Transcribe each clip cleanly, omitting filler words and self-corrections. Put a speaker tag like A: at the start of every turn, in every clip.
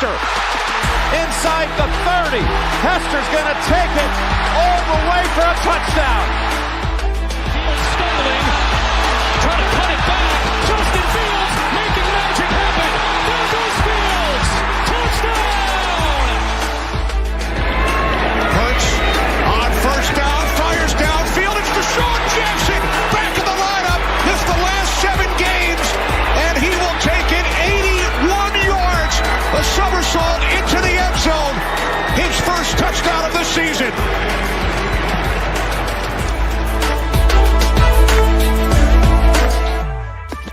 A: Hester inside the 30. Hester's going to take it all the way for a touchdown.
B: Fields stumbling, trying to cut it back. Justin Fields making magic happen. There goes Fields. Touchdown!
C: Hurts on first down, fires downfield. It's Deshaun Jackson back in the lineup. This is the last 7 games, and he will take it 81 yards. A somersault into the end zone. His first touchdown of the season.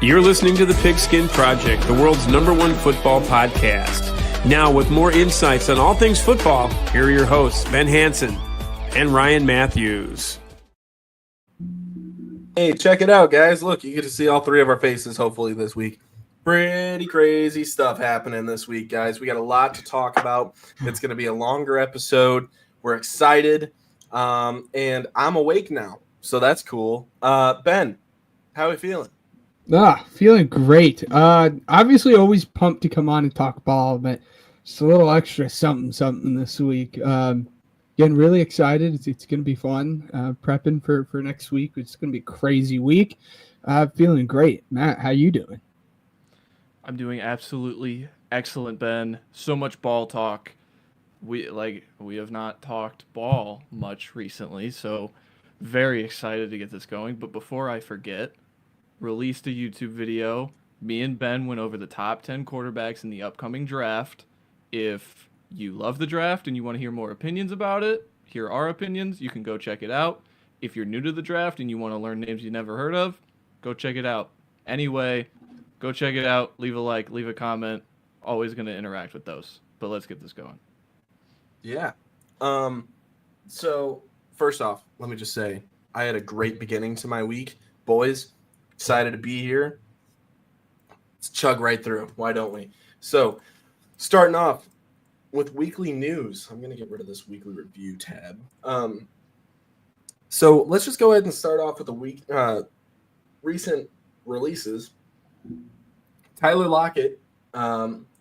D: You're listening to The Pigskin Project, the world's #1 football podcast. Now, with more insights on all things football, here are your hosts, Ben Hansen and Ryan Matthews.
E: Hey, check it out, guys. Look, you get to see all 3 of our faces, hopefully, this week. Pretty crazy stuff happening this week, guys. We got a lot to talk about. It's going to be a longer episode. We're excited, and I'm awake now, so that's cool. Ben, how are you feeling?
F: Feeling great. Obviously always pumped to come on and talk ball, but just a little extra something this week. Getting really excited. It's going to be fun. Prepping for next week. It's going to be a crazy week. Feeling great. Matt, how you doing?
G: I'm doing absolutely excellent, Ben. So much ball talk. We have not talked ball much recently, so very excited to get this going. But before I forget, released a YouTube video. Me and Ben went over the top 10 quarterbacks in the upcoming draft. If you love the draft and you want to hear more opinions about it, here are our opinions. You can go check it out. If you're new to the draft and you want to learn names you never heard of, go check it out. Anyway, go check it out. Leave a like, leave a comment. Always going to interact with those. But let's get this going.
E: Yeah. So, first off, let me just say, I had a great beginning to my week. Boys, excited to be here. Let's chug right through. Why don't we? So, starting off with weekly news. I'm going to get rid of this weekly review tab. So, let's just go ahead and start off with the recent releases. Tyler Lockett,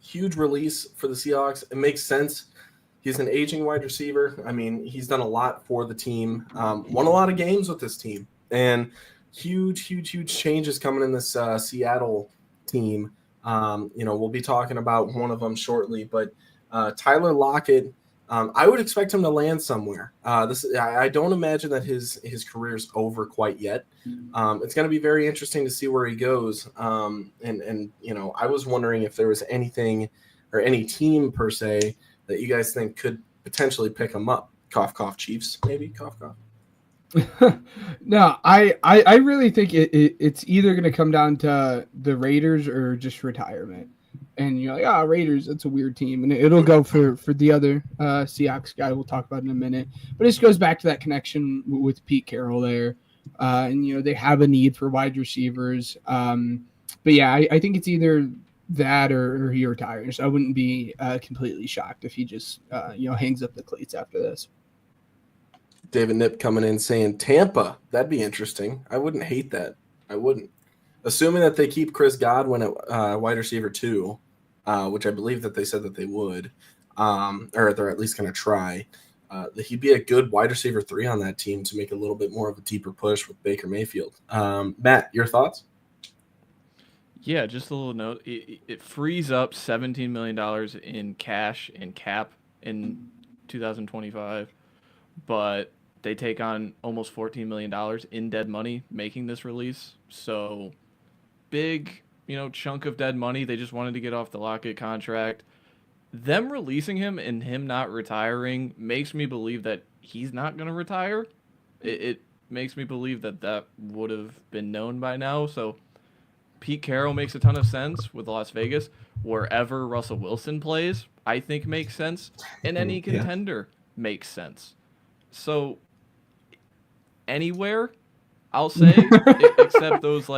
E: huge release for the Seahawks. It makes sense. He's an aging wide receiver. I mean, he's done a lot for the team, won a lot of games with this team, and huge changes coming in this Seattle team. We'll be talking about one of them shortly, but Tyler Lockett, I would expect him to land somewhere. I don't imagine that his career's over quite yet. It's going to be very interesting to see where he goes. And I was wondering if there was anything or any team per se that you guys think could potentially pick him up. Cough, cough, Chiefs, maybe. Cough, cough.
F: No, I really think it's either going to come down to the Raiders or just retirement. And you're like, Raiders, that's a weird team. And it'll go for the other Seahawks guy we'll talk about in a minute. But this goes back to that connection with Pete Carroll there. And they have a need for wide receivers. But yeah, I think it's either that or he retires. I wouldn't be completely shocked if he just hangs up the cleats after this.
E: David Nipp coming in saying Tampa. That'd be interesting. I wouldn't hate that. I wouldn't. Assuming that they keep Chris Godwin at wide receiver 2, which I believe that they said that they would, or they're at least going to try. He'd be a good wide receiver 3 on that team to make a little bit more of a deeper push with Baker Mayfield. Matt, your thoughts?
G: Yeah, just a little note. It frees up $17 million in cash and cap in 2025, but they take on almost $14 million in dead money making this release. So big, chunk of dead money. They just wanted to get off the Lockett contract. Them releasing him and him not retiring makes me believe that he's not going to retire. It makes me believe that would have been known by now. So Pete Carroll makes a ton of sense with Las Vegas. Wherever Russell Wilson plays, I think makes sense. And any contender makes sense. So anywhere, I'll say, except those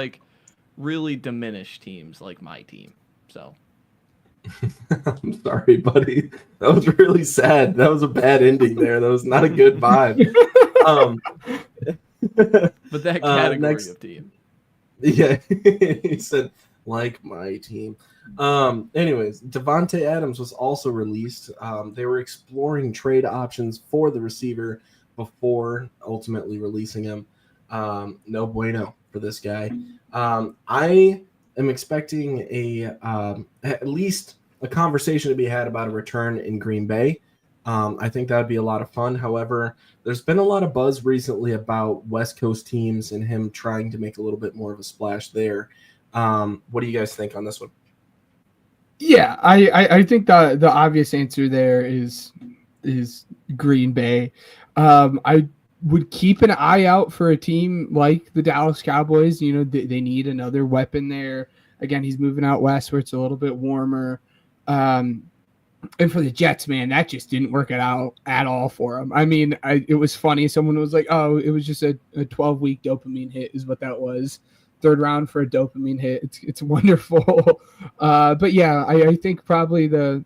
G: really diminished teams like my team. So
E: I'm sorry, buddy. That was really sad. That was a bad ending there. That was not a good vibe.
G: But that category of team.
E: Yeah, he said, like my team. Anyways, Devontae Adams was also released. They were exploring trade options for the receiver before ultimately releasing him. No bueno for this guy. I am expecting at least a conversation to be had about a return in Green Bay. I think that would be a lot of fun. However, there's been a lot of buzz recently about West Coast teams and him trying to make a little bit more of a splash there. What do you guys think on this one?
F: Yeah, I think the obvious answer there is Green Bay. I would keep an eye out for a team like the Dallas Cowboys. You know, they need another weapon there. Again, he's moving out west where it's a little bit warmer. And for the Jets, man, that just didn't work it out at all for him. I mean, it was funny. Someone was like, oh, it was just a 12-week dopamine hit is what that was. Third round for a dopamine hit. It's wonderful. But yeah, I think probably the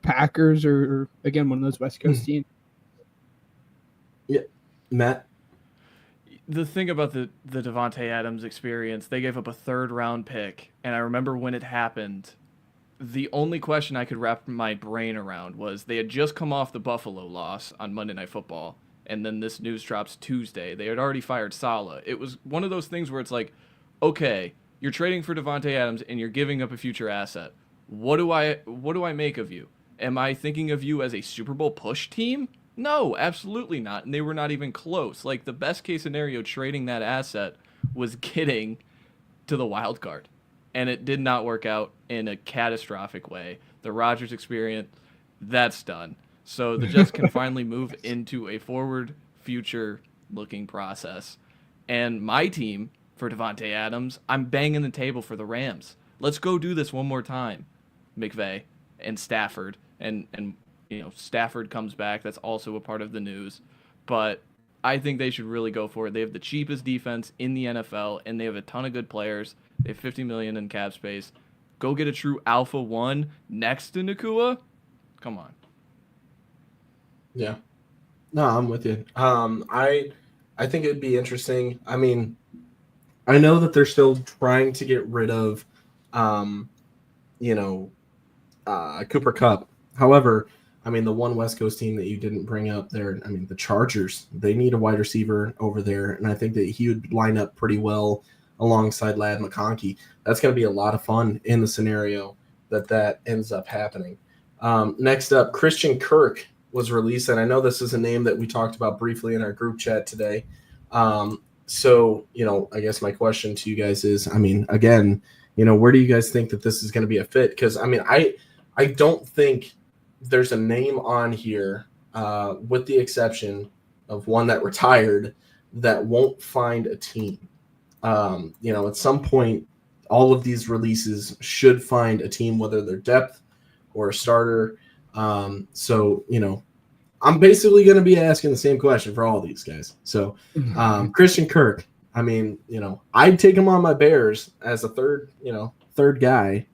F: Packers are again one of those West Coast teams.
E: Yeah, Matt.
G: The thing about the Devontae Adams experience, they gave up a 3rd round pick, and I remember when it happened. The only question I could wrap my brain around was they had just come off the Buffalo loss on Monday Night Football, and then this news drops Tuesday. They had already fired Saleh. It was one of those things where it's like, okay, you're trading for Devontae Adams and you're giving up a future asset. What do I make of you? Am I thinking of you as a Super Bowl push team? No, absolutely not. And they were not even close. Like, the best case scenario trading that asset was getting to the wild card. And it did not work out in a catastrophic way. The Rodgers experience, that's done. So the Jets can finally move into a forward future looking process. And my team, for Devontae Adams, I'm banging the table for the Rams. Let's go do this one more time, McVay and Stafford. And you know, Stafford comes back. That's also a part of the news. But I think they should really go for it. They have the cheapest defense in the NFL, and they have a ton of good players. They have $50 million in cap space. Go get a true alpha 1 next to Nakua. Come on.
E: Yeah. No, I'm with you. I think it'd be interesting. I mean, I know that they're still trying to get rid of, Cooper Kupp. However, I mean, the one West Coast team that you didn't bring up there, I mean, the Chargers, they need a wide receiver over there, and I think that he would line up pretty well alongside Ladd McConkey. That's going to be a lot of fun in the scenario that ends up happening. Next up, Christian Kirk was released, and I know this is a name that we talked about briefly in our group chat today. So, I guess my question to you guys is, I mean, again, where do you guys think that this is going to be a fit? Because, I mean, I don't think there's a name on here, with the exception of one that retired, that won't find a team. At some point, all of these releases should find a team, whether they're depth or a starter. So, I'm basically going to be asking the same question for all these guys. So, Christian Kirk, I mean, I'd take him on my Bears as a third guy.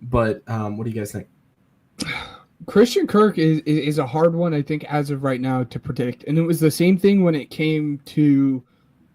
E: But what do you guys think?
F: Christian Kirk is a hard one, I think, as of right now to predict. And it was the same thing when it came to,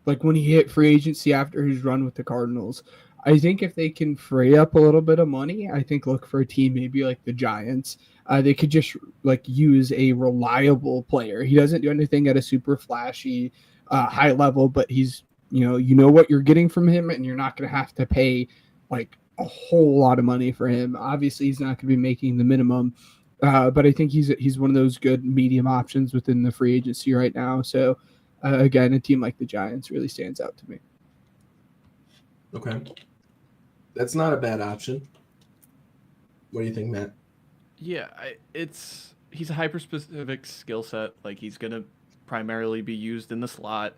F: like, when he hit free agency after his run with the Cardinals. I think if they can free up a little bit of money, I think look for a team maybe like the Giants. They could just use a reliable player. He doesn't do anything at a super flashy high level, but he's what you're getting from him, and you're not going to have to pay like a whole lot of money for him. Obviously, he's not going to be making the minimum, but I think he's one of those good medium options within the free agency right now. So again, a team like the Giants really stands out to me.
E: Okay. That's not a bad option. What do you think, Matt?
G: Yeah, he's a hyper-specific skill set. Like, he's going to primarily be used in the slot.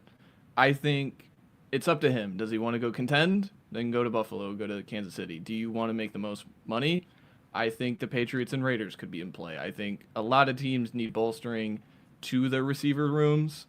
G: I think it's up to him. Does he want to go contend? Then go to Buffalo, go to Kansas City. Do you want to make the most money? I think the Patriots and Raiders could be in play. I think a lot of teams need bolstering to their receiver rooms,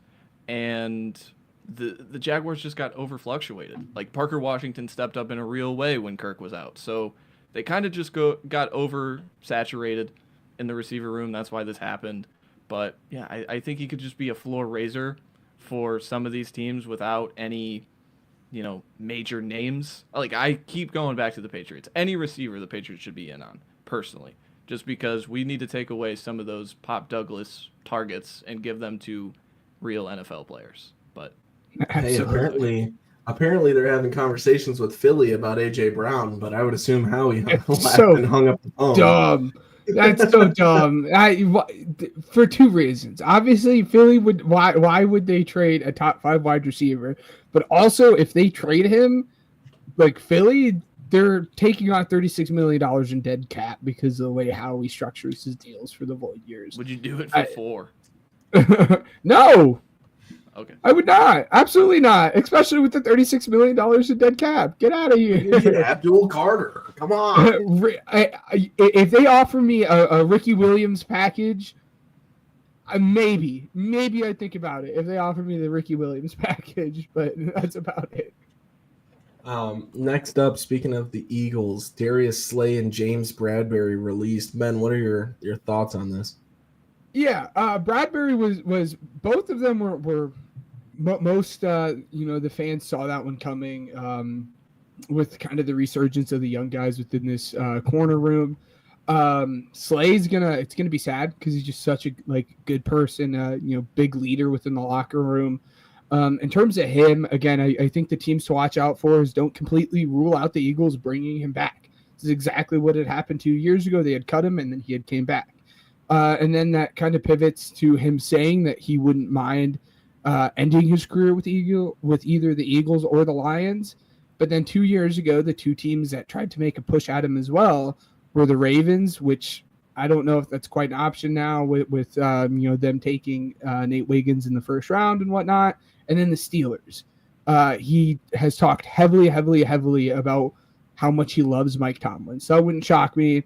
G: and the Jaguars just got overfluctuated. Like, Parker Washington stepped up in a real way when Kirk was out. So they kind of just got oversaturated in the receiver room. That's why this happened. But, yeah, I think he could just be a floor raiser for some of these teams without any major names. Like, I keep going back to the Patriots. Any receiver the Patriots should be in on, personally, just because we need to take away some of those Pop Douglas targets and give them to real NFL players. But
E: hey, apparently they're having conversations with Philly about A.J. Brown, but I would assume Howie laughed and hung up the phone.
F: Dumb. That's so dumb. For two reasons. Obviously, Philly would. Why would they trade a top 5 wide receiver? But also, if they trade him, like Philly, they're taking on $36 million in dead cap because of the way Howie structures his deals for the void years.
G: Would you do it for 4?
F: No.
G: Okay.
F: I would not. Absolutely not. Especially with the $36 million in dead cap. Get out of here.
E: Abdul Carter. Come on.
F: If they offer me a Ricky Williams package, maybe I'd think about it if they offer me the Ricky Williams package, but that's about it.
E: Next up, speaking of the Eagles, Darius Slay and James Bradbury released. Ben, what are your thoughts on this?
F: Yeah, Bradbury was both of them were most the fans saw that one coming with kind of the resurgence of the young guys within this corner room. Slay's it's gonna be sad because he's just such a good person, big leader within the locker room. In terms of him, again, I think the teams to watch out for is don't completely rule out the Eagles bringing him back. This is exactly what had happened 2 years ago. They had cut him and then he had came back. And then that kind of pivots to him saying that he wouldn't mind ending his career with either the Eagles or the Lions. But then 2 years ago, the two teams that tried to make a push at him as well were the Ravens, which I don't know if that's quite an option now with them taking Nate Wiggins in the first round and whatnot. And then the Steelers. He has talked heavily about how much he loves Mike Tomlin. So it wouldn't shock me.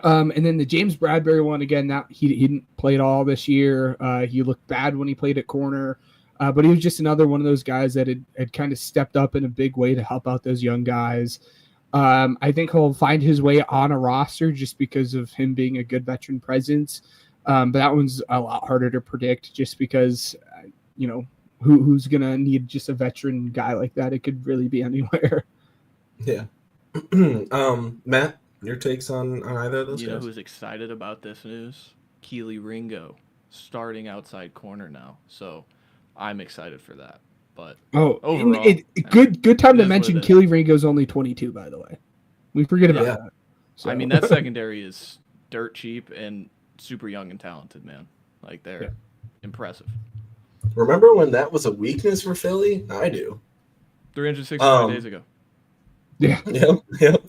F: And then the James Bradbury one, again, that he didn't play at all this year. He looked bad when he played at corner, but he was just another one of those guys that had kind of stepped up in a big way to help out those young guys. I think he'll find his way on a roster just because of him being a good veteran presence. But that one's a lot harder to predict just because, who's going to need just a veteran guy like that? It could really be anywhere.
E: Yeah. Matt? Your takes on either of those guys?
G: You know who's excited about this news? Keely Ringo, starting outside corner now. So I'm excited for that. But overall,
F: good time to mention Keely Ringo's only 22, by the way. We forget about that. So.
G: I mean, that secondary is dirt cheap and super young and talented, man. Like, they're impressive.
E: Remember when that was a weakness for Philly? I do.
G: 365 days ago.
F: Yeah.
E: Yep.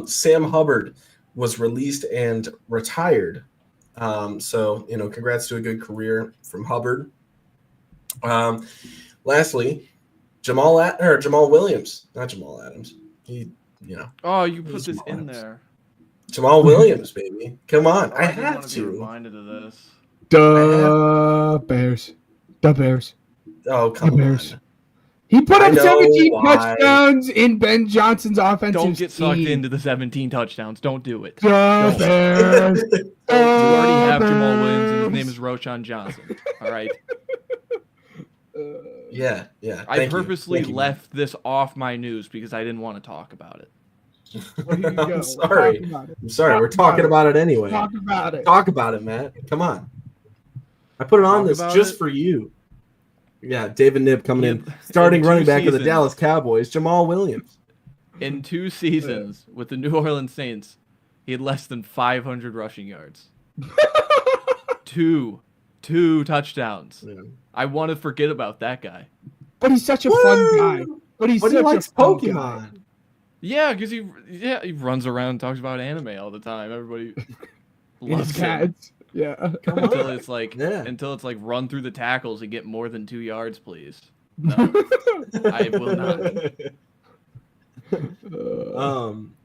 E: Sam Hubbard was released and retired. So, congrats to a good career from Hubbard. Lastly, Jamal Williams, not Jamal Adams.
G: Oh, you put this in there.
E: Jamal Williams, baby. Come on. I have to.
G: Be reminded of this.
F: The Bears.
E: Oh, come on.
F: He put up 17 touchdowns in Ben Johnson's offensive scheme.
G: Don't get sucked into the 17 touchdowns. Don't do it.
F: You
G: already have Jamal Williams, and his name is Roschon Johnson. All right?
E: Yeah.
G: I purposely left this off my news because I didn't want to talk about it.
E: I'm sorry. We're talking about it anyway.
F: Talk about it.
E: Talk about it, Matt. Come on. I put it on this just for you. Yeah, David Knibb coming in, starting running back of the Dallas Cowboys, Jamal Williams.
G: In 2 seasons with the New Orleans Saints, he had less than 500 rushing yards. two touchdowns. Yeah. I want to forget about that guy.
F: But he's such a fun guy. But he likes Pokemon. Guy.
G: Yeah, because he runs around and talks about anime all the time. Everybody loves
F: cats. Yeah.
G: Until it's like run through the tackles and get more than 2 yards, please. No, I will
E: not.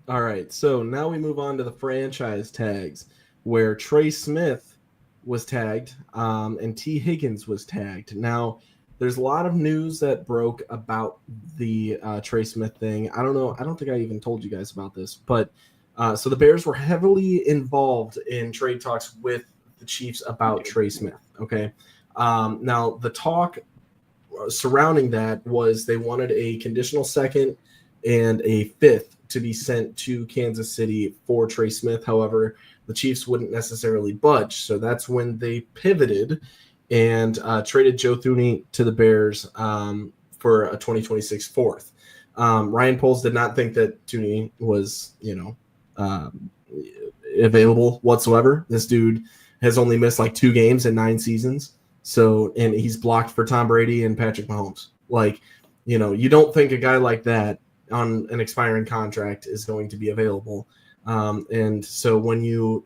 E: All right. So now we move on to the franchise tags, where Trey Smith was tagged, and T. Higgins was tagged. Now, there's a lot of news that broke about the Trey Smith thing. I don't know. I don't think I even told you guys about this, but so the Bears were heavily involved in trade talks with the Chiefs about Trey Smith. Okay. Now the talk surrounding that was they wanted a conditional second and a fifth to be sent to Kansas City for Trey Smith. However, the Chiefs wouldn't necessarily budge. So that's when they pivoted and traded Joe Thuney to the Bears for a 2026 fourth. Ryan Poles did not think that Thuney was, available whatsoever. This dude has only missed like 2 games in 9 seasons. So, and he's blocked for Tom Brady and Patrick Mahomes. You don't think a guy like that on an expiring contract is going to be available. And so when you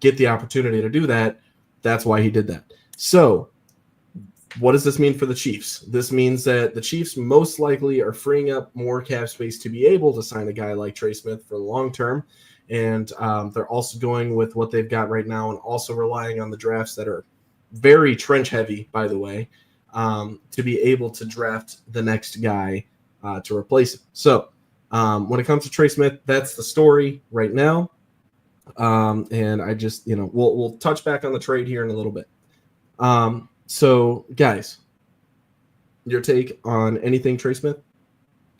E: get the opportunity to do that, that's why he did that. So what does this mean for the Chiefs? This means that the Chiefs most likely are freeing up more cap space to be able to sign a guy like Trey Smith for the long term. And they're also going with what they've got right now and also relying on the drafts that are very trench heavy, by the way, to be able to draft the next guy to replace him. So when it comes to Trey Smith, that's the story right now. And I just, we'll touch back on the trade here in a little bit. So guys, your take on anything Trey Smith?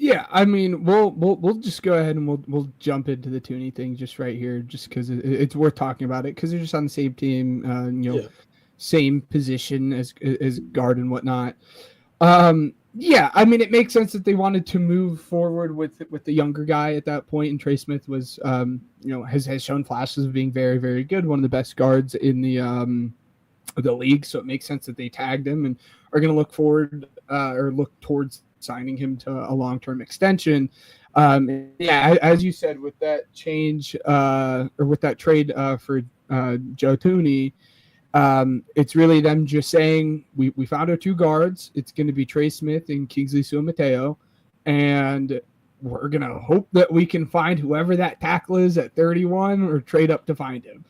F: Yeah, I mean, we'll just go ahead and we'll jump into the Thuney thing just right here, just because it's worth talking about it, because they're just on the same team, same position as guard and whatnot. Yeah, I mean, it makes sense that they wanted to move forward with the younger guy at that point, and Trey Smith was, has shown flashes of being very, very good, one of the best guards in the league. So it makes sense that they tagged him and are going to look forward or look towards signing him to a long-term extension. Yeah, as you said, with that change or with that trade for Joe Thuney, it's really them just saying we found our 2 guards. It's going to be Trey Smith and Kingsley Suamataeo, and we're going to hope that we can find whoever that tackle is at 31 or trade up to find him.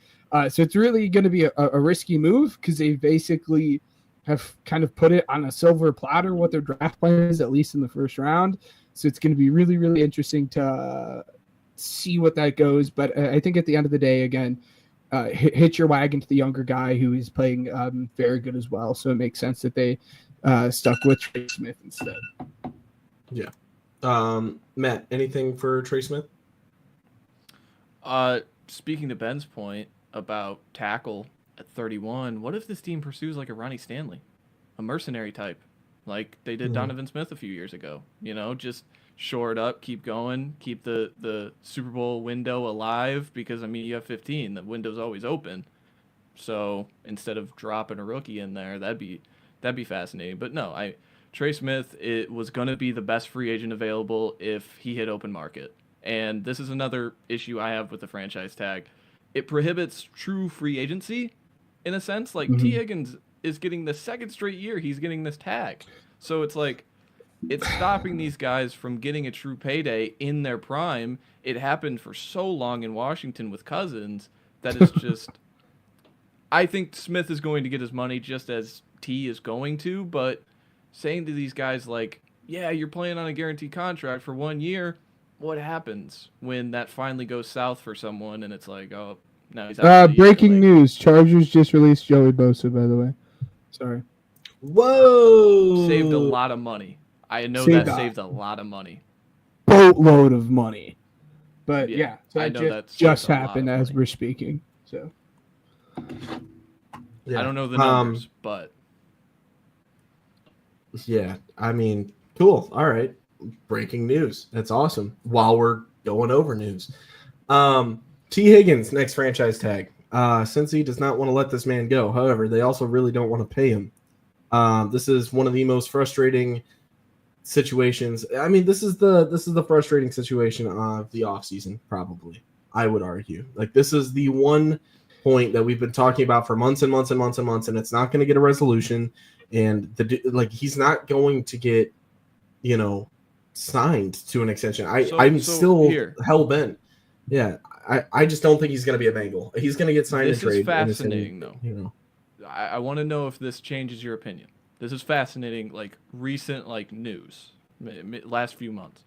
F: So it's really going to be a risky move, because they basically have kind of put it on a silver platter what their draft plan is, at least in the first round. So it's going to be really, really interesting to see what that goes. But I think at the end of the day, again, hit your wagon to the younger guy who is playing very good as well. So it makes sense that they stuck with Trey Smith instead.
E: Yeah. Matt, anything for Trey Smith?
G: Speaking to Ben's point about tackle at 31, what if this team pursues like a Ronnie Stanley, a mercenary type, like they did Donovan Smith a few years ago? Just shore it up, keep going, keep the Super Bowl window alive, because you have 15, the window's always open. So instead of dropping a rookie in there, that'd be fascinating. But no, Trey Smith, it was going to be the best free agent available if he hit open market. And this is another issue I have with the franchise tag. It prohibits true free agency in a sense. Like T. Higgins is getting the 2nd straight year he's getting this tag. So it's like, it's stopping these guys from getting a true payday in their prime. It happened for so long in Washington with Cousins that it's just, I think Smith is going to get his money just as T is going to, but saying to these guys like, yeah, you're playing on a guaranteed contract for 1 year, what happens when that finally goes south for someone and it's like, oh, no, he's out.
F: Breaking news: Chargers just released Joey Bosa, by the way. Sorry.
E: Whoa!
G: Saved a lot of money. I know saved a lot of money.
F: Boatload of money. But yeah, so
G: I know
F: that just happened as we're speaking. So
E: yeah.
G: I don't know the numbers, but
E: yeah, cool. All right. Breaking news. That's awesome. While we're going over news. T. Higgins, next franchise tag. Cincy does not want to let this man go. However, they also really don't want to pay him. This is one of the most frustrating situations. This is the frustrating situation of the offseason, probably, I would argue. Like, this is the one point that we've been talking about for months and months and months and months, and it's not going to get a resolution. And he's not going to get, signed to an extension. I'm still hell bent. Yeah, I just don't think he's going to be a Bengal. He's going to get signed and trade.
G: This is fascinating, though. I want to know if this changes your opinion. This is fascinating, recent news, last few months.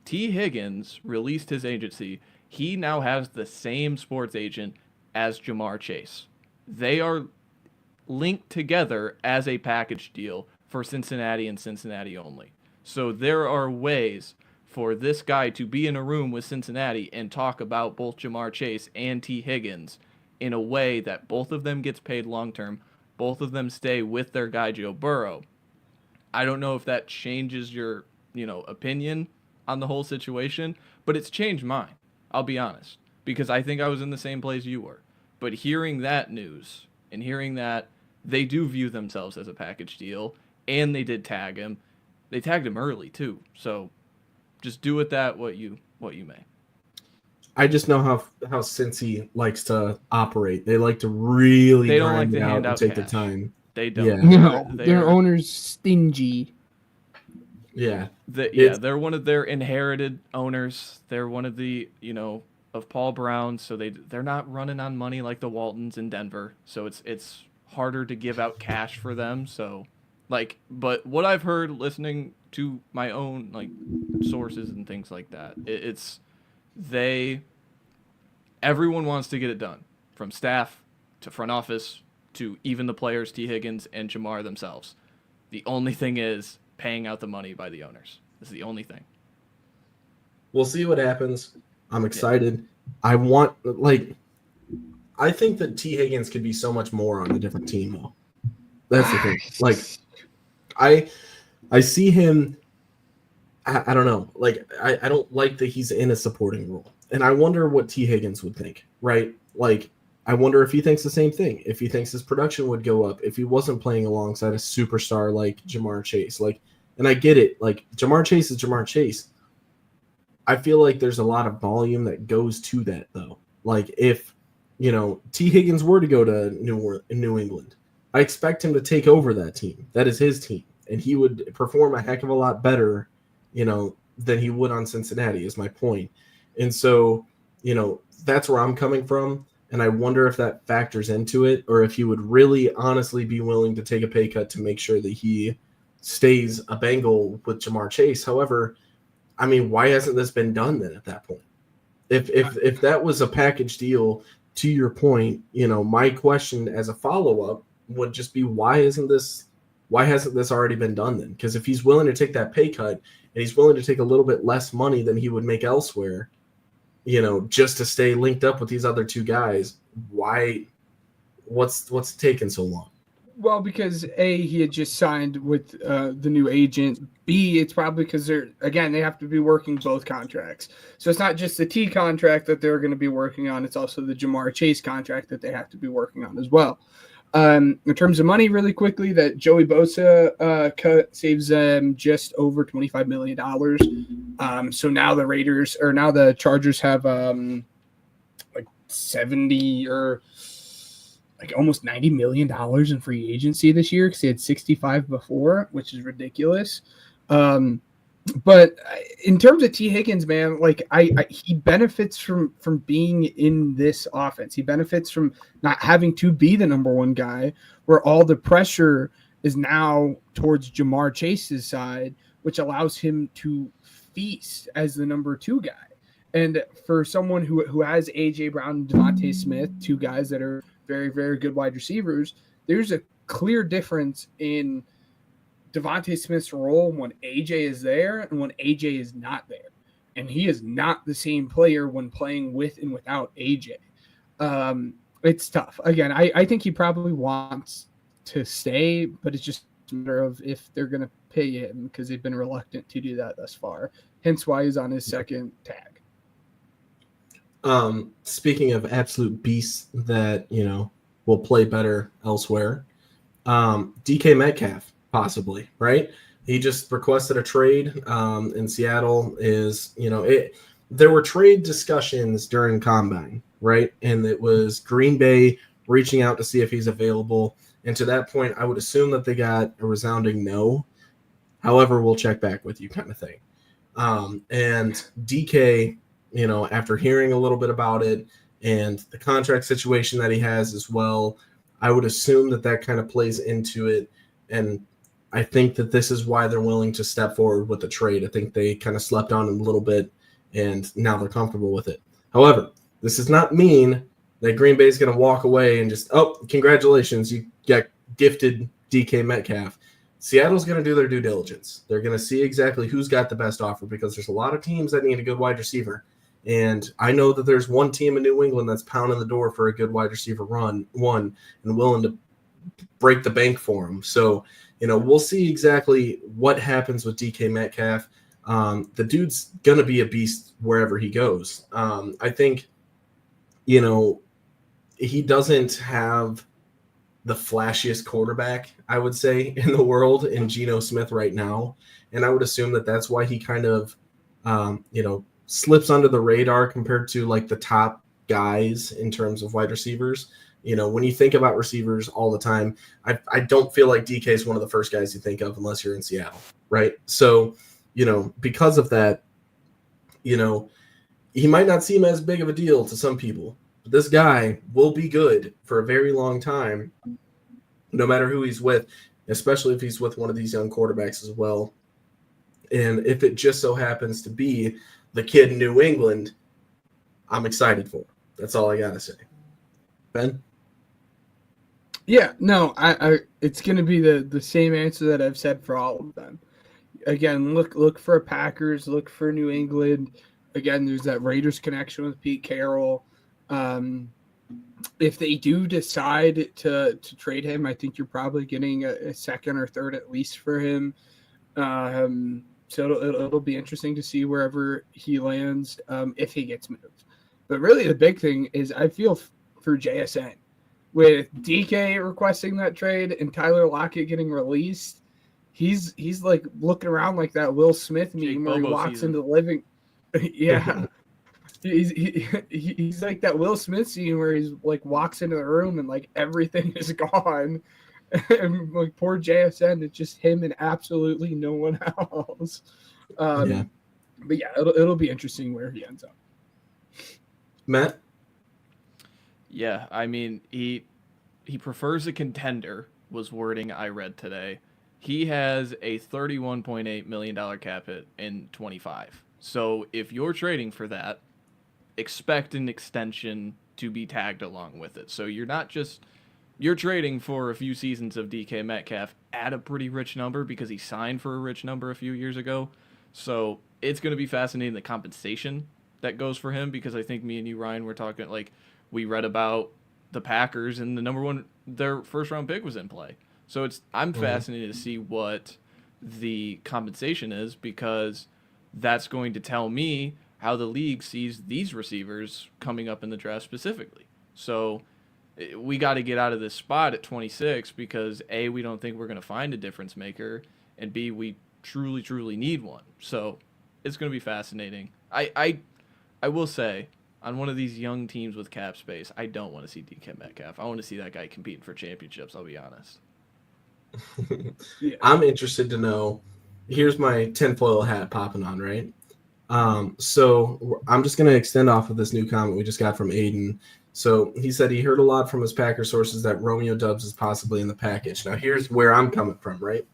G: T. Higgins released his agency. He now has the same sports agent as Jamar Chase. They are linked together as a package deal for Cincinnati and Cincinnati only. So there are ways for this guy to be in a room with Cincinnati and talk about both Jamar Chase and T. Higgins in a way that both of them gets paid long term, both of them stay with their guy Joe Burrow. I don't know if that changes your, opinion on the whole situation, but it's changed mine. I'll be honest, because I think I was in the same place you were. But hearing that news and hearing that they do view themselves as a package deal, and they did tag him. They tagged him early too. So just do with that what you may.
E: I just know how Cincy likes to operate. They like to really
G: they don't like to
E: it
G: hand out
E: and take
G: cash.
E: the time.
G: They don't.
E: Yeah.
F: No, their owner's stingy.
E: Yeah.
G: They're one of their inherited owners. They're one of the, of Paul Brown, so they're not running on money like the Waltons in Denver. So it's harder to give out cash for them. So but what I've heard listening to my own sources and things like that, everyone wants to get it done, from staff to front office to even the players, T. Higgins and Jamar themselves. The only thing is paying out the money by the owners. This is the only thing.
E: We'll see what happens. I'm excited. I think that T. Higgins could be so much more on a different team, though. That's the thing. I see him. I don't know. I don't like that he's in a supporting role, and I wonder what T. Higgins would think. Right? I wonder if he thinks the same thing. If he thinks his production would go up if he wasn't playing alongside a superstar like Jamar Chase. And I get it. Jamar Chase is Jamar Chase. I feel like there's a lot of volume that goes to that, though. If, T. Higgins were to go to New England, I expect him to take over that team. That is his team. And he would perform a heck of a lot better, than he would on Cincinnati, is my point. And so, that's where I'm coming from. And I wonder if that factors into it, or if he would really honestly be willing to take a pay cut to make sure that he stays a Bengal with Jamar Chase. However, I mean, why hasn't this been done then at that point? If that was a package deal, to your point, my question as a follow-up would just be, why hasn't this already been done then? Because if he's willing to take that pay cut and he's willing to take a little bit less money than he would make elsewhere, just to stay linked up with these other two guys, what's taking so long?
F: Well, because A, he had just signed with the new agent. B, it's probably because they have to be working both contracts. So it's not just the T contract that they're going to be working on. It's also the Jamar Chase contract that they have to be working on as well. In terms of money, really quickly, that Joey Bosa cut saves them just over $25 million. So now the Chargers have 70 or almost $90 million in free agency this year, because they had 65 before, which is ridiculous. But in terms of T. Higgins, man, he benefits from being in this offense. He benefits from not having to be the number one guy, where all the pressure is now towards Jamar Chase's side, which allows him to feast as the number two guy. And for someone who has A.J. Brown and Devontae Smith, two guys that are very, very good wide receivers, there's a clear difference in Devontae Smith's role when AJ is there and when AJ is not there. And he is not the same player when playing with and without AJ. It's tough. Again, I think he probably wants to stay, but it's just a matter of if they're going to pay him, because they've been reluctant to do that thus far. Hence why he's on his second tag.
E: Speaking of absolute beasts that, will play better elsewhere, DK Metcalf, possibly, right? He just requested a trade in Seattle. There were trade discussions during Combine, right? And it was Green Bay reaching out to see if he's available. And to that point, I would assume that they got a resounding no. However, we'll check back with you kind of thing. And DK, after hearing a little bit about it and the contract situation that he has as well, I would assume that kind of plays into it. And I think that this is why they're willing to step forward with the trade. I think they kind of slept on it a little bit, and now they're comfortable with it. However, this does not mean that Green Bay is going to walk away and just, congratulations, you got gifted DK Metcalf. Seattle's going to do their due diligence. They're going to see exactly who's got the best offer because there's a lot of teams that need a good wide receiver. And I know that there's one team in New England that's pounding the door for a good wide receiver one and willing to break the bank for him. So, we'll see exactly what happens with DK Metcalf. The dude's going to be a beast wherever he goes. I think, he doesn't have the flashiest quarterback, I would say, in the world in Geno Smith right now. And I would assume that that's why he kind of, slips under the radar compared to like the top guys in terms of wide receivers. When you think about receivers all the time, I don't feel like DK is one of the first guys you think of unless you're in Seattle, right? So, because of that, he might not seem as big of a deal to some people. But this guy will be good for a very long time, no matter who he's with, especially if he's with one of these young quarterbacks as well. And if it just so happens to be the kid in New England, I'm excited for him. That's all I got to say. Ben?
F: Yeah, no, I it's going to be the same answer that I've said for all of them. Again, look for Packers, look for New England. Again, there's that Raiders connection with Pete Carroll. If they do decide to trade him, I think you're probably getting a second or third at least for him. So it'll be interesting to see wherever he lands if he gets moved. But really the big thing is I feel for JSN. With DK requesting that trade and Tyler Lockett getting released, he's like looking around like that Will Smith meme where he walks into the living. Yeah. He's like that Will Smith scene where he's like walks into the room and like everything is gone. And like poor JSN, it's just him and absolutely no one else. But yeah, it'll be interesting where he ends up.
E: Matt?
G: Yeah, I mean, he prefers a contender, was wording I read today. He has a $31.8 million cap hit in 25. So if you're trading for that, expect an extension to be tagged along with it. So you're trading for a few seasons of DK Metcalf at a pretty rich number because he signed for a rich number a few years ago. So it's going to be fascinating, the compensation that goes for him, because I think me and you, Ryan, were talking, like, we read about the Packers and their first round pick was in play. So I'm fascinated to see what the compensation is, because that's going to tell me how the league sees these receivers coming up in the draft specifically. So we got to get out of this spot at 26 because A, we don't think we're going to find a difference maker, and B, we truly, truly need one. So it's going to be fascinating. I will say, on one of these young teams with cap space, I don't want to see DK Metcalf. I want to see that guy competing for championships, I'll be honest.
E: Yeah. I'm interested to know, here's my tinfoil hat popping on, right? So I'm just going to extend off of this new comment we just got from Aiden. So he said he heard a lot from his Packer sources that Romeo Doubs is possibly in the package. Now here's where I'm coming from, right?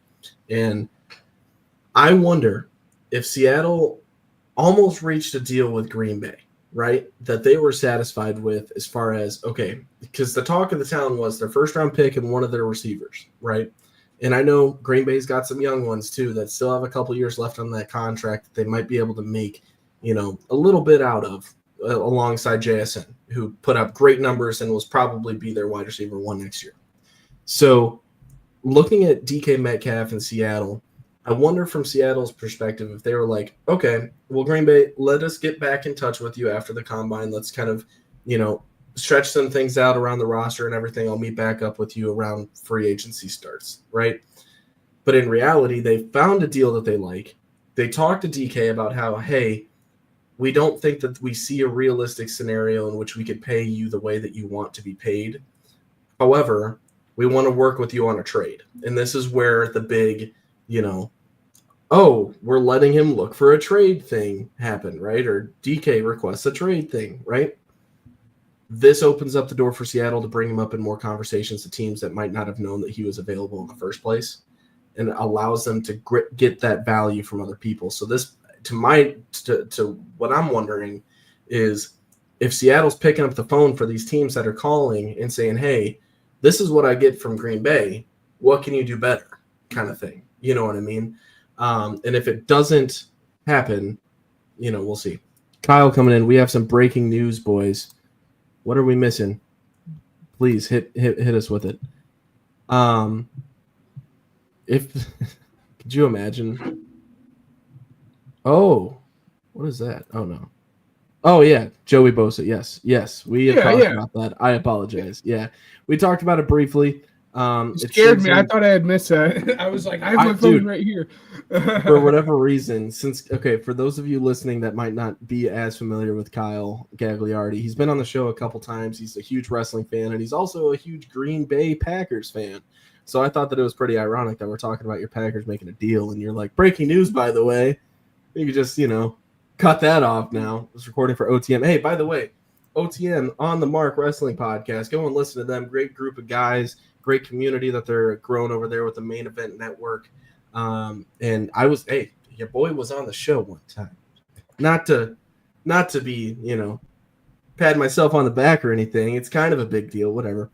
E: And I wonder if Seattle almost reached a deal with Green Bay, right, that they were satisfied with, as far as, okay, because the talk of the town was their first round pick and one of their receivers, right? And I know Green Bay's got some young ones too that still have a couple years left on that contract that they might be able to make, a little bit out of alongside JSN, who put up great numbers and will probably be their wide receiver one next year. So looking at DK Metcalf in Seattle, I wonder from Seattle's perspective if they were like, okay, well, Green Bay, let us get back in touch with you after the combine. Let's kind of, stretch some things out around the roster and everything. I'll meet back up with you around free agency starts, right? But in reality, they found a deal that they like. They talked to DK about how, hey, we don't think that we see a realistic scenario in which we could pay you the way that you want to be paid. However, we want to work with you on a trade. And this is where the big, we're letting him look for a trade thing happen, right? Or DK requests a trade thing, right? This opens up the door for Seattle to bring him up in more conversations to teams that might not have known that he was available in the first place, and allows them to get that value from other people. So this, to what I'm wondering is, if Seattle's picking up the phone for these teams that are calling and saying, hey, this is what I get from Green Bay, what can you do better? kind of thing. You know what I mean? And if it doesn't happen, we'll see. Kyle coming in. We have some breaking news, boys. What are we missing? Please hit us with it. If could you imagine? Oh, what is that? Oh no. Oh yeah, Joey Bosa. Yes, we had talked about that. I apologize. Yeah, we talked about it briefly.
F: It scared me. I thought I had missed that. I was like, I have my phone right here.
E: For whatever reason, for those of you listening that might not be as familiar with Kyle Gagliardi, he's been on the show a couple times. He's a huge wrestling fan, and he's also a huge Green Bay Packers fan. So I thought that it was pretty ironic that we're talking about your Packers making a deal, and you're like, breaking news, by the way. You could just, cut that off now. I was recording for OTM. Hey, by the way, OTM on the Mark Wrestling Podcast. Go and listen to them. Great group of guys, great community that they're growing over there with the Main Event Network. And your boy was on the show one time. Not to be, pat myself on the back or anything. It's kind of a big deal, whatever.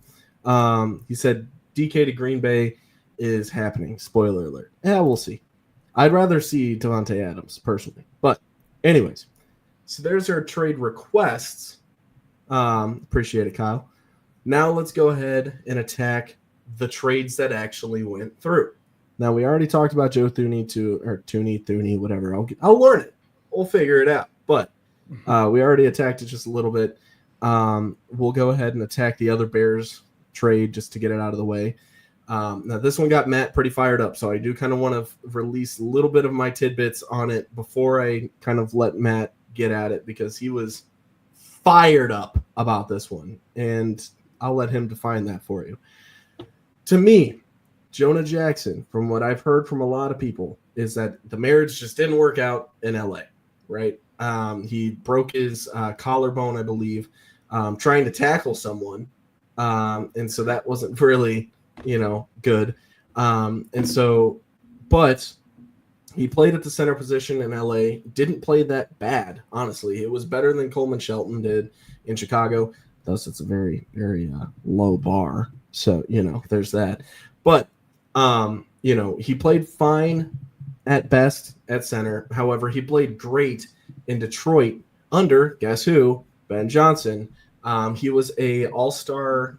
E: He said DK to Green Bay is happening. Spoiler alert. Yeah, we'll see. I'd rather see Devontae Adams personally, but anyways, so there's our trade requests. Appreciate it, Kyle. Now let's go ahead and attack the trades that actually went through. Now we already talked about Joe Thuney, whatever. I'll learn it. We'll figure it out. But we already attacked it just a little bit. We'll go ahead and attack the other Bears trade just to get it out of the way. Now this one got Matt pretty fired up, so I do kind of want to release a little bit of my tidbits on it before I kind of let Matt get at it, because he was fired up about this one, and I'll let him define that for you. To me, Jonah Jackson, from what I've heard from a lot of people, is that the marriage just didn't work out in LA, right? He broke his collarbone, I believe, trying to tackle someone, and so that wasn't really good. But he played at the center position in LA, didn't play that bad, honestly. It was better than Coleman Shelton did in Chicago. Thus, it's a very, very low bar. So, there's that. But, he played fine at best at center. However, he played great in Detroit under, guess who? Ben Johnson. He was a all-star,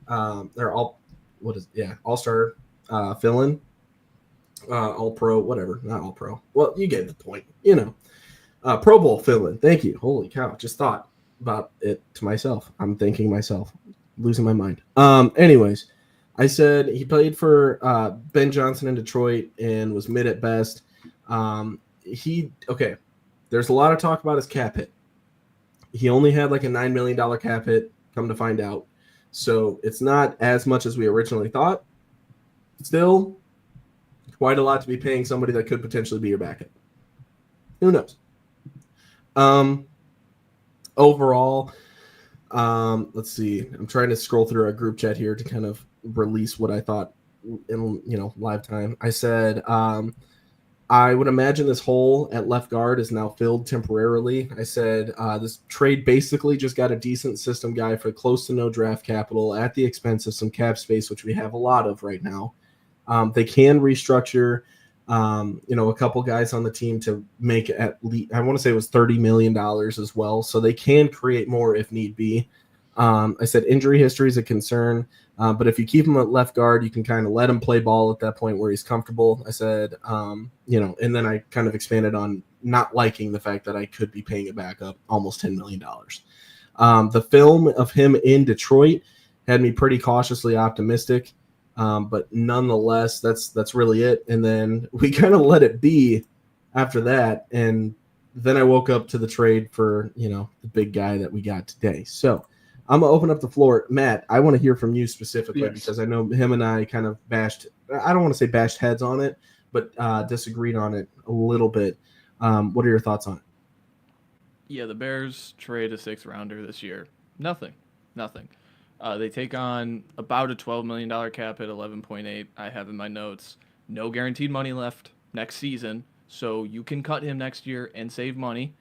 E: all-star fill-in, all-pro, whatever, not all-pro. Well, you get the point, Pro Bowl fill-in. Thank you. Holy cow, just thought about it to myself. I'm thanking myself, losing my mind. Anyways, I said he played for Ben Johnson in Detroit and was mid at best. There's a lot of talk about his cap hit. He only had like a $9 million cap hit, come to find out. So it's not as much as we originally thought. Still, quite a lot to be paying somebody that could potentially be your backup. Who knows? Overall, let's see. I'm trying to scroll through our group chat here to kind of release what I thought in live time. I said I would imagine this hole at left guard is now filled temporarily. I said this trade basically just got a decent system guy for close to no draft capital at the expense of some cap space, which we have a lot of right now. They can restructure, a couple guys on the team to make at least, I want to say it was $30 million as well. So they can create more if need be. I said injury history is a concern, but if you keep him at left guard, you can kind of let him play ball at that point where he's comfortable. I said, and then I kind of expanded on not liking the fact that I could be paying it back up almost $10 million. The film of him in Detroit had me pretty cautiously optimistic, but nonetheless, that's really it. And then we kind of let it be after that, and then I woke up to the trade for the big guy that we got today. So I'm going to open up the floor. Matt, I want to hear from you specifically, yes, because I know him and I kind of I don't want to say bashed heads on it, but disagreed on it a little bit. What are your thoughts on it?
G: Yeah, the Bears trade a 6th rounder this year. Nothing. They take on about a $12 million cap at 11.8. I have in my notes. No guaranteed money left next season, so you can cut him next year and save money.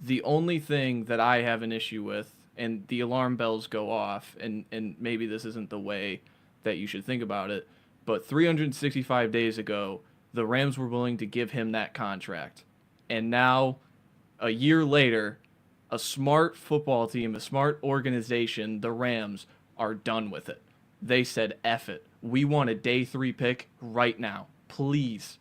G: The only thing that I have an issue with, and the alarm bells go off, and maybe this isn't the way that you should think about it, But 365 days ago, the Rams were willing to give him that contract. And now, a year later, a smart football team, a smart organization, the Rams, are done with it. They said, F it. We want a day 3 pick right now. Please,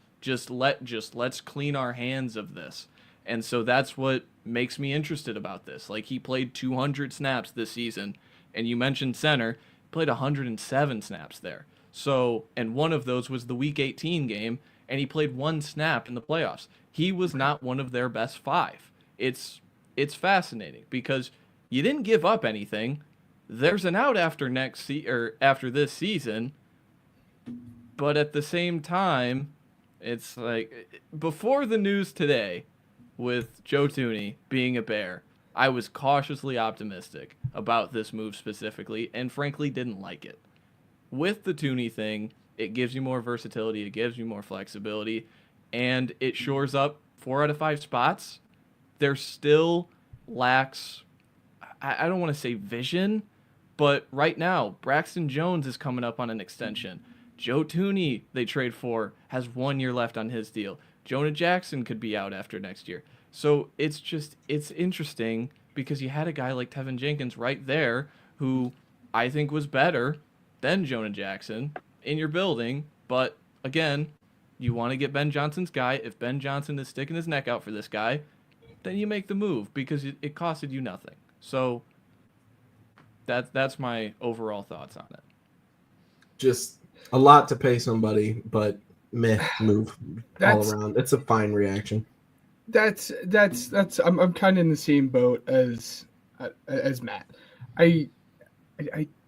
G: let's clean our hands of this. And so that's what makes me interested about this. Like, he played 200 snaps this season, and you mentioned center, played 107 snaps there. So, and one of those was the Week 18 game, and he played 1 snap in the playoffs. He was not one of their best 5. It's fascinating because you didn't give up anything. There's an out after after this season, but at the same time, it's like before the news today with Joe Thuney being a Bear, I was cautiously optimistic about this move specifically, and frankly didn't like it. With the Thuney thing, it gives you more versatility, it gives you more flexibility, and it shores up 4 out of 5 spots. There still lacks, I don't want to say vision, but right now, Braxton Jones is coming up on an extension. Joe Thuney, they trade for, has 1 year left on his deal. Jonah Jackson could be out after next year. So it's interesting because you had a guy like Tevin Jenkins right there who I think was better than Jonah Jackson in your building. But again, you want to get Ben Johnson's guy. If Ben Johnson is sticking his neck out for this guy, then you make the move because it costed you nothing. So that's my overall thoughts on it.
E: Just a lot to pay somebody, but meh move all around. It's a fine reaction.
F: That's I'm kind of in the same boat as Matt. I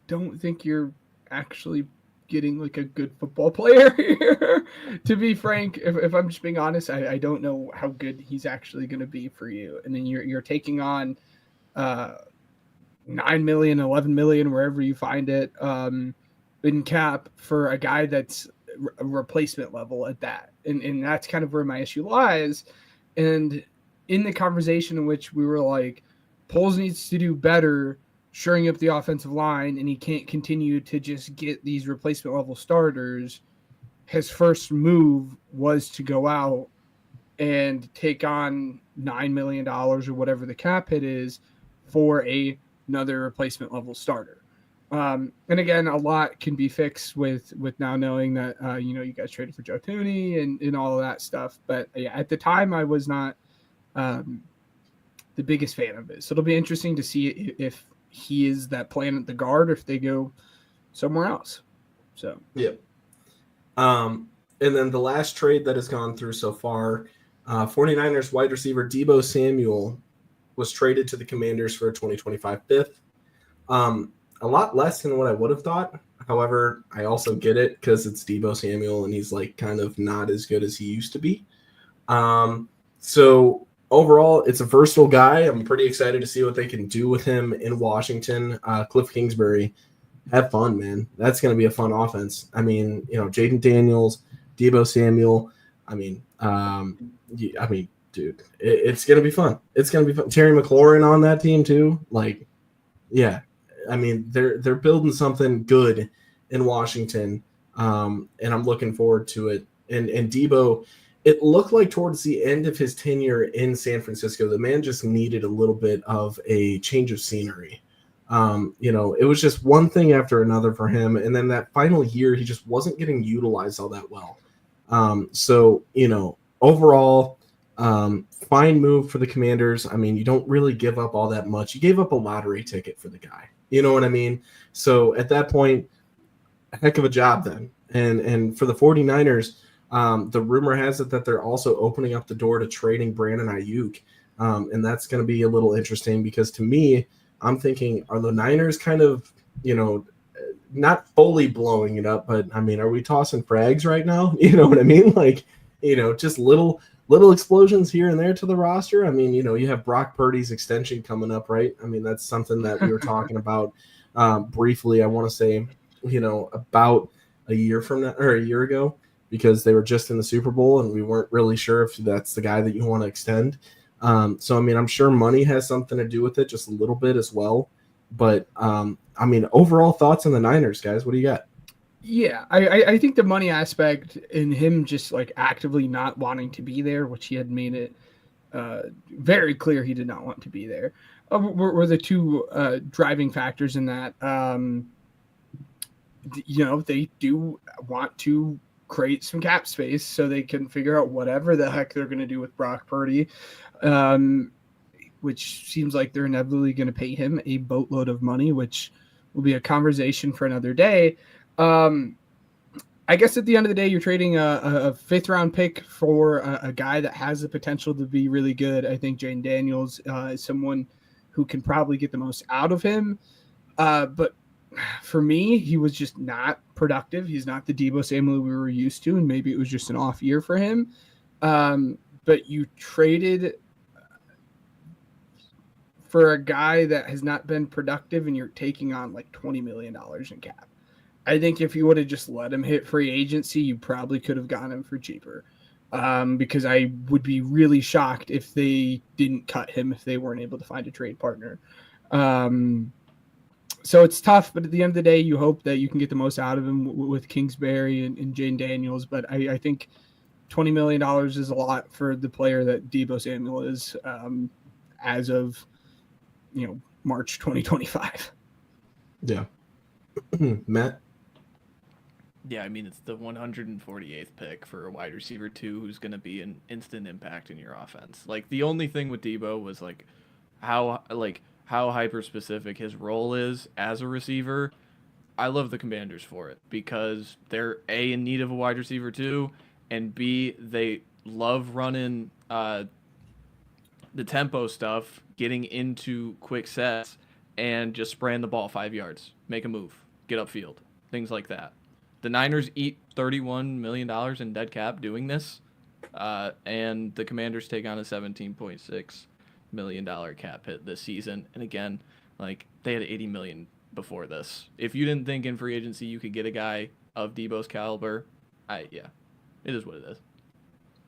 F: don't think you're actually getting like a good football player here. To be frank, if I'm just being honest, I don't know how good he's actually going to be for you. And then you're taking on 9 million, 11 million, wherever you find it, in cap for a guy that's a replacement level at that. And that's kind of where my issue lies. And in the conversation in which we were like, Poles needs to do better shoring up the offensive line, and he can't continue to just get these replacement level starters, his first move was to go out and take on $9 million or whatever the cap hit is for another replacement level starter. And again, a lot can be fixed with now knowing that, you guys traded for Joe Thuney and all of that stuff. But yeah, at the time I was not the biggest fan of it. So it'll be interesting to see if he is that plan at the guard or if they go somewhere else. So,
E: yeah. And then the last trade that has gone through so far, 49ers wide receiver Deebo Samuel was traded to the Commanders for a 2025 fifth. A lot less than what I would have thought. However, I also get it because it's Deebo Samuel and he's like kind of not as good as he used to be. So overall, it's a versatile guy. I'm pretty excited to see what they can do with him in Washington. Cliff Kingsbury, have fun, man. That's going to be a fun offense. I mean, Jaden Daniels, Deebo Samuel. Dude, it's going to be fun. It's going to be fun. Terry McLaurin on that team too. Like, yeah. I mean, they're building something good in Washington, and I'm looking forward to it. And Deebo, it looked like towards the end of his tenure in San Francisco, the man just needed a little bit of a change of scenery. It was just one thing after another for him, and then that final year, he just wasn't getting utilized all that well. Overall, fine move for the Commanders. I mean, you don't really give up all that much. You gave up a lottery ticket for the guy. You know what I mean? So at that point, a heck of a job then. And for the 49ers, the rumor has it that they're also opening up the door to trading Brandon Ayuk. And that's going to be a little interesting because to me, I'm thinking, are the Niners kind of, not fully blowing it up, but I mean, are we tossing frags right now? You know what I mean? Like, just little explosions here and there to the roster. I mean, you have Brock Purdy's extension coming up, right? I mean, that's something that we were talking about briefly, I want to say, about a year ago, because they were just in the Super Bowl and we weren't really sure if that's the guy that you want to extend. So, I mean, I'm sure money has something to do with it, just a little bit as well. But, overall thoughts on the Niners, guys. What do you got?
F: Yeah, I think the money aspect in him just like actively not wanting to be there, which he had made it very clear he did not want to be there, were the two driving factors in that. They do want to create some cap space so they can figure out whatever the heck they're going to do with Brock Purdy, which seems like they're inevitably going to pay him a boatload of money, which will be a conversation for another day. I guess at the end of the day, you're trading a fifth-round pick for a guy that has the potential to be really good. I think Jane Daniels is someone who can probably get the most out of him. But for me, he was just not productive. He's not the Deebo Samuel we were used to, and maybe it was just an off year for him. But you traded for a guy that has not been productive, and you're taking on like $20 million in cap. I think if you would have just let him hit free agency, you probably could have gotten him for cheaper. Because I would be really shocked if they didn't cut him if they weren't able to find a trade partner. So it's tough, but at the end of the day, you hope that you can get the most out of him with Kingsbury and Jane Daniels. But I think $20 million is a lot for the player that Deebo Samuel is as of March 2025.
E: Yeah. Matt?
G: Yeah, I mean, it's the 148th pick for a wide receiver 2 who's going to be an instant impact in your offense. Like, the only thing with Deebo was, like, how hyper-specific his role is as a receiver. I love the Commanders for it because they're, A, in need of a wide receiver 2, and B, they love running the tempo stuff, getting into quick sets, and just spraying the ball 5 yards. Make a move. Get upfield. Things like that. The Niners eat $31 million in dead cap doing this, and the Commanders take on a $17.6 million cap hit this season. And again, like, they had $80 million before this. If you didn't think in free agency you could get a guy of Deebo's caliber, it is what it is.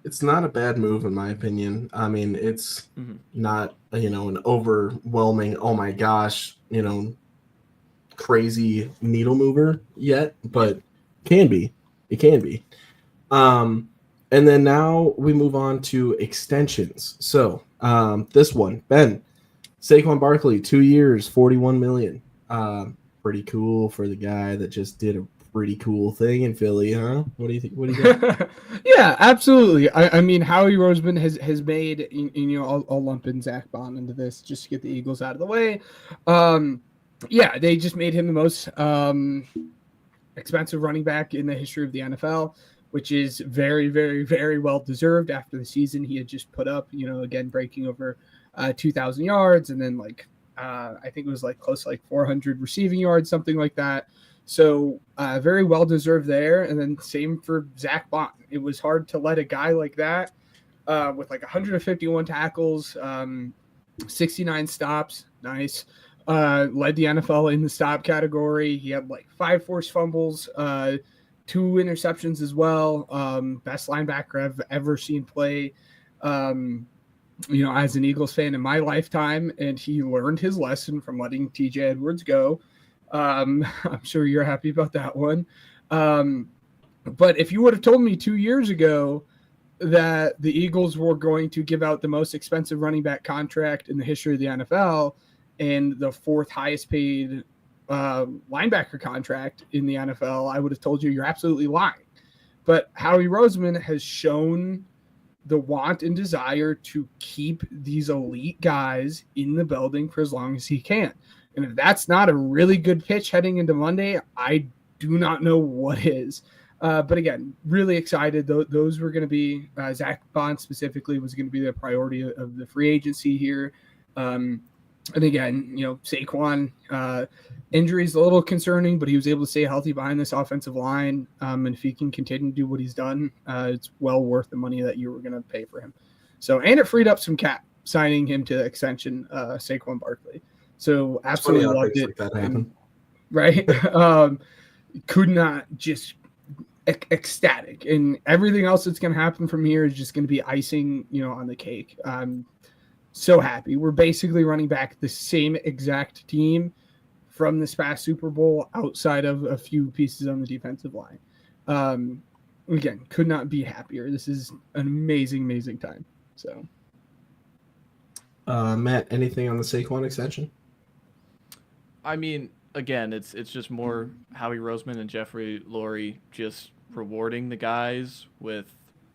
E: It's not a bad move in my opinion. I mean, it's not an overwhelming, oh my gosh, crazy needle mover yet, but it can be. And then now we move on to extensions. So this one, Ben, Saquon Barkley, 2 years, $41 million. Pretty cool for the guy that just did a pretty cool thing in Philly, huh? What do you think? What do you think?
F: Yeah, absolutely. I mean, Howie Roseman has made, I'll lump in Zach Bond into this just to get the Eagles out of the way. Yeah, they just made him the most expensive running back in the history of the NFL, which is very, very, very well deserved after the season he had just put up, again, breaking over 2,000 yards. And then I think it was close to 400 receiving yards, something like that. So very well deserved there. And then same for Zach Bond. It was hard to let a guy like that with 151 tackles, 69 stops. Nice. Led the NFL in the stop category. He had 5 forced fumbles, 2 interceptions as well. Best linebacker I've ever seen play, as an Eagles fan in my lifetime. And he learned his lesson from letting TJ Edwards go. I'm sure you're happy about that one. But if you would have told me 2 years ago that the Eagles were going to give out the most expensive running back contract in the history of the NFL and the 4th highest paid linebacker contract in the NFL, I would have told you you're absolutely lying. But Howie Roseman has shown the want and desire to keep these elite guys in the building for as long as he can. And if that's not a really good pitch heading into Monday, I do not know what is. But again, really excited. Those were going to be, Zach Bond specifically was going to be the priority of the free agency here. And again, Saquon, injury is a little concerning, but he was able to stay healthy behind this offensive line. And if he can continue to do what he's done, it's well worth the money that you were going to pay for him. So, and it freed up some cap signing him to the extension, Saquon Barkley. So absolutely loved it.
E: That happened.
F: Right. Could not just ecstatic, and everything else that's going to happen from here is just going to be icing, on the cake. I'm so happy. We're basically running back the same exact team from this past Super Bowl outside of a few pieces on the defensive line. Again, could not be happier. This is an amazing, amazing time. So,
E: Matt, anything on the Saquon extension?
G: I mean, again, it's just more Howie Roseman and Jeffrey Lurie just rewarding the guys with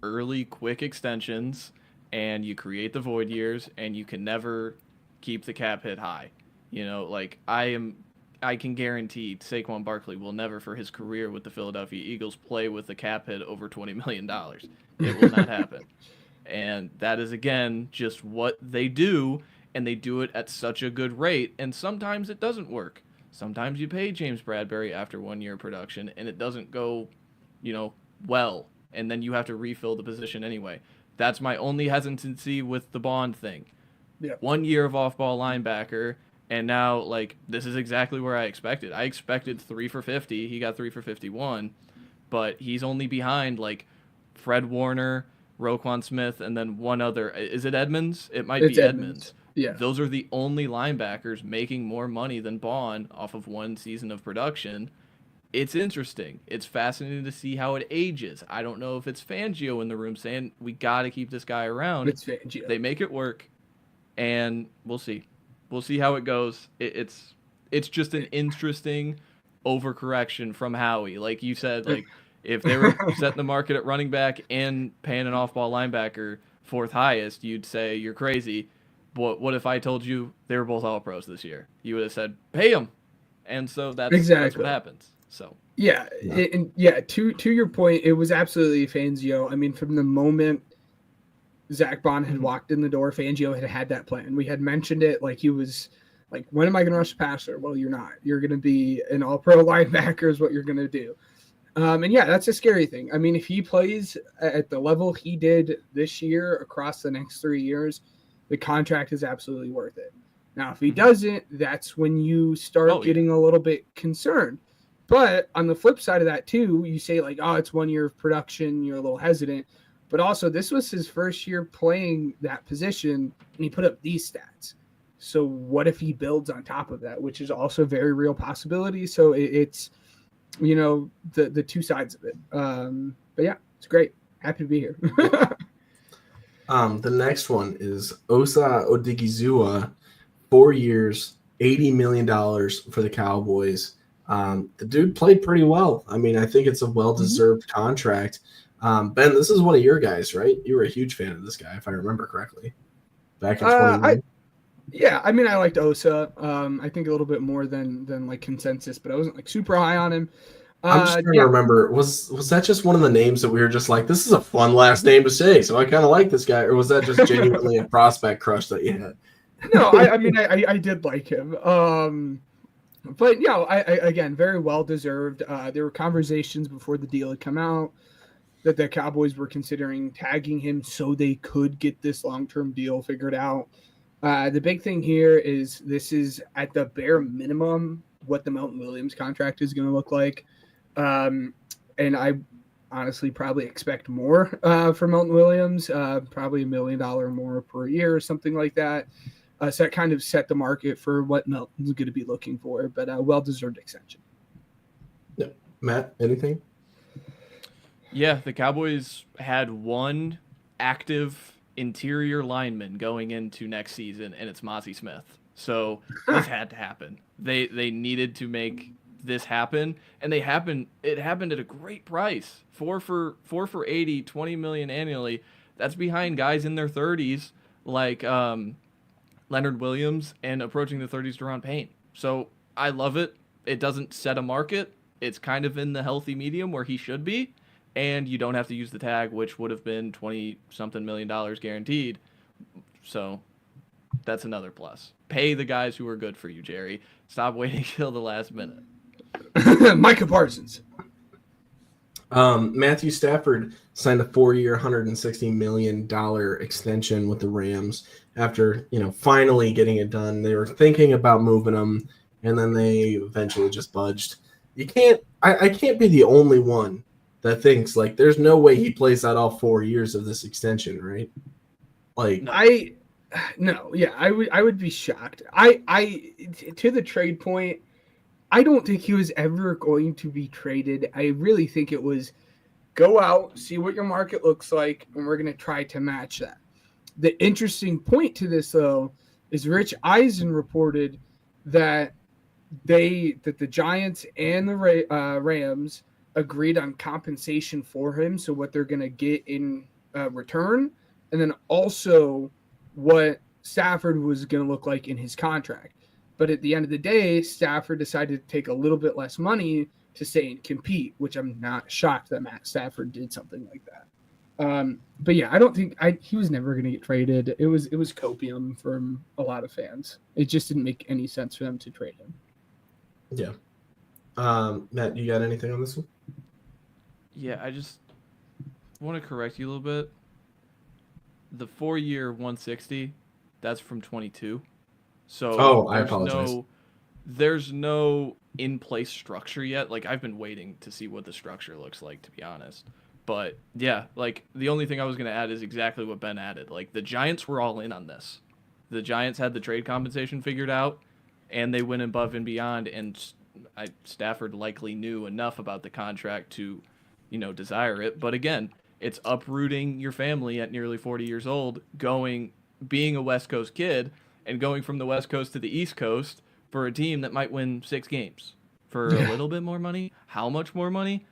G: early, quick extensions, and you create the void years, and you can never keep the cap hit high. You know, like I can guarantee Saquon Barkley will never, for his career with the Philadelphia Eagles, play with the cap hit over $20 million. It will not happen. And that is, again, just what they do, and they do it at such a good rate, and sometimes it doesn't work. Sometimes you pay James Bradbury after 1 year of production, and it doesn't go, well, and then you have to refill the position anyway. That's my only hesitancy with the Bond thing.
F: Yep.
G: 1 year of off-ball linebacker, and now, this is exactly where I expected. I expected 3 for 50. He got 3 for 51, but he's only behind, Fred Warner, Roquan Smith, and then one other. Is it Edmonds? It might be Edmonds.
F: Yeah.
G: Those are the only linebackers making more money than Bond off of 1 season of production. It's interesting. It's fascinating to see how it ages. I don't know if it's Fangio in the room saying, we got to keep this guy around.
F: It's Fangio.
G: They make it work, and we'll see. We'll see how it goes. It's just an interesting overcorrection from Howie. Like you said, if they were setting the market at running back and paying an off-ball linebacker 4th highest, you'd say you're crazy. But what if I told you they were both All-Pros this year? You would have said, pay them. And so that's what happens. So
F: Yeah. To your point, it was absolutely Fangio. I mean, from the moment Zach Bond had walked in the door, Fangio had that plan. We had mentioned it. He was like, when am I going to rush the passer? Well, you're not. You're going to be an all-pro linebacker is what you're going to do. And yeah, that's a scary thing. I mean, if he plays at the level he did this year across the next 3 years, the contract is absolutely worth it. Now, if he doesn't, that's when you start getting a little bit concerned. But on the flip side of that, too, you say it's 1 year of production, you're a little hesitant. But also, this was his first year playing that position, and he put up these stats. So what if he builds on top of that, which is also a very real possibility. So it's, the two sides of it. But yeah, it's great. Happy to be here.
E: The next one is Osa Odigizua, 4 years, $80 million for the Cowboys. The dude played pretty well. I mean, I think it's a well-deserved contract. Ben, this is one of your guys, right? You were a huge fan of this guy, if I remember correctly, back in 2021.
F: Yeah, I mean, I liked Osa. I think a little bit more than consensus, but I wasn't super high on him.
E: I'm just trying to remember. Was that just one of the names that we were just like, this is a fun last name to say, so I kind of like this guy, or was that just genuinely a prospect crush that you had?
F: No, I mean, I did like him. But I again, very well deserved. There were conversations before the deal had come out that the Cowboys were considering tagging him so they could get this long-term deal figured out. The big thing here is this is at the bare minimum what the Melton Williams contract is going to look like. And I honestly probably expect more for Melton Williams, probably $1 million more per year or something like that. So that kind of set the market for what Melton's going to be looking for, but a well-deserved extension.
E: Yeah. Matt, anything?
G: Yeah, the Cowboys had one active interior lineman going into next season, and it's Mozzie Smith. So this had to happen. They needed to make this happen, and it happened at a great price. 4 for $80, $20 million annually. That's behind guys in their 30s like Leonard Williams and approaching the 30s Deron Payne. So I love it. It doesn't set a market. It's kind of in the healthy medium where he should be. And you don't have to use the tag, which would have been $20-something million guaranteed. So that's another plus. Pay the guys who are good for you, Jerry. Stop waiting till the last minute.
F: Micah Parsons.
E: Matthew Stafford signed a 4-year, $160 million extension with the Rams after, finally getting it done. They were thinking about moving him, and then they eventually just budged. I can't be the only one that thinks there's no way he plays out all 4 years of this extension, right?
F: I would be shocked. I to the trade point, I don't think he was ever going to be traded. I really think it was go out, see what your market looks like, and we're going to try to match that. The interesting point to this, though, is Rich Eisen reported that the Giants and the Rams agreed on compensation for him, so what they're going to get in return, and then also what Stafford was going to look like in his contract. But at the end of the day, Stafford decided to take a little bit less money to stay and compete, which I'm not shocked that Matt Stafford did something like that. But yeah, I don't think he was never going to get traded. It was copium from a lot of fans. It just didn't make any sense for them to trade him.
E: Yeah. Matt, you got anything on this one?
G: Yeah, I just want to correct you a little bit. The 4-year 160, that's from 22. So
E: I apologize.
G: There's no in-place structure yet. Like, I've been waiting to see what the structure looks like, to be honest. But, yeah, like, the only thing I was going to add is exactly what Ben added. Like, the Giants were all in on this. The Giants had the trade compensation figured out, and they went above and beyond, and Stafford likely knew enough about the contract to, desire it. But, again, it's uprooting your family at nearly 40 years old, being a West Coast kid, and going from the West Coast to the East Coast for a team that might win 6 games for a little bit more money. How much more money?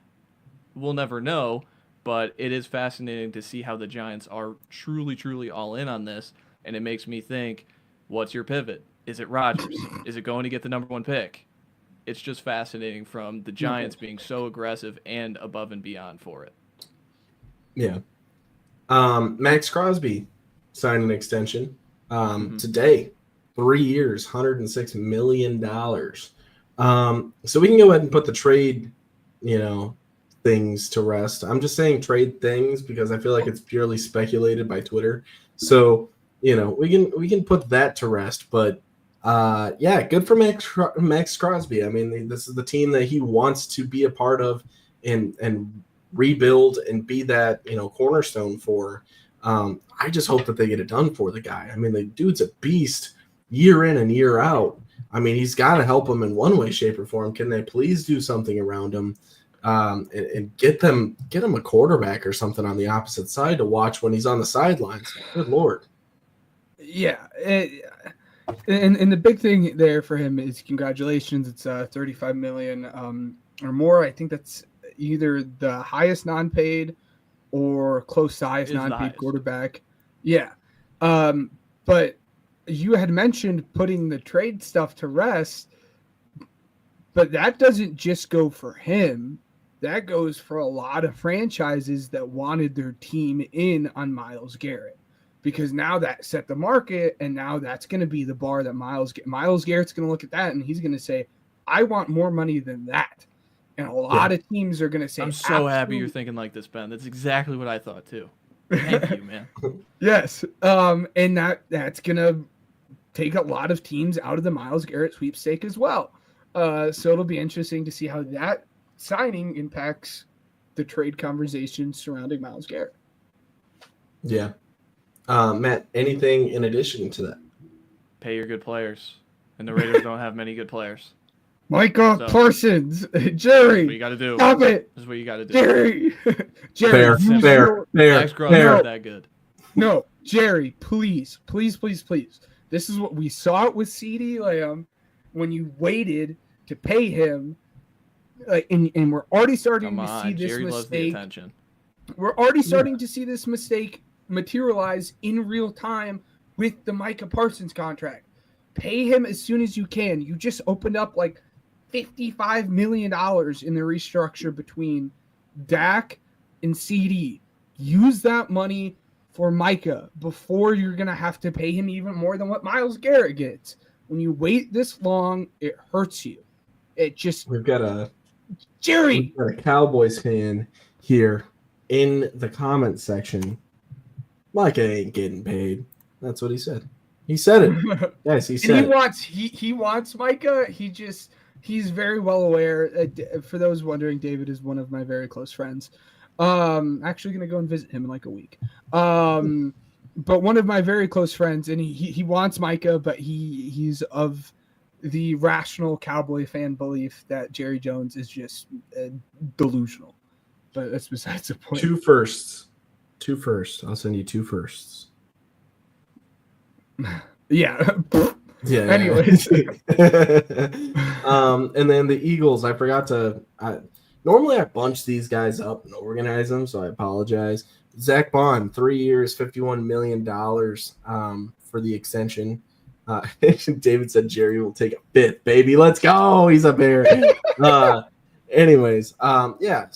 G: We'll never know, but it is fascinating to see how the Giants are truly, truly all in on this, and it makes me think, what's your pivot? Is it Rodgers? Is it going to get the number 1 pick? It's just fascinating from the Giants being so aggressive and above and beyond for it.
E: Yeah. Max Crosby signed an extension today. 3 years, $106 million. So we can go ahead and put the trade, things to rest. I'm just saying trade things because I feel like it's purely speculated by Twitter. So, we can put that to rest. But good for Max Crosby. I mean, this is the team that he wants to be a part of and rebuild and be that, cornerstone for. I just hope that they get it done for the guy. I mean, the dude's a beast year in and year out. I mean, he's got to help him in one way, shape, or form. Can they please do something around him and get him a quarterback or something on the opposite side to watch when he's on the sidelines? Good Lord.
F: Yeah. And the big thing there for him is congratulations. It's $35 million or more. I think that's either the highest non-paid or close to highest non-paid quarterback. Yeah. But you had mentioned putting the trade stuff to rest, but that doesn't just go for him. That goes for a lot of franchises that wanted their team in on Myles Garrett, because now that set the market, and now that's going to be the bar that Myles Garrett's going to look at that, and he's going to say, I want more money than that. And a lot of teams are going to say,
G: I'm so happy you're thinking like this, Ben. That's exactly what I thought too. Thank you, man.
F: Yes. And that's going to take a lot of teams out of the Myles Garrett sweepstake as well. So it'll be interesting to see how that signing impacts the trade conversation surrounding Myles Garrett.
E: Yeah. Matt, anything in addition to that?
G: Pay your good players. And the Raiders don't have many good players.
F: Micah Parsons, Jerry.
G: That's what you got to do.
F: Stop it.
G: This is what you got to do.
F: Jerry.
E: Fair.
G: Max Crosby is that good.
F: No, Jerry, please. This is what we saw it with CeeDee Lamb when you waited to pay him. And we're already starting to see this
G: Jerry
F: mistake.
G: Loves the attention.
F: We're already starting to see this mistake materialize in real time with the Micah Parsons contract. Pay him as soon as you can. You just opened up like $55 million in the restructure between Dak and CD. Use that money for Micah before you're going to have to pay him even more than what Myles Garrett gets. When you wait this long, it hurts you.
E: We've got a
F: Cowboys
E: fan here in the comment section. Micah ain't getting paid. That's what he said. He said it. Yes, he said
F: it. He wants Micah. He's very well aware. For those wondering, David is one of my very close friends. Actually going to go and visit him in like a week. But one of my very close friends, and he wants Micah, but he's of the rational Cowboy fan belief that Jerry Jones is just delusional. But that's besides the point.
E: 2 firsts. 2 firsts. I'll send you 2 firsts.
F: Yeah.
E: Yeah.
F: Anyways.
E: And then the Eagles, I forgot to normally I bunch these guys up and organize them, so I apologize. Zach Bond, 3 years, $51 million for the extension. David said Jerry will take a fifth, baby. Let's go. He's a Bear. Anyways, yeah,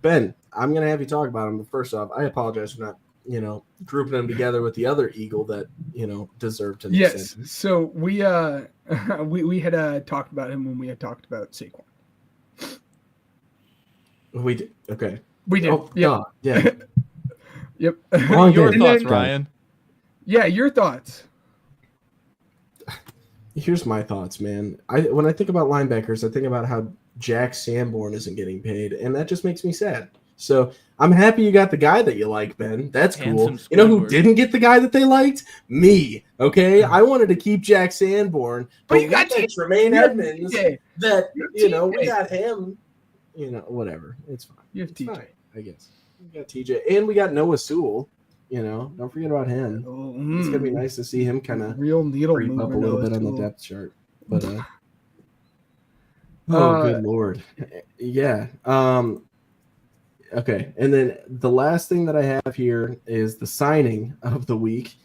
E: Ben, I'm going to have you talk about him. But first off, I apologize for not, grouping them together with the other Eagle that, deserved an extension.
F: So we had talked about him when we had talked about Saquon.
E: We did. Okay.
F: We did.
E: Oh,
F: yeah.
E: Yeah.
F: Yep.
G: Your thoughts, Ryan?
F: Yeah, your thoughts.
E: Here's my thoughts, man. When I think about linebackers, I think about how Jack Sanborn isn't getting paid, and that just makes me sad. So I'm happy you got the guy that you like, Ben. That's cool. You know who didn't get the guy that they liked? Me. Okay, I wanted to keep Jack Sanborn, but you got Tremaine Edmonds. That we got him. Whatever. It's fine.
F: You have TJ,
E: fine, I guess. We got TJ, and we got Noah Sewell. Don't forget about him. It's gonna be nice to see him kind of
F: real needle
E: creep up a little bit on the depth chart. But good Lord, yeah. Okay, and then the last thing that I have here is the signing of the week.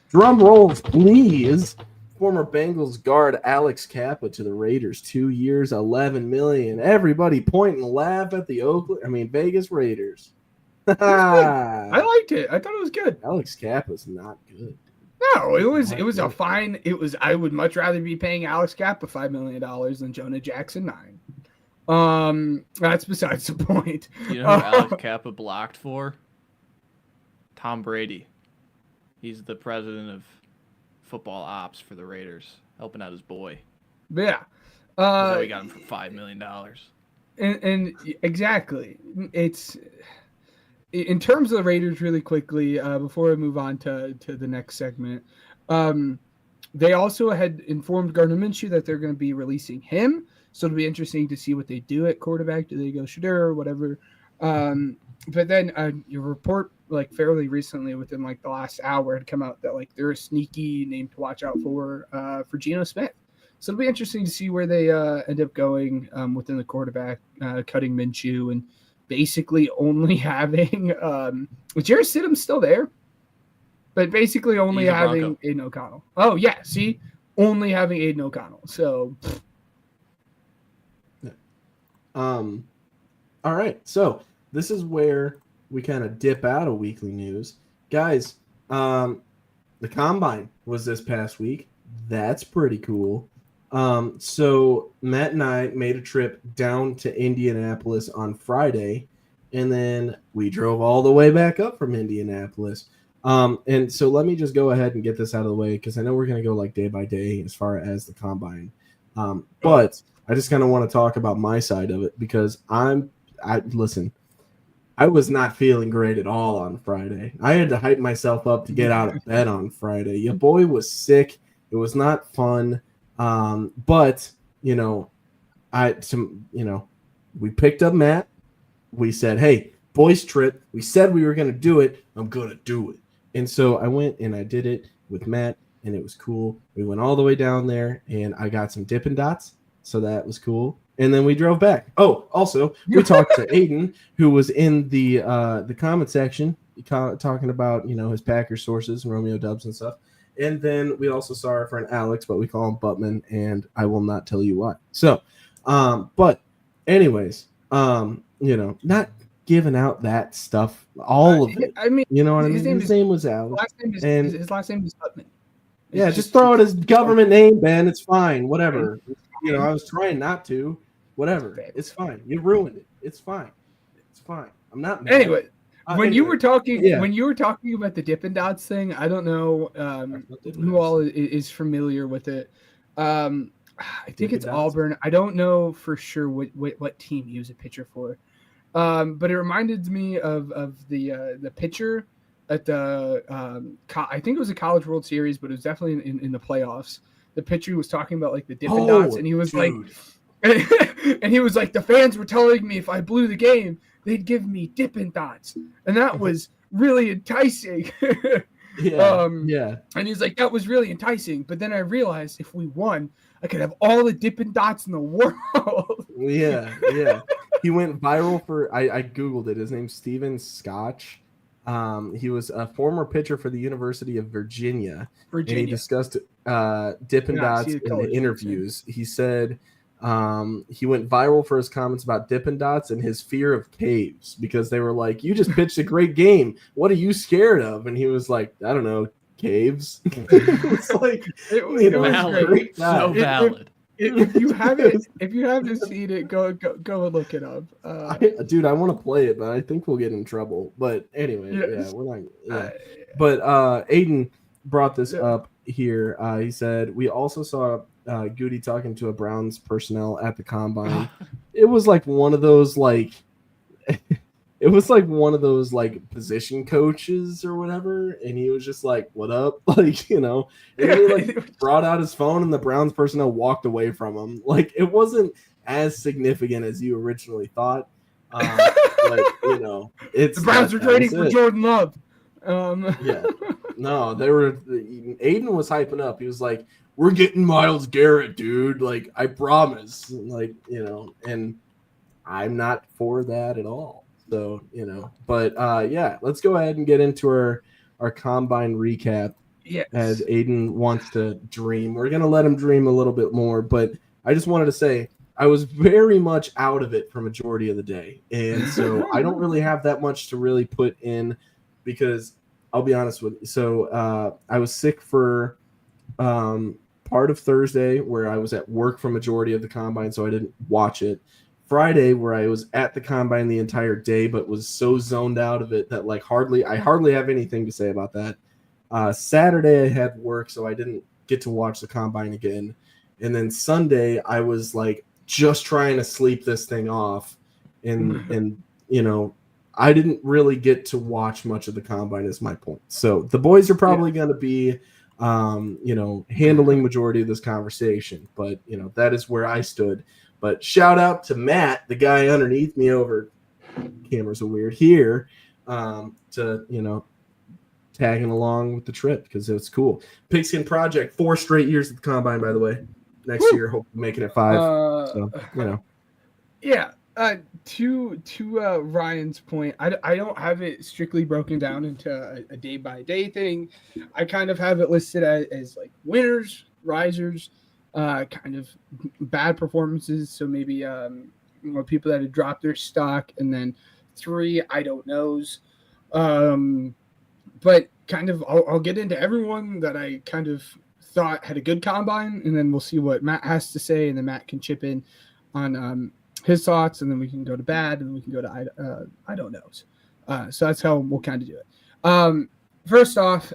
E: Drum rolls, please. Former Bengals guard Alex Kappa to the Raiders, 2 years, $11 million. Everybody point and laugh at the Vegas Raiders.
F: I liked it. I thought it was good.
E: Alex Kappa's not good.
F: No, it was a fine. I would much rather be paying Alex Kappa $5 million than Jonah Jackson $9. That's besides the point.
G: You know who Alex Kappa blocked for? Tom Brady. He's the president of football ops for the Raiders, helping out his boy.
F: Yeah.
G: So we got him for $5 million.
F: And exactly. It's in terms of the Raiders really quickly, before we move on to the next segment, they also had informed Gardner Minshew that they're going to be releasing him. So it'll be interesting to see what they do at quarterback. Do they go Shadur or whatever? But then your report, fairly recently, within the last hour, had come out that they're a sneaky name to watch out for Geno Smith. So it'll be interesting to see where they end up going within the quarterback, cutting Minshew and basically only having Jarrett Stidham's still there, but basically only having Aiden O'Connell. Oh yeah, see, only having Aiden O'Connell. So,
E: all right. So this is where we kind of dip out of weekly news, guys. The combine was this past week. That's pretty cool. So Matt and I made a trip down to Indianapolis on Friday, and then we drove all the way back up from Indianapolis. And so let me just go ahead and get this out of the way, because I know we're going to go day by day as far as the combine. But I just kind of want to talk about my side of it, because listen, I was not feeling great at all on Friday. I had to hype myself up to get out of bed on Friday. Your boy was sick. It was not fun. But we picked up Matt. We said, hey, boys trip. We said we were going to do it. I'm going to do it. And so I went and I did it with Matt, and it was cool. We went all the way down there, and I got some Dippin' Dots. So that was cool. And then we drove back. Oh, also, we talked to Aiden, who was in the comment section, talking about, his Packers sources and Romeo Dubs and stuff. And then we also saw our friend Alex, but we call him Buttman, and I will not tell you why. So, but anyways, not giving out that stuff, all of it. I mean, you know what I mean? His name was Alex.
F: His last name is Buttman.
E: Yeah, just throw out his government name, Ben. It's fine. Whatever. I was trying not to. Whatever. It's fine. You ruined it. It's fine. It's fine. I'm not mad.
F: Anyway. When you were talking about the Dippin' Dots thing, I don't know who all is familiar with it. I think it's Auburn. I don't know for sure what team he was a pitcher for, but it reminded me of the pitcher at the I think it was a College World Series, but it was definitely in the playoffs. the pitcher was talking about like the Dippin' Dots, and he was like,
E: dude.
F: and he was like, the fans were telling me if I blew the game, they'd give me Dippin' Dots, and that was really enticing.
E: Yeah.
F: And he's like, that was really enticing. But then I realized if we won, I could have all the Dippin' Dots in the world.
E: Yeah. He went viral for, I Googled it. His name's Steven Scotch. He was a former pitcher for the University of Virginia. And he discussed Dippin' Dots in the interviews. He said he went viral for his comments about Dippin' Dots and his fear of caves, because they were like, you just pitched a great game. What are you scared of? And he was like, I don't know, caves. It's like,
F: it was
G: valid. So valid.
F: If you haven't seen it, go and look it up.
E: Dude, I want to play it, but I think we'll get in trouble. But anyway, we're not. Yeah. But Aiden brought this up here. He said we also saw Goody talking to a Browns personnel at the combine. It was like one of those position coaches or whatever, and he was just like, "What up?" And he brought out his phone, and the Browns personnel walked away from him. Like, it wasn't as significant as you originally thought. It's
F: the Browns are trading for Jordan Love.
E: No, they were. Aiden was hyping up. He was like, "We're getting Myles Garrett, dude. Like, I promise." And I'm not for that at all. So, but let's go ahead and get into our combine recap.
F: Yes.
E: As Aiden wants to dream. We're going to let him dream a little bit more, but I just wanted to say I was very much out of it for majority of the day. And so I don't really have that much to really put in, because I'll be honest with you. So I was sick for part of Thursday, where I was at work for majority of the combine, so I didn't watch it. Friday, where I was at the combine the entire day, but was so zoned out of it that I hardly have anything to say about that. Saturday I had work, so I didn't get to watch the combine again. And then Sunday I was like just trying to sleep this thing off, and I didn't really get to watch much of the combine, is my point. So the boys are probably going to be handling majority of this conversation, but that is where I stood. But shout out to Matt, the guy underneath me over, cameras are weird here, to tagging along with the trip, because it's cool. Pigskin Project, 4 straight years at the combine, by the way. Next year, hope making it 5.
F: Yeah. To Ryan's point, I don't have it strictly broken down into a day by day thing. I kind of have it listed as like winners, risers, kind of bad performances. So maybe people that had dropped their stock, and then 3 I don't knows. But kind of I'll get into everyone that I kind of thought had a good combine, and then we'll see what Matt has to say, and then Matt can chip in on his thoughts, and then we can go to bad, and then we can go to I don't knows. So that's how we'll kind of do it. First off,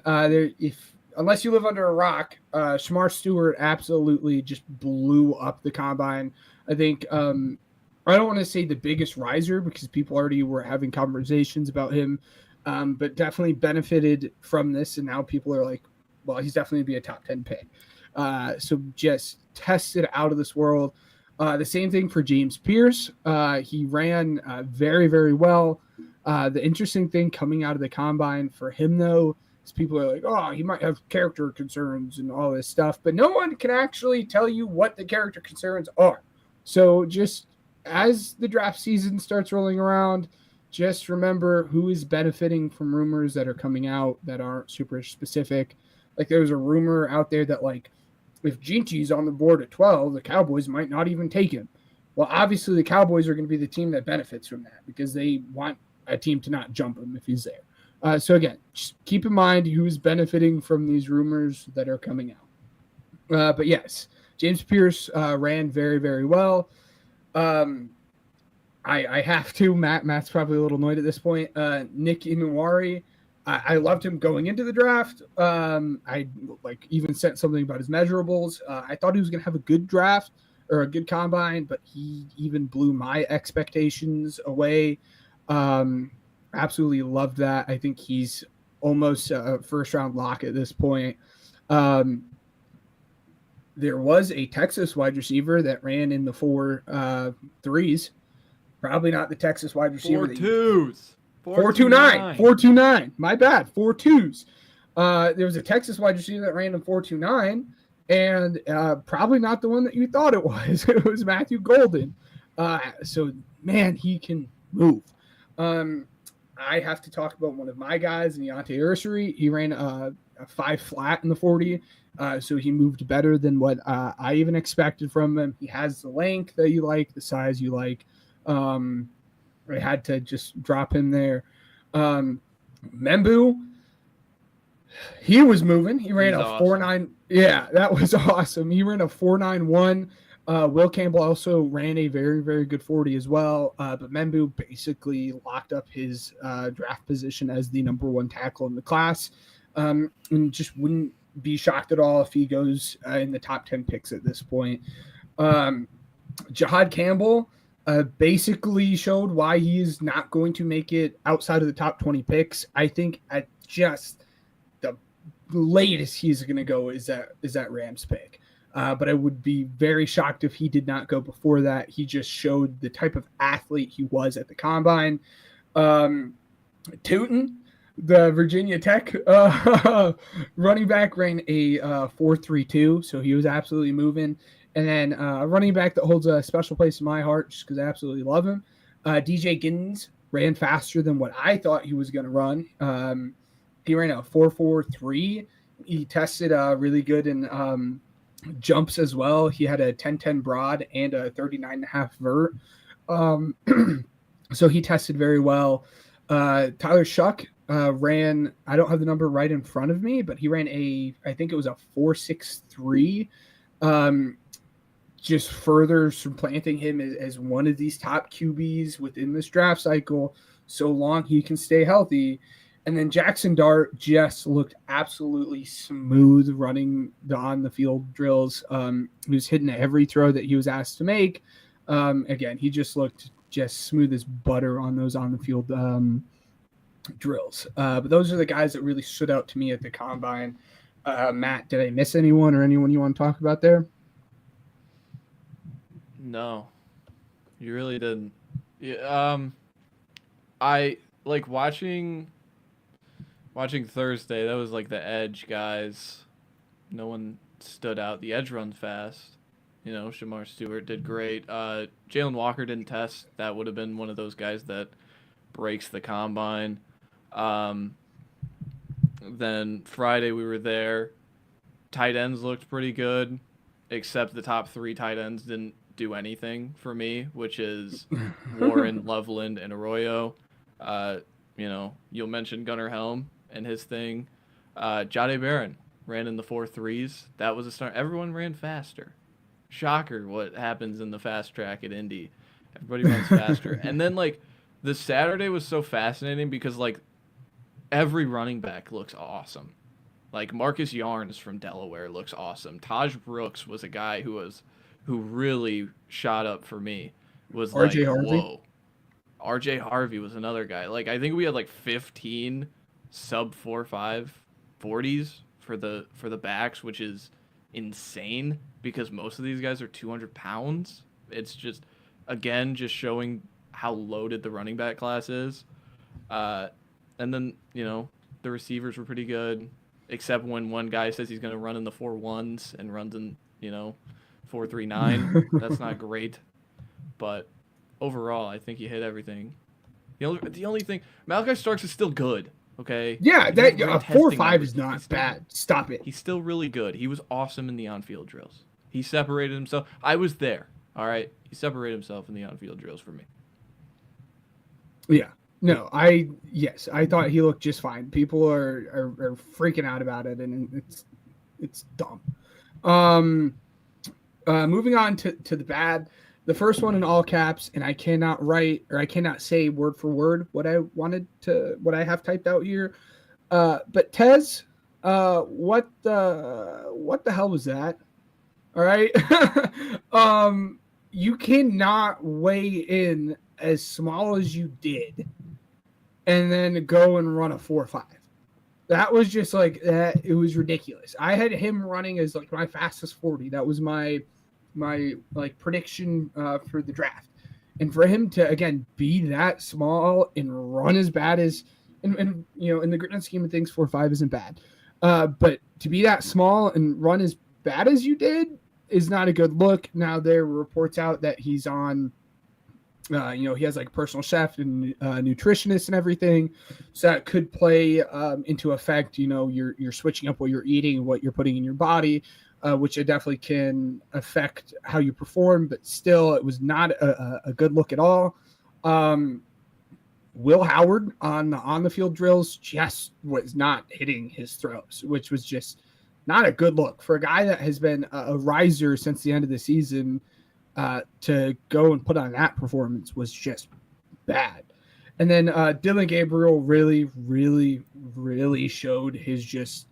F: unless you live under a rock, Shamar Stewart absolutely just blew up the combine. I think I don't want to say the biggest riser, because people already were having conversations about him, but definitely benefited from this. And now people are like, well, he's definitely be a top 10 pick. So just tested out of this world. The same thing for James Pierce. He ran very, very well. The interesting thing coming out of the combine for him, though, is people are like, oh, he might have character concerns and all this stuff, but no one can actually tell you what the character concerns are. So just as the draft season starts rolling around, just remember who is benefiting from rumors that are coming out that aren't super specific. Like, there's a rumor out there that, like, if Jinchi's on the board at 12, the Cowboys might not even take him. Well, obviously the Cowboys are going to be the team that benefits from that, because they want a team to not jump him if he's there. So again, just keep in mind who's benefiting from these rumors that are coming out. But yes, James Pierce ran very, very well. I have to. Matt's probably a little annoyed at this point. Nick Inuwari, I loved him going into the draft. I even sent something about his measurables. I thought he was going to have a good draft or a good combine, but he even blew my expectations away. Absolutely loved that. I think he's almost a first round lock at this point. there was a Texas wide receiver that ran in the 4.3s. Probably not the Texas wide receiver.
G: 4.2s.
F: 4.29. 4.29. My bad. 4.2s. There was a Texas wide receiver that ran in 4.29, and probably not the one that you thought it was. It was Matthew Golden. So, man, he can move. I have to talk about one of my guys, Deontay Ursary. He ran a 5 flat in the 40, so he moved better than what I even expected from him. He has the length that you like, the size you like. I had to just drop him there. Membu, he was moving. He ran a 4.9. Yeah, that was awesome. He ran a 4.91. Will Campbell also ran a very, very good 40 as well. But Membu basically locked up his draft position as the number 1 tackle in the class. And just wouldn't be shocked at all if he goes in the top 10 picks at this point. Jahad Campbell basically showed why he is not going to make it outside of the top 20 picks. I think at just the latest he's going to go is that Rams pick. But I would be very shocked if he did not go before that. He just showed the type of athlete he was at the combine. Tootin, the Virginia Tech running back, ran a 4.32, so he was absolutely moving. And then a running back that holds a special place in my heart just because I absolutely love him. DJ Giddens ran faster than what I thought he was going to run. He ran a 4.43. He tested really good in jumps as well. He had a 10.10 broad and a 39.5 vert. So he tested very well. Tyler Shuck ran, I don't have the number right in front of me, but he ran I think it was a 4.63. Just further supplanting him as one of these top QBs within this draft cycle, so long he can stay healthy. And then Jackson Dart just looked absolutely smooth running the on-the-field drills. He was hitting every throw that he was asked to make. Again, he just looked just smooth as butter on those on-the-field drills. But those are the guys that really stood out to me at the Combine. Matt, did I miss anyone or anyone you want to talk about there?
G: No, you really didn't. Yeah, I like watching Thursday. That was like the edge guys. No one stood out. The edge runs fast. Shamar Stewart did great. Jalen Walker didn't test. That would have been one of those guys that breaks the combine. Then Friday we were there. Tight ends looked pretty good, except the top 3 tight ends didn't do anything for me, which is Warren, Loveland, and Arroyo. You'll mention Gunnar Helm and his thing. Jade Barron ran in the 4.3s. That was a start. Everyone ran faster. Shocker what happens in the fast track at Indy. Everybody runs faster. And then, the Saturday was so fascinating because, every running back looks awesome. Marcus Yarns from Delaware looks awesome. Taj Brooks was a guy who really shot up for me. Was
F: RJ Harvey.
G: Whoa. RJ Harvey was another guy. I think we had 15 sub 4.5 40s for the backs, which is insane because most of these guys are 200 pounds. It's just showing how loaded the running back class is. And then, the receivers were pretty good, except when one guy says he's going to run in the 4.1s and runs in, 4.39. That's not great. But overall, I think he hit everything. The only thing, Malachi Starks is still good, okay?
F: Yeah, that 4.5 is not bad. Stop it.
G: He's still really good. He was awesome in the on-field drills. He separated himself. I was there, all right? He separated himself in the on-field drills for me.
F: Yeah. No, I thought he looked just fine. People are freaking out about it, and it's dumb. Moving on to the bad. The first one in all caps, and I cannot say word for word what I have typed out here. But Tez, what the hell was that? All right. You cannot weigh in as small as you did and then go and run a 4.5. That was just like that. It was ridiculous. I had him running as like my fastest 40. That was my like prediction for the draft. And for him to again be that small and run as bad as, and you know, in the grand scheme of things, 4.5 isn't bad. But to be that small and run as bad as you did is not a good look. Now there were reports out that he's on. You know, he has like a personal chef and nutritionist and everything. So that could play into effect, you know, you're switching up what you're eating, what you're putting in your body, which it definitely can affect how you perform. But still, it was not a good look at all. Will Howard on the field drills just was not hitting his throws, which was just not a good look for a guy that has been a riser since the end of the season. To go and put on that performance was just bad. And then Dylan Gabriel really, really, really showed his just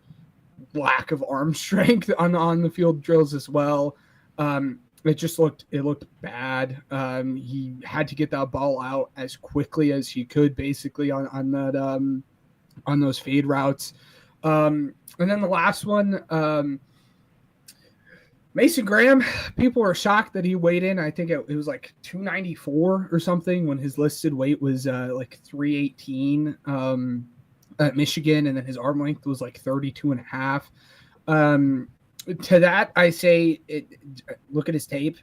F: lack of arm strength on the field drills as well. It looked bad. He had to get that ball out as quickly as he could, basically on those fade routes. And then the last one. Mason Graham, people were shocked that he weighed in. I think it was like 294 or something when his listed weight was like 318 at Michigan, and then his arm length was like 32 and a half. To that, I say, look at his tape.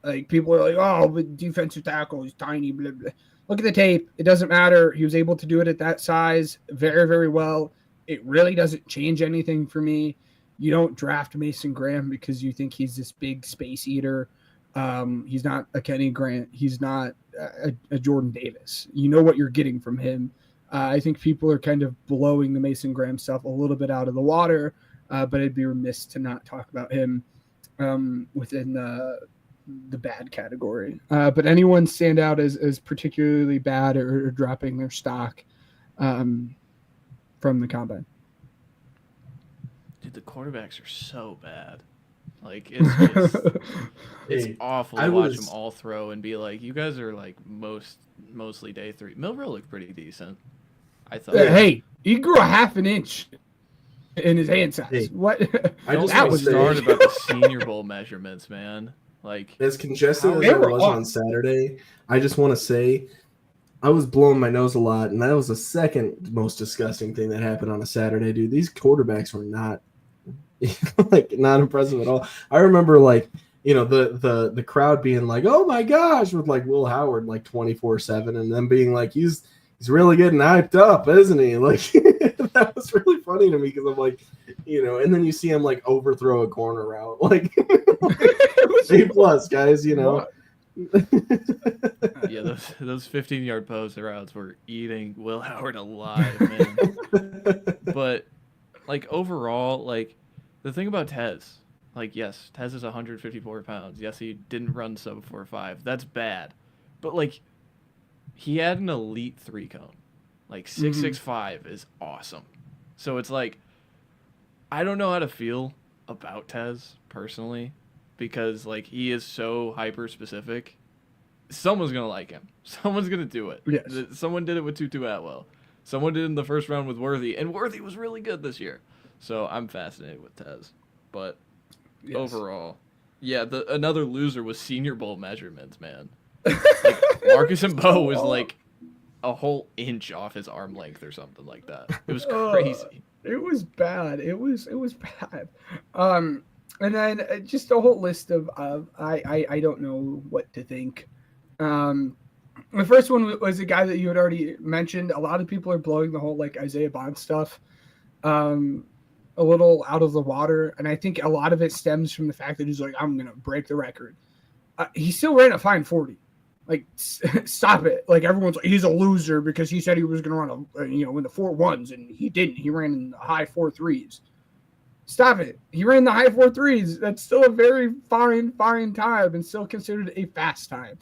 F: Like, people are like, oh, but defensive tackle, he's tiny, blah, blah. Look at the tape. It doesn't matter. He was able to do it at that size very, very well. It really doesn't change anything for me. You don't draft Mason Graham because you think he's this big space eater. He's not a Kenny Grant. He's not a Jordan Davis. You know what you're getting from him. I think people are kind of blowing the Mason Graham stuff a little bit out of the water, but I'd be remiss to not talk about him within the bad category. But anyone stand out as particularly bad or dropping their stock from the combine?
G: Dude, the quarterbacks are so bad. Like, it's just, it's awful to watch them all throw and be like, you guys are like mostly day 3. Milrow looked pretty decent, I thought.
F: Hey, he grew a half an inch in his hand size.
E: Hey,
F: what?
G: That was start about the Senior Bowl measurements, man. Like,
E: as congested as it was on Saturday, I just want to say I was blowing my nose a lot, and that was the second most disgusting thing that happened on a Saturday, dude. These quarterbacks were not not impressive at all. I remember, like, you know, the crowd being like, "Oh my gosh," with like Will Howard like 24/7, and then being like, "He's really getting hyped up, isn't he?" Like, that was really funny to me because I'm like, you know, and then you see him like overthrow a corner route, like A+, guys, you know.
G: Yeah, those 15-yard post routes were eating Will Howard alive, man. But like, overall, like, the thing about Tez, like, yes, Tez is 154 pounds. Yes, he didn't run sub 4.5. That's bad. But like, he had an elite 3-cone. Like, 6.65 is awesome. So it's like, I don't know how to feel about Tez personally, because like, he is so hyper specific. Someone's gonna like him. Someone's gonna do it.
F: Yes.
G: Someone did it with Tutu Atwell. Someone did it in the first round with Worthy, and Worthy was really good this year. So I'm fascinated with Tez. But overall, yeah, another loser was Senior Bowl measurements, man. Like, Marcus and Bo was like a whole inch off his arm length or something like that. It was crazy.
F: It was bad. It was bad. And then just a whole list of I don't know what to think. The first one was a guy that you had already mentioned. A lot of people are blowing the whole like Isaiah Bond stuff a little out of the water, and I think a lot of it stems from the fact that he's like, I'm gonna break the record. He still ran a fine 40. Like, stop it. Like, everyone's like, he's a loser because he said he was gonna run in the 4.1s, and he didn't. He ran in the high 4.3s. Stop it. He ran the high 4.3s. That's still a very fine time and still considered a fast time.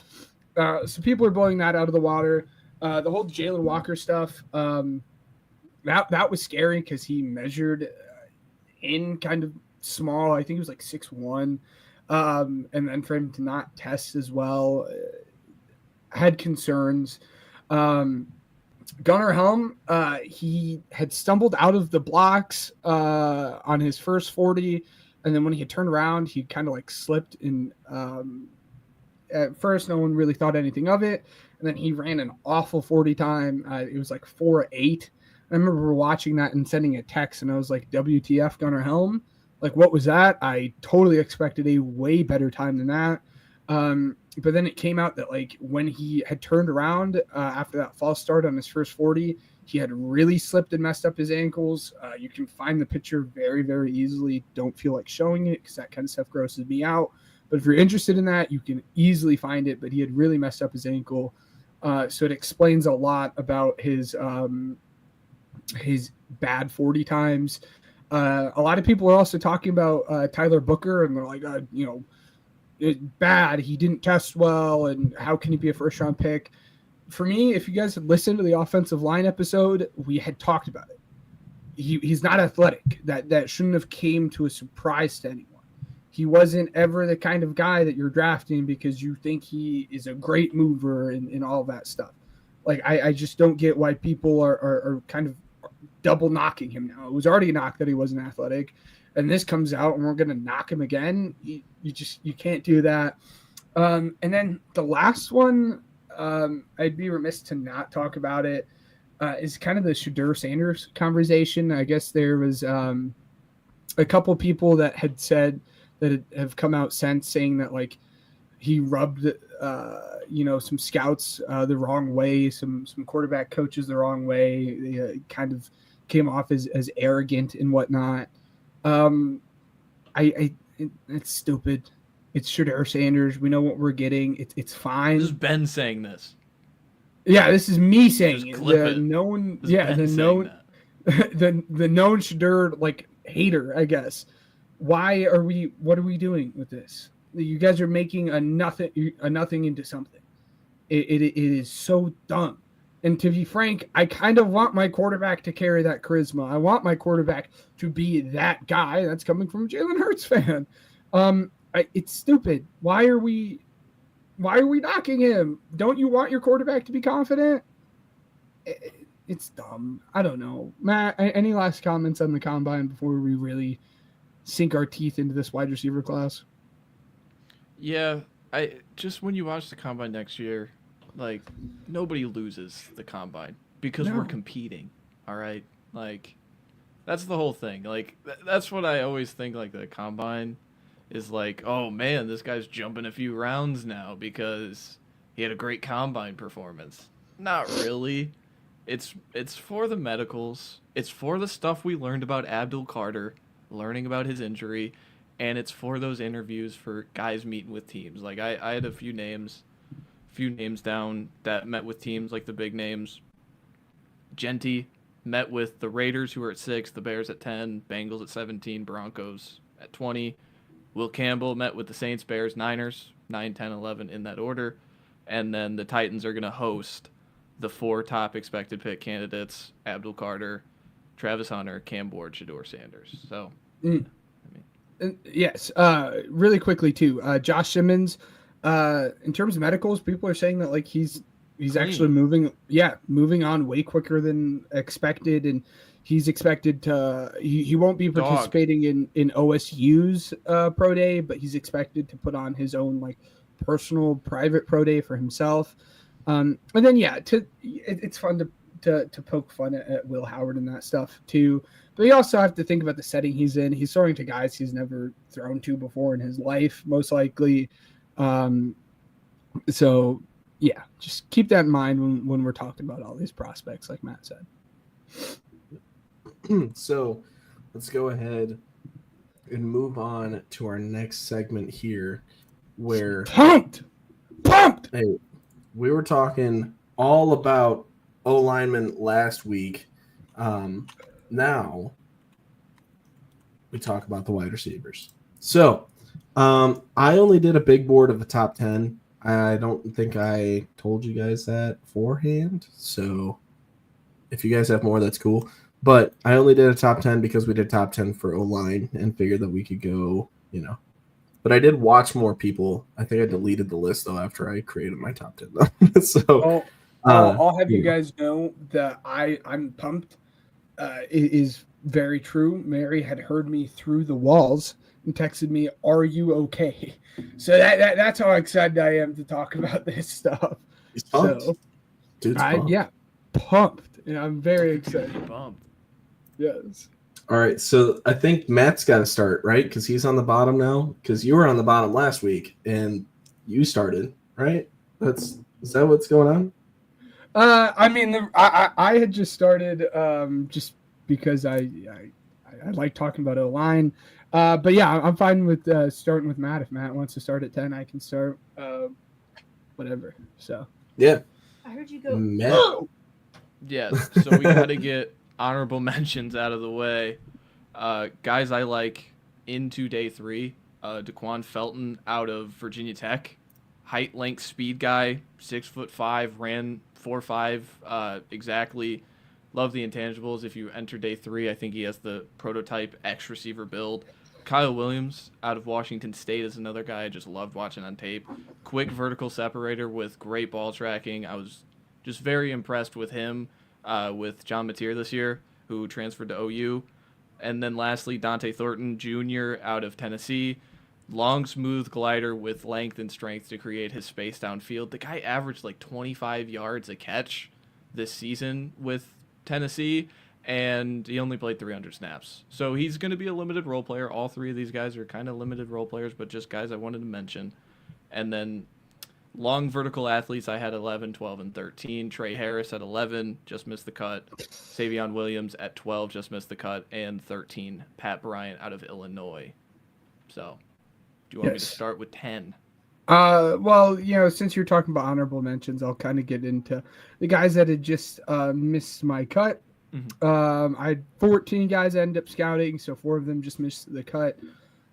F: So people are blowing that out of the water. The whole Jalen Walker stuff, that was scary because he measured in kind of small. I think he was like 6'1". And then for him to not test as well, had concerns. Gunnar Helm, he had stumbled out of the blocks on his first 40, and then when he had turned around, he kind of like slipped. And at first, no one really thought anything of it, and then he ran an awful 40 time. It was like 4.8. I remember watching that and sending a text, and I was like, "WTF, Gunnar Helm? Like, what was that?" I totally expected a way better time than that. But then it came out that like when he had turned around after that false start on his first 40, he had really slipped and messed up his ankles. You can find the picture very, very easily. Don't feel like showing it because that kind of stuff grosses me out. But if you're interested in that, you can easily find it. But he had really messed up his ankle. So it explains a lot about his bad 40 times. A lot of people are also talking about Tyler Booker, and they're like, it's bad. He didn't test well, and how can he be a first-round pick? For me, if you guys had listened to the offensive line episode, we had talked about it. He's not athletic. That shouldn't have came to a surprise to anyone. He wasn't ever the kind of guy that you're drafting because you think he is a great mover and all that stuff. Like, I just don't get why people are kind of double knocking him now. It was already a knock that he wasn't athletic, and this comes out and we're going to knock him again. You can't do that. And then the last one, I'd be remiss to not talk about it, is kind of the Shedeur Sanders conversation. I guess there was a couple people that had said that have come out since saying that like he rubbed some scouts the wrong way, some quarterback coaches the wrong way. They kind of came off as arrogant and whatnot. It's stupid. It's Shedeur Sanders. We know what we're getting. It's fine.
G: This is Ben saying this.
F: Yeah, this is me saying it.
G: The
F: known Shedeur like hater, I guess. What are we doing with this? You guys are making a nothing into something. It is so dumb. And to be frank, I kind of want my quarterback to carry that charisma. I want my quarterback to be that guy. That's coming from a Jalen Hurts fan. It's stupid. Why are we knocking him? Don't you want your quarterback to be confident? It's dumb. I don't know. Matt, any last comments on the combine before we really sink our teeth into this wide receiver class?
G: Yeah, I just when you watch the combine next year, like nobody loses the combine because we're competing. All right, like that's the whole thing. Like that's what I always think. Like the combine is like, oh man, this guy's jumping a few rounds now because he had a great combine performance. Not really. It's for the medicals. It's for the stuff we learned about Abdul Carter, learning about his injury, and it's for those interviews for guys meeting with teams. Like I had a few names down that met with teams like the big names. Genty met with the Raiders, who are at 6, the Bears at 10, Bengals at 17, Broncos at 20. Will Campbell met with the Saints, Bears, Niners, 9, 10, 11 in that order. And then the Titans are going to host the 4 top expected pick candidates, Abdul Carter, Travis Hunter, Cam Ward, Shedeur Sanders. So,
F: yes. Really quickly too, Josh Simmons. In terms of medicals, people are saying that like he's actually moving on way quicker than expected, and he's expected to. He won't be participating in OSU's pro day, but he's expected to put on his own like personal private pro day for himself. And then it's fun to poke fun at Will Howard and that stuff too. But you also have to think about the setting he's in. He's throwing to guys he's never thrown to before in his life, most likely. So yeah, just keep that in mind when we're talking about all these prospects, like Matt said.
E: So let's go ahead and move on to our next segment here, where
F: pumped.
E: Hey, we were talking all about O-linemen last week. Now we talk about the wide receivers. So I only did a big board of the top 10. I don't think I told you guys that beforehand. So if you guys have more, that's cool. But I only did a top 10 because we did top 10 for O-line and figured that we could go, But I did watch more people. I think I deleted the list, though, after I created my top 10. So
F: I'll have you
E: Yeah.
F: guys know that I'm pumped. It is very true. Mary had heard me through the walls and texted me, "Are you okay?" So that's how excited I am to talk about this stuff.
E: He's pumped.
F: So
E: Dude's pumped.
F: yeah, pumped, and I'm very excited.
G: Bumped.
F: Yes.
E: All right, so I think Matt's got to start, right? Because he's on the bottom now. Because you were on the bottom last week and you started, right? Is that what's going on?
F: I mean, I had just started just because I like talking about O-line. But yeah, I'm fine with starting with Matt. If Matt wants to start at 10, I can start whatever. So
E: Yeah,
H: I heard you go.
E: Matt.
G: Yeah, so we got to get honorable mentions out of the way. Guys I like into day 3, Daquan Felton out of Virginia Tech. Height, length, speed guy, 6'5", ran 4.5 exactly. Love the intangibles. If you enter day 3, I think he has the prototype X receiver build. Kyle Williams out of Washington State is another guy I just loved watching on tape. Quick vertical separator with great ball tracking. I was just very impressed with him with John Mateer this year, who transferred to OU. And then lastly, Dante Thornton Jr. out of Tennessee. Long, smooth glider with length and strength to create his space downfield. The guy averaged like 25 yards a catch this season with Tennessee, and he only played 300 snaps. So he's going to be a limited role player. All 3 of these guys are kind of limited role players, but just guys I wanted to mention. And then long vertical athletes, I had 11, 12, and 13. Trey Harris at 11, just missed the cut. Savion Williams at 12, just missed the cut. And 13, Pat Bryant out of Illinois. So, do you want me to start with 10?
F: Well, since you're talking about honorable mentions, I'll kind of get into the guys that had just missed my cut.
G: Mm-hmm.
F: I had 14 guys I ended up scouting, so 4 of them just missed the cut.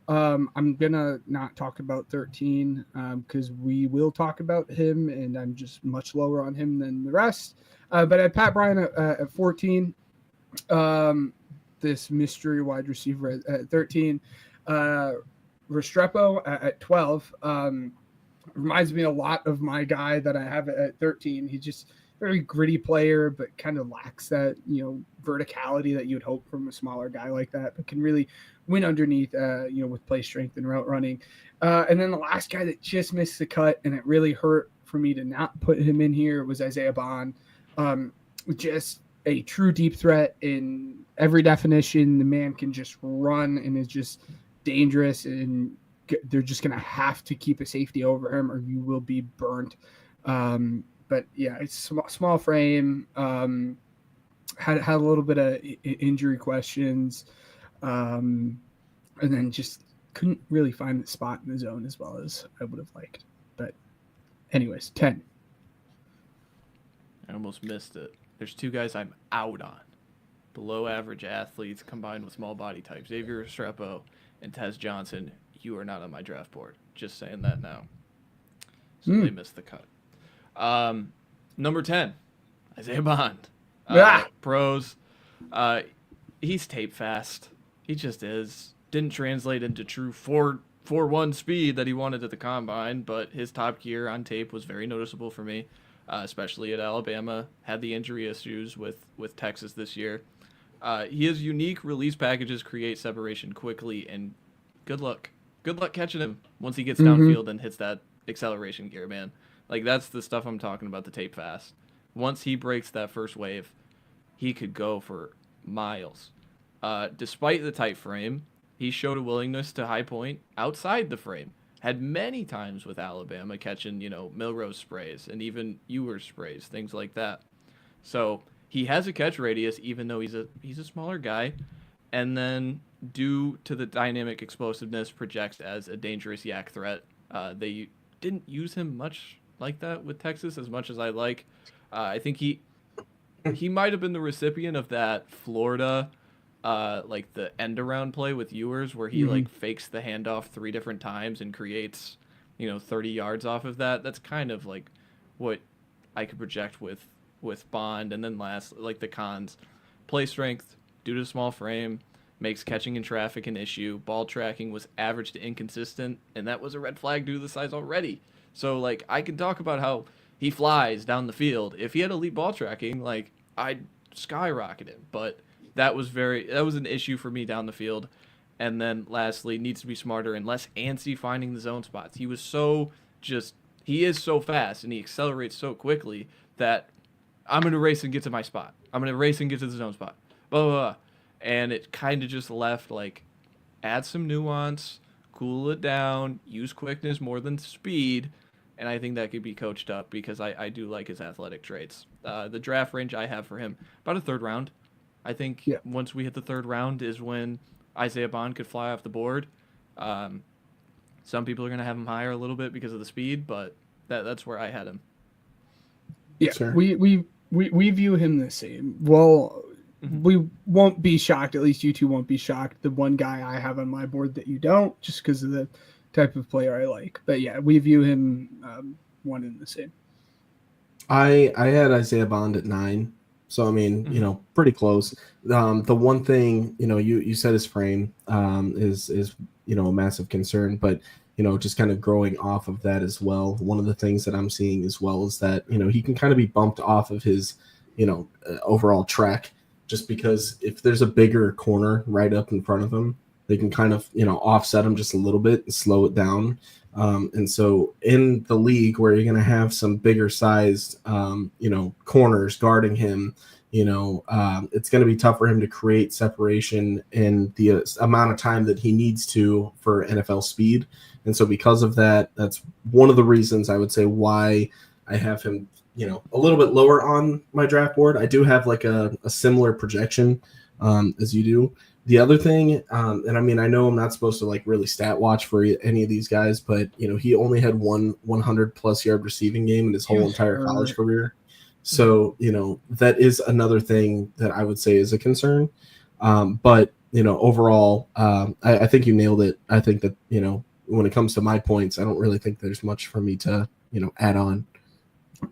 F: I'm gonna not talk about 13 because we will talk about him, and I'm just much lower on him than the rest. But I had Pat Bryant at 14. This mystery wide receiver at 13. Restrepo at 12 reminds me a lot of my guy that I have at 13. He's just very gritty player, but kind of lacks that verticality that you'd hope from a smaller guy like that, but can really win underneath with play strength and route running. And then the last guy that just missed the cut, and it really hurt for me to not put him in here, was Isaiah Bond. Just a true deep threat in every definition. The man can just run and is just dangerous, and they're just going to have to keep a safety over him or you will be burnt. But yeah, it's small frame, had a little bit of injury questions, and then just couldn't really find the spot in the zone as well as I would have liked. But anyways, 10.
G: I almost missed it. There's 2 guys I'm out on. Below average athletes combined with small body types. Xavier Restrepo and Tez Johnson. You are not on my draft board. Just saying that now. So they missed the cut. Number 10, Isaiah Bond. Pros. He's tape fast. He just is. Didn't translate into true 4.1 speed that he wanted at the combine, but his top gear on tape was very noticeable for me, especially at Alabama. Had the injury issues with Texas this year. He has unique release packages, create separation quickly, and good luck. Good luck catching him once he gets downfield and hits that acceleration gear, man. Like, that's the stuff I'm talking about, the tape fast. Once he breaks that first wave, he could go for miles. Despite the tight frame, he showed a willingness to high point outside the frame. Had many times with Alabama catching, Milrose sprays and even Ewers sprays, things like that. So he has a catch radius, even though he's a smaller guy. And then, due to the dynamic explosiveness, projects as a dangerous yak threat. They didn't use him much like that with Texas as much as I like. I think he might have been the recipient of that Florida, like the end around play with Ewers, where he like fakes the handoff 3 different times and creates, 30 yards off of that. That's kind of like what I could project with Bond. And then last, like the cons, play strength due to small frame. Makes catching in traffic an issue. Ball tracking was average to inconsistent, and that was a red flag due to the size already. So, like, I can talk about how he flies down the field. If he had elite ball tracking, like, I'd skyrocket him. But that was an issue for me down the field. And then lastly, needs to be smarter and less antsy finding the zone spots. He is so fast and he accelerates so quickly that I'm going to race and get to my spot. I'm going to race and get to the zone spot. Blah, blah, blah. And it kind of just left, like, add some nuance, cool it down, use quickness more than speed. And I think that could be coached up because I do like his athletic traits. The draft range I have for him, about a third round. I think once we hit the third round is when Isaiah Bond could fly off the board. Some people are going to have him higher a little bit because of the speed, but that's where I had him.
F: Yeah, sure. We view him the same. Well, we won't be shocked. At least you two won't be shocked. The one guy I have on my board that you don't, just because of the type of player I like. But yeah, we view him one and the same.
E: I had Isaiah Bond at 9. So, I mean, pretty close. The one thing, you said his frame is a massive concern, but, just kind of growing off of that as well. One of the things that I'm seeing as well is that, he can kind of be bumped off of his, overall track just because if there's a bigger corner right up in front of him, they can kind of, offset him just a little bit and slow it down. And so in the league where you're going to have some bigger sized, corners guarding him, it's going to be tough for him to create separation in the amount of time that he needs to for NFL speed. And so because of that, that's one of the reasons I would say why I have him, a little bit lower on my draft board. I do have like a similar projection as you do. The other thing, and I mean, I know I'm not supposed to like really stat watch for any of these guys, but he only had one 100+ yard receiving game in his whole entire college career. So, that is another thing that I would say is a concern. But, overall, I think you nailed it. I think that, when it comes to my points, I don't really think there's much for me to, add on.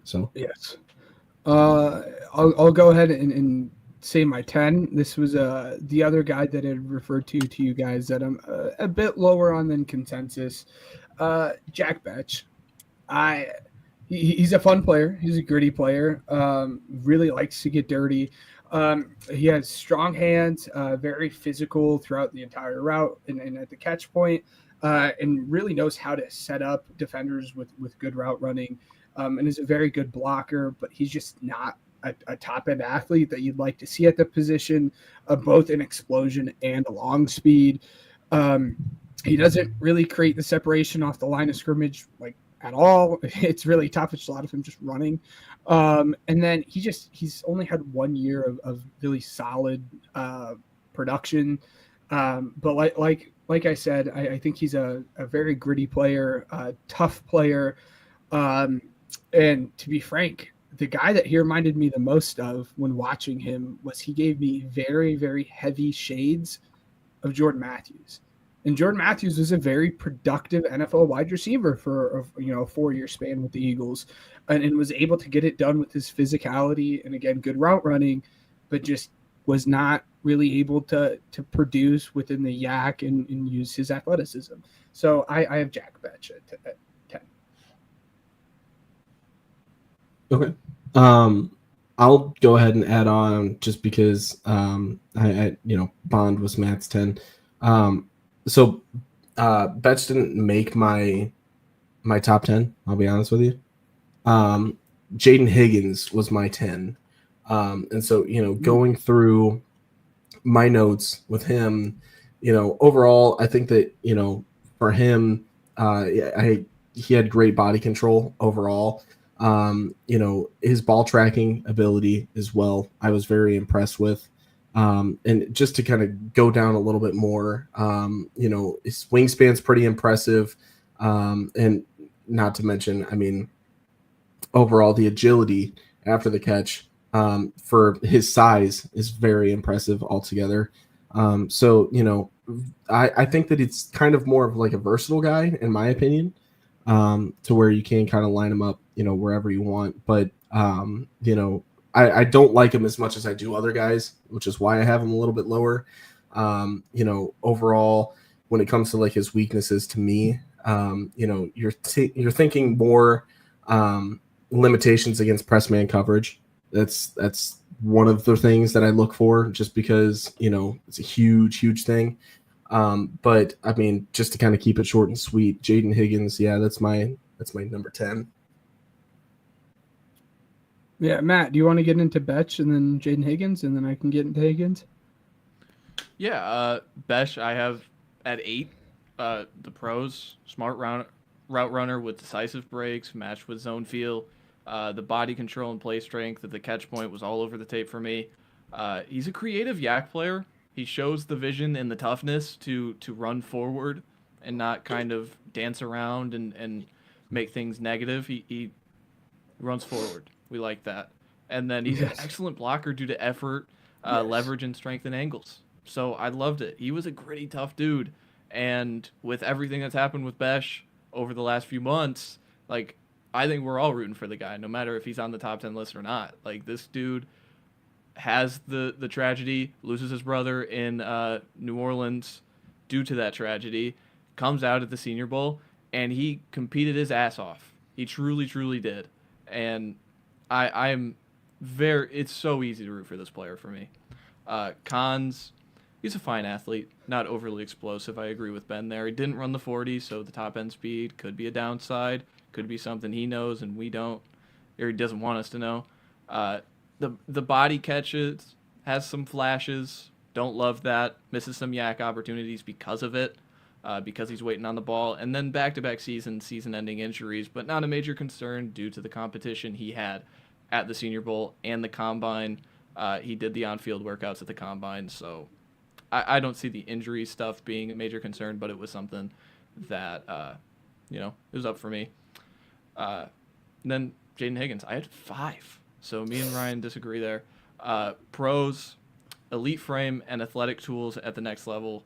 E: So,
F: yes. I'll go ahead and say my 10. This was the other guy that I referred to you guys that I'm a bit lower on than consensus. Jack Betch. He's a fun player. He's a gritty player. Really likes to get dirty. He has strong hands, very physical throughout the entire route and at the catch point, and really knows how to set up defenders with good route running, and is a very good blocker, but he's just not a top-end athlete that you'd like to see at the position, both in explosion and long speed. He doesn't really create the separation off the line of scrimmage like at all. It's really tough. It's a lot of him just running. And then he's only had 1 year of really solid production. But like I said, I think he's a very gritty player, a tough player. And to be frank, the guy that he reminded me the most of when watching him was he gave me very, very heavy shades of Jordan Matthews. And Jordan Matthews was a very productive NFL wide receiver for a 4-year span with the Eagles, and was able to get it done with his physicality and, again, good route running, but just was not really able to produce within the yak and use his athleticism. So I have Jack Betch at 10.
E: Okay. I'll go ahead and add on just because Bond was Matt's 10. So Betch didn't make my top 10, I'll be honest with you. Jaden Higgins was my 10. And so, going through my notes with him, overall, I think that, for him, he had great body control overall. His ball tracking ability as well, I was very impressed with. And just to kind of go down a little bit more, his wingspan's pretty impressive. And not to mention, I mean, overall, the agility after the catch for his size is very impressive altogether. So, I think that it's kind of more of like a versatile guy, in my opinion, to where you can kind of line him up, wherever you want. But, I don't like him as much as I do other guys, which is why I have him a little bit lower. Overall, when it comes to like his weaknesses to me, you're thinking more limitations against press man coverage. That's one of the things that I look for, just because, it's a huge thing. But I mean, just to kind of keep it short and sweet, Jaden Higgins, yeah, that's my number 10.
F: Yeah, Matt, do you want to get into Betch and then Jaden Higgins, and then I can get into Higgins?
G: Yeah, Besh I have at 8. The pros, smart route runner with decisive breaks, matched with zone feel. The body control and play strength at the catch point was all over the tape for me. He's a creative yak player. He shows the vision and the toughness to run forward and not kind of dance around and make things negative. He runs forward. We like that. And then he's an excellent blocker due to effort, leverage, and strength and angles. So I loved it. He was a gritty, tough dude. And with everything that's happened with Besh over the last few months, like, I think we're all rooting for the guy, no matter if he's on the top 10 list or not. Like, this dude has the tragedy, loses his brother in New Orleans due to that tragedy, comes out at the Senior Bowl, and he competed his ass off. He truly did. And it's so easy to root for this player for me. Cons, he's a fine athlete, not overly explosive. I agree with Ben there. He didn't run the 40, so the top end speed could be a downside, could be something he knows and we don't, or he doesn't want us to know. The body catches, has some flashes, don't love that, misses some yak opportunities because of it. Because he's waiting on the ball, and then back-to-back season-ending injuries, but not a major concern due to the competition he had at the Senior Bowl and the Combine. He did the on-field workouts at the Combine, so I don't see the injury stuff being a major concern, but it was something that, it was up for me. And then Jaden Higgins, I had 5, so me and Ryan disagree there. Pros, elite frame and athletic tools at the next level.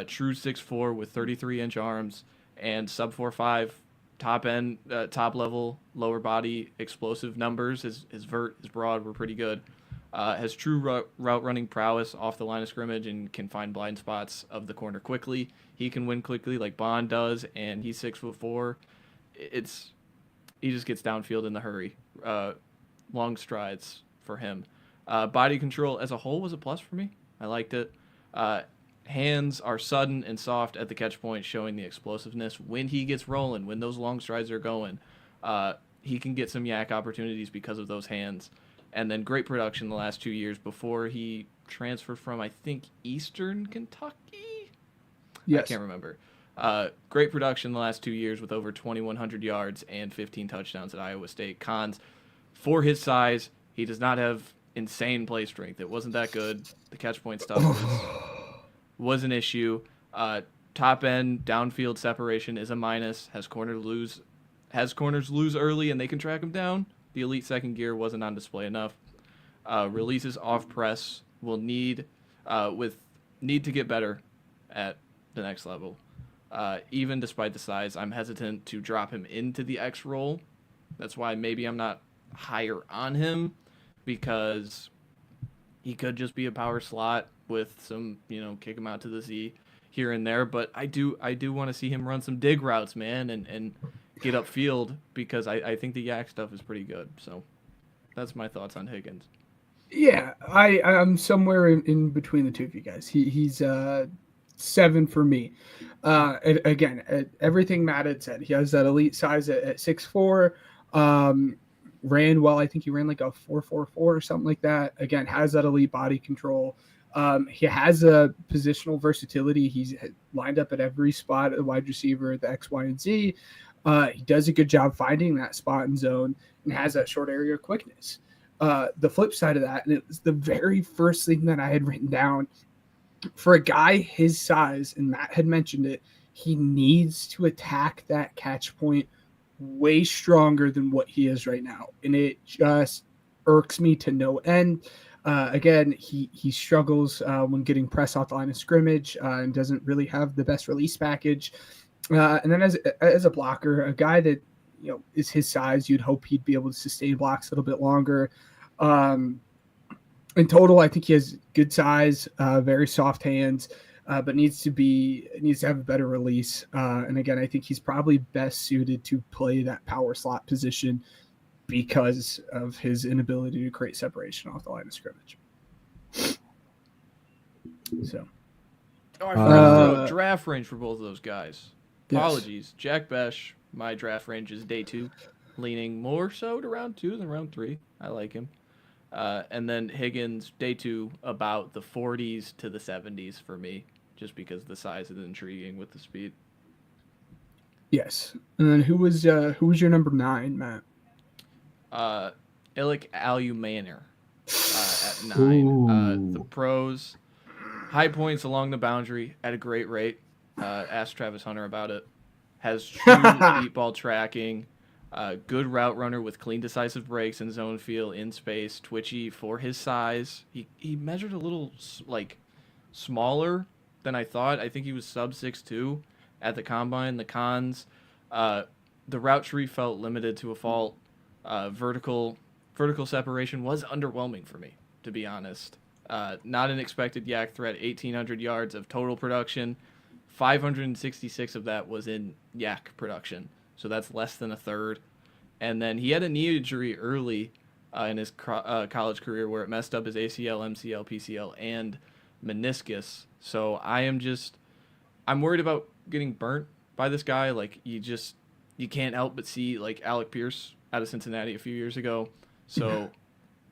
G: True 6'4" with 33-inch arms and sub 4'5", top level, lower body explosive numbers. His vert, his broad were pretty good. Has true route running prowess off the line of scrimmage and can find blind spots of the corner quickly. He can win quickly like Bond does, and he's 6'4". He just gets downfield in the hurry. Long strides for him. Body control as a whole was a plus for me. I liked it. Hands are sudden and soft at the catch point, showing the explosiveness when he gets rolling, when those long strides are going. He can get some yak opportunities because of those hands. And then great production the last 2 years before he transferred from, I think, Eastern Kentucky? Yes. I can't remember. Great production the last 2 years with over 2,100 yards and 15 touchdowns at Iowa State. Cons, for his size, he does not have insane play strength. It wasn't that good. The catch point stuff was an issue. Top end downfield separation is a minus. Has corners lose early and they can track him down. The elite second gear wasn't on display enough. Releases off press will need to get better at the next level. Even despite the size, I'm hesitant to drop him into the X role. That's why maybe I'm not higher on him, because he could just be a power slot with some, kick him out to the Z here and there. But I do want to see him run some dig routes, man, and get upfield, because I think the yak stuff is pretty good. So that's my thoughts on Higgins.
F: Yeah, I'm somewhere in between the two of you guys. He's 7 for me. Again, everything Matt had said. He has that elite size at 6'4". Ran well. I think he ran like a 4.44 or something like that. Again, has that elite body control. He has a positional versatility. He's lined up at every spot, the wide receiver, the X, Y, and Z. He does a good job finding that spot and zone and has that short area quickness. The flip side of that, and it was the very first thing that I had written down, for a guy his size, and Matt had mentioned it, he needs to attack that catch point way stronger than what he is right now. And it just irks me to no end. Again, he struggles when getting press off the line of scrimmage and doesn't really have the best release package. And then as a blocker, a guy that is his size, you'd hope he'd be able to sustain blocks a little bit longer. In total, I think he has good size, very soft hands, but needs to have a better release. And again, I think he's probably best suited to play that power slot position. because of his inability to create separation off the line of scrimmage. So,
G: I forgot the draft range for both of those guys. Apologies. Yes. Jack Besh, my draft range is day 2, leaning more so to round 2 than round 3. I like him. And then Higgins, day 2, about the 40s to the 70s for me, just because the size is intriguing with the speed.
F: Yes. And then who was your number 9, Matt?
G: Illick Alumanor at 9. The pros, high points along the boundary at a great rate. Ask Travis Hunter about it. Has true deep ball tracking. Good route runner with clean, decisive breaks in zone feel, in space, twitchy for his size. He measured a little smaller than I thought. I think he was sub 6'2" at the combine. The cons, the route tree felt limited to a fault. Vertical separation was underwhelming for me, to be honest. Not an expected yak threat. 1,800 yards of total production. 566 of that was in yak production. So that's less than a third. And then he had a knee injury early in his college career where it messed up his ACL, MCL, PCL, and meniscus. So I'm worried about getting burnt by this guy. Like, you can't help but see, like, Alec Pierce out of Cincinnati a few years ago. So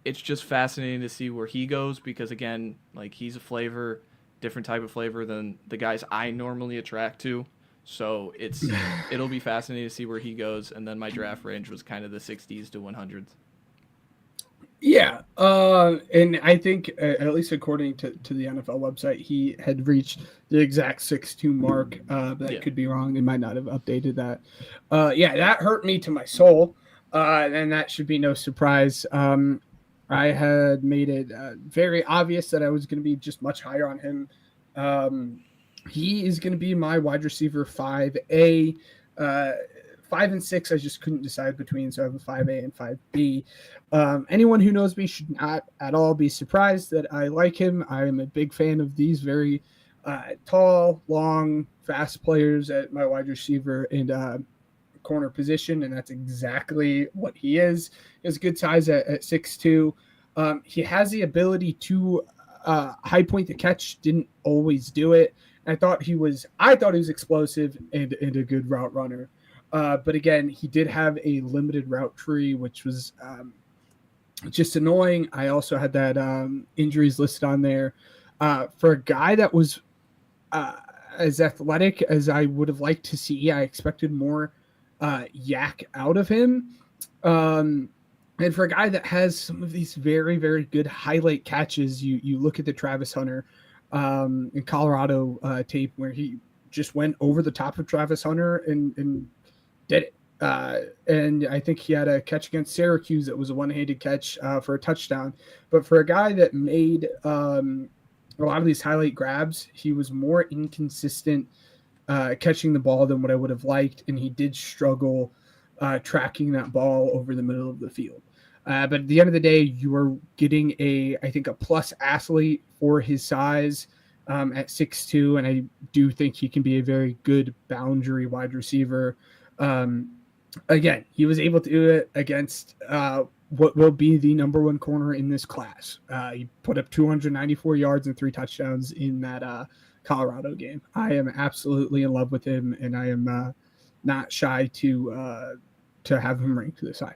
G: it's just fascinating to see where he goes because, again, like, he's a flavor, different type of flavor than the guys I normally attract to. So it'll be fascinating to see where he goes. And then my draft range was kind of the 60s to 100s.
F: Yeah. And I think, at least according to the NFL website, he had reached the exact 6'2" mark. That could be wrong. They might not have updated that. That hurt me to my soul. And that should be no surprise. I had made it very obvious that I was going to be just much higher on him. He is going to be my wide receiver 5A. 5 and 6, I just couldn't decide between, so I have a 5A and 5B. Anyone who knows me should not at all be surprised that I like him. I am a big fan of these very tall, long, fast players at my wide receiver and corner position, and that's exactly what he is. He has good size at 6'2". He has the ability to high point the catch, didn't always do it. I thought he was explosive and a good route runner. But again, he did have a limited route tree, which was just annoying. I also had that injuries listed on there. For a guy that was as athletic as I would have liked to see, I expected more yak out of him. And for a guy that has some of these very, very good highlight catches, you look at the Travis Hunter in Colorado tape where he just went over the top of Travis Hunter and did it. And I think he had a catch against Syracuse that was a one-handed catch for a touchdown. But for a guy that made a lot of these highlight grabs, he was more inconsistent catching the ball than what I would have liked, and he did struggle tracking that ball over the middle of the field. But at the end of the day, you are getting I think a plus athlete for his size at 6'2", and I do think he can be a very good boundary wide receiver. Again, he was able to do it against what will be the number 1 corner in this class. He put up 294 yards and 3 touchdowns in that Colorado game. I am absolutely in love with him, and I am not shy to have him ranked this high.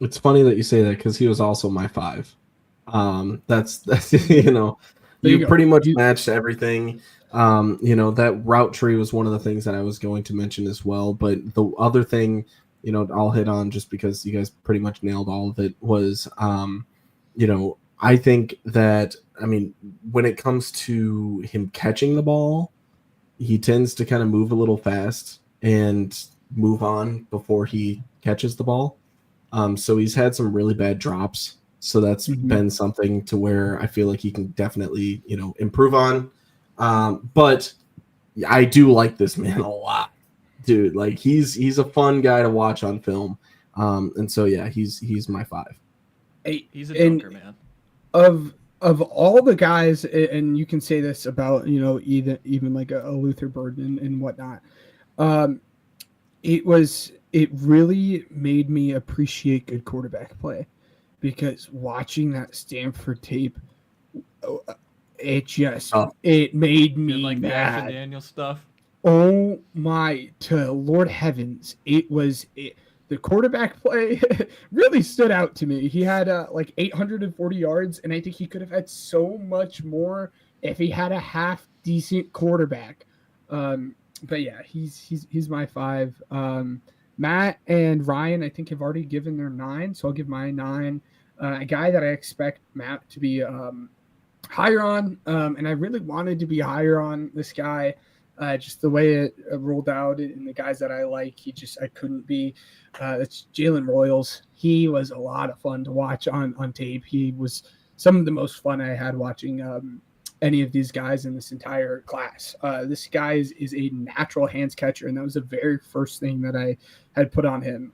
E: It's funny that you say that because he was also my 5. That's you pretty much matched everything. That route tree was one of the things that I was going to mention as well. But the other thing, I'll hit on just because you guys pretty much nailed all of it was, I think that, when it comes to him catching the ball, he tends to kind of move a little fast and move on before he catches the ball. So he's had some really bad drops. So that's been something to where I feel like he can definitely, improve on. But I do like this man a lot, dude. Like he's a fun guy to watch on film. And so, yeah, he's my 5.
G: He's a dunker, man.
F: Of all the guys, and you can say this about, even like a Luther Burden and whatnot. It was it really made me appreciate good quarterback play, because watching that Stanford tape, it made
G: Didn't
F: me
G: like the Ashton
F: mad.
G: Daniels stuff.
F: Oh my, to Lord heavens, the quarterback play really stood out to me. He had like 840 yards, and I think he could have had so much more if he had a half decent quarterback. But yeah, he's my 5. Matt and Ryan, I think, have already given their 9, so I'll give my 9. A guy that I expect Matt to be higher on, and I really wanted to be higher on this guy. Just the way it rolled out and the guys that I like, I couldn't be. It's Jalen Royals. He was a lot of fun to watch on tape. He was some of the most fun I had watching any of these guys in this entire class. This guy is a natural hands catcher, and that was the very first thing that I had put on him.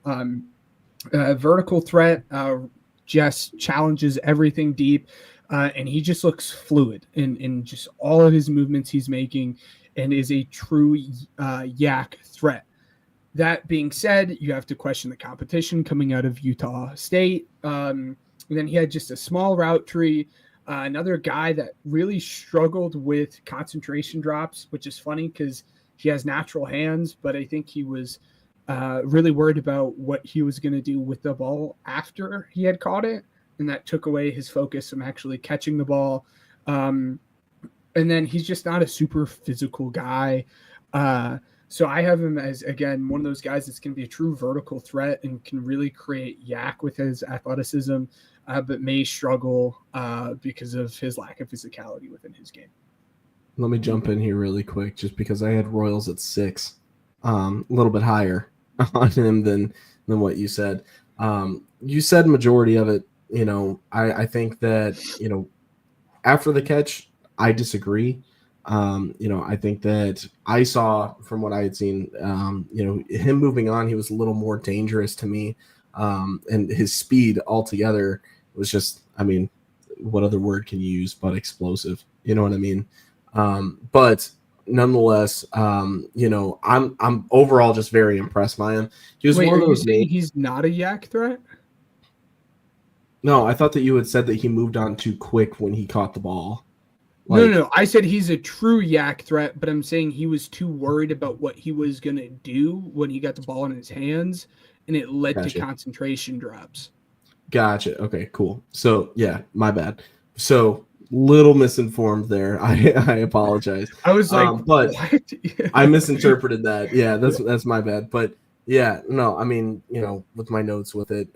F: Vertical threat, just challenges everything deep. And he just looks fluid in just all of his movements he's making, and is a true yak threat. That being said, you have to question the competition coming out of Utah State. And then he had just a small route tree. Another guy that really struggled with concentration drops, which is funny because he has natural hands, but I think he was really worried about what he was going to do with the ball after he had caught it. And that took away his focus from actually catching the ball. And then he's just not a super physical guy. So I have him as, again, one of those guys that's going to be a true vertical threat and can really create yak with his athleticism, but may struggle because of his lack of physicality within his game.
E: Let me jump in here really quick, just because I had Royals at 6, a little bit higher on him than what you said. You said majority of it. I think that, after the catch, I disagree. I think that I saw from what I had seen, him moving on, he was a little more dangerous to me. And his speed altogether was just, what other word can you use but explosive? You know what I mean? But nonetheless, I'm overall just very impressed by him. He was one of those names.
F: He's not a yak threat?
E: No, I thought that you had said that he moved on too quick when he caught the ball.
F: No. I said he's a true yak threat, but I'm saying he was too worried about what he was going to do when he got the ball in his hands, and it led to concentration drops.
E: Gotcha. Okay, cool. So, yeah, my bad. So, little misinformed there. I apologize.
F: I was like,
E: but
F: what?
E: I misinterpreted that. Yeah, that's my bad. But, yeah, no, with my notes with it,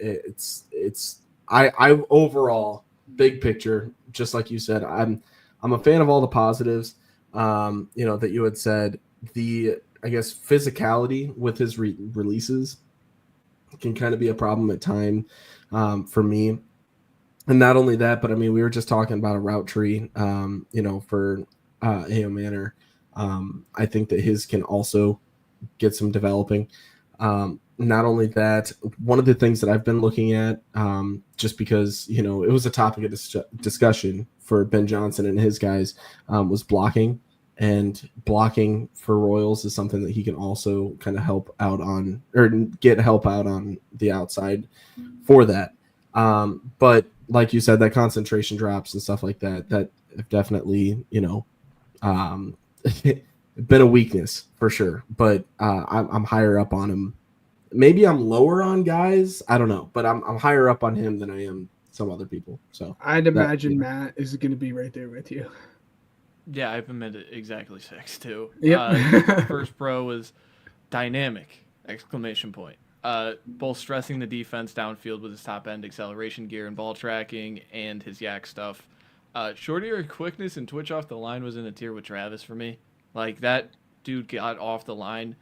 E: I overall, big picture, just like you said, I'm a fan of all the positives, that you had said. The, I guess, physicality with his releases can kind of be a problem at time for me. And not only that, but we were just talking about a route tree, for A.O. Manor. I think that his can also get some developing. Not only that, one of the things that I've been looking at, just because, it was a topic of discussion for Ben Johnson and his guys, was blocking. And blocking for Royals is something that he can also kind of help out on, or get help out on the outside for that. But like you said, that concentration drops and stuff like that have definitely, been a weakness for sure. But I'm higher up on him. Maybe I'm lower on guys. I don't know, but I'm higher up on him than I am some other people. So
F: I'd imagine Matt is going to be right there with you.
G: Yeah, I've been at exactly 6 too.
F: Yep.
G: First pro was dynamic! ! Both stressing the defense downfield with his top end acceleration gear and ball tracking, and his yak stuff. Short area quickness and twitch off the line was in a tier with Travis for me. Like, that dude got off the line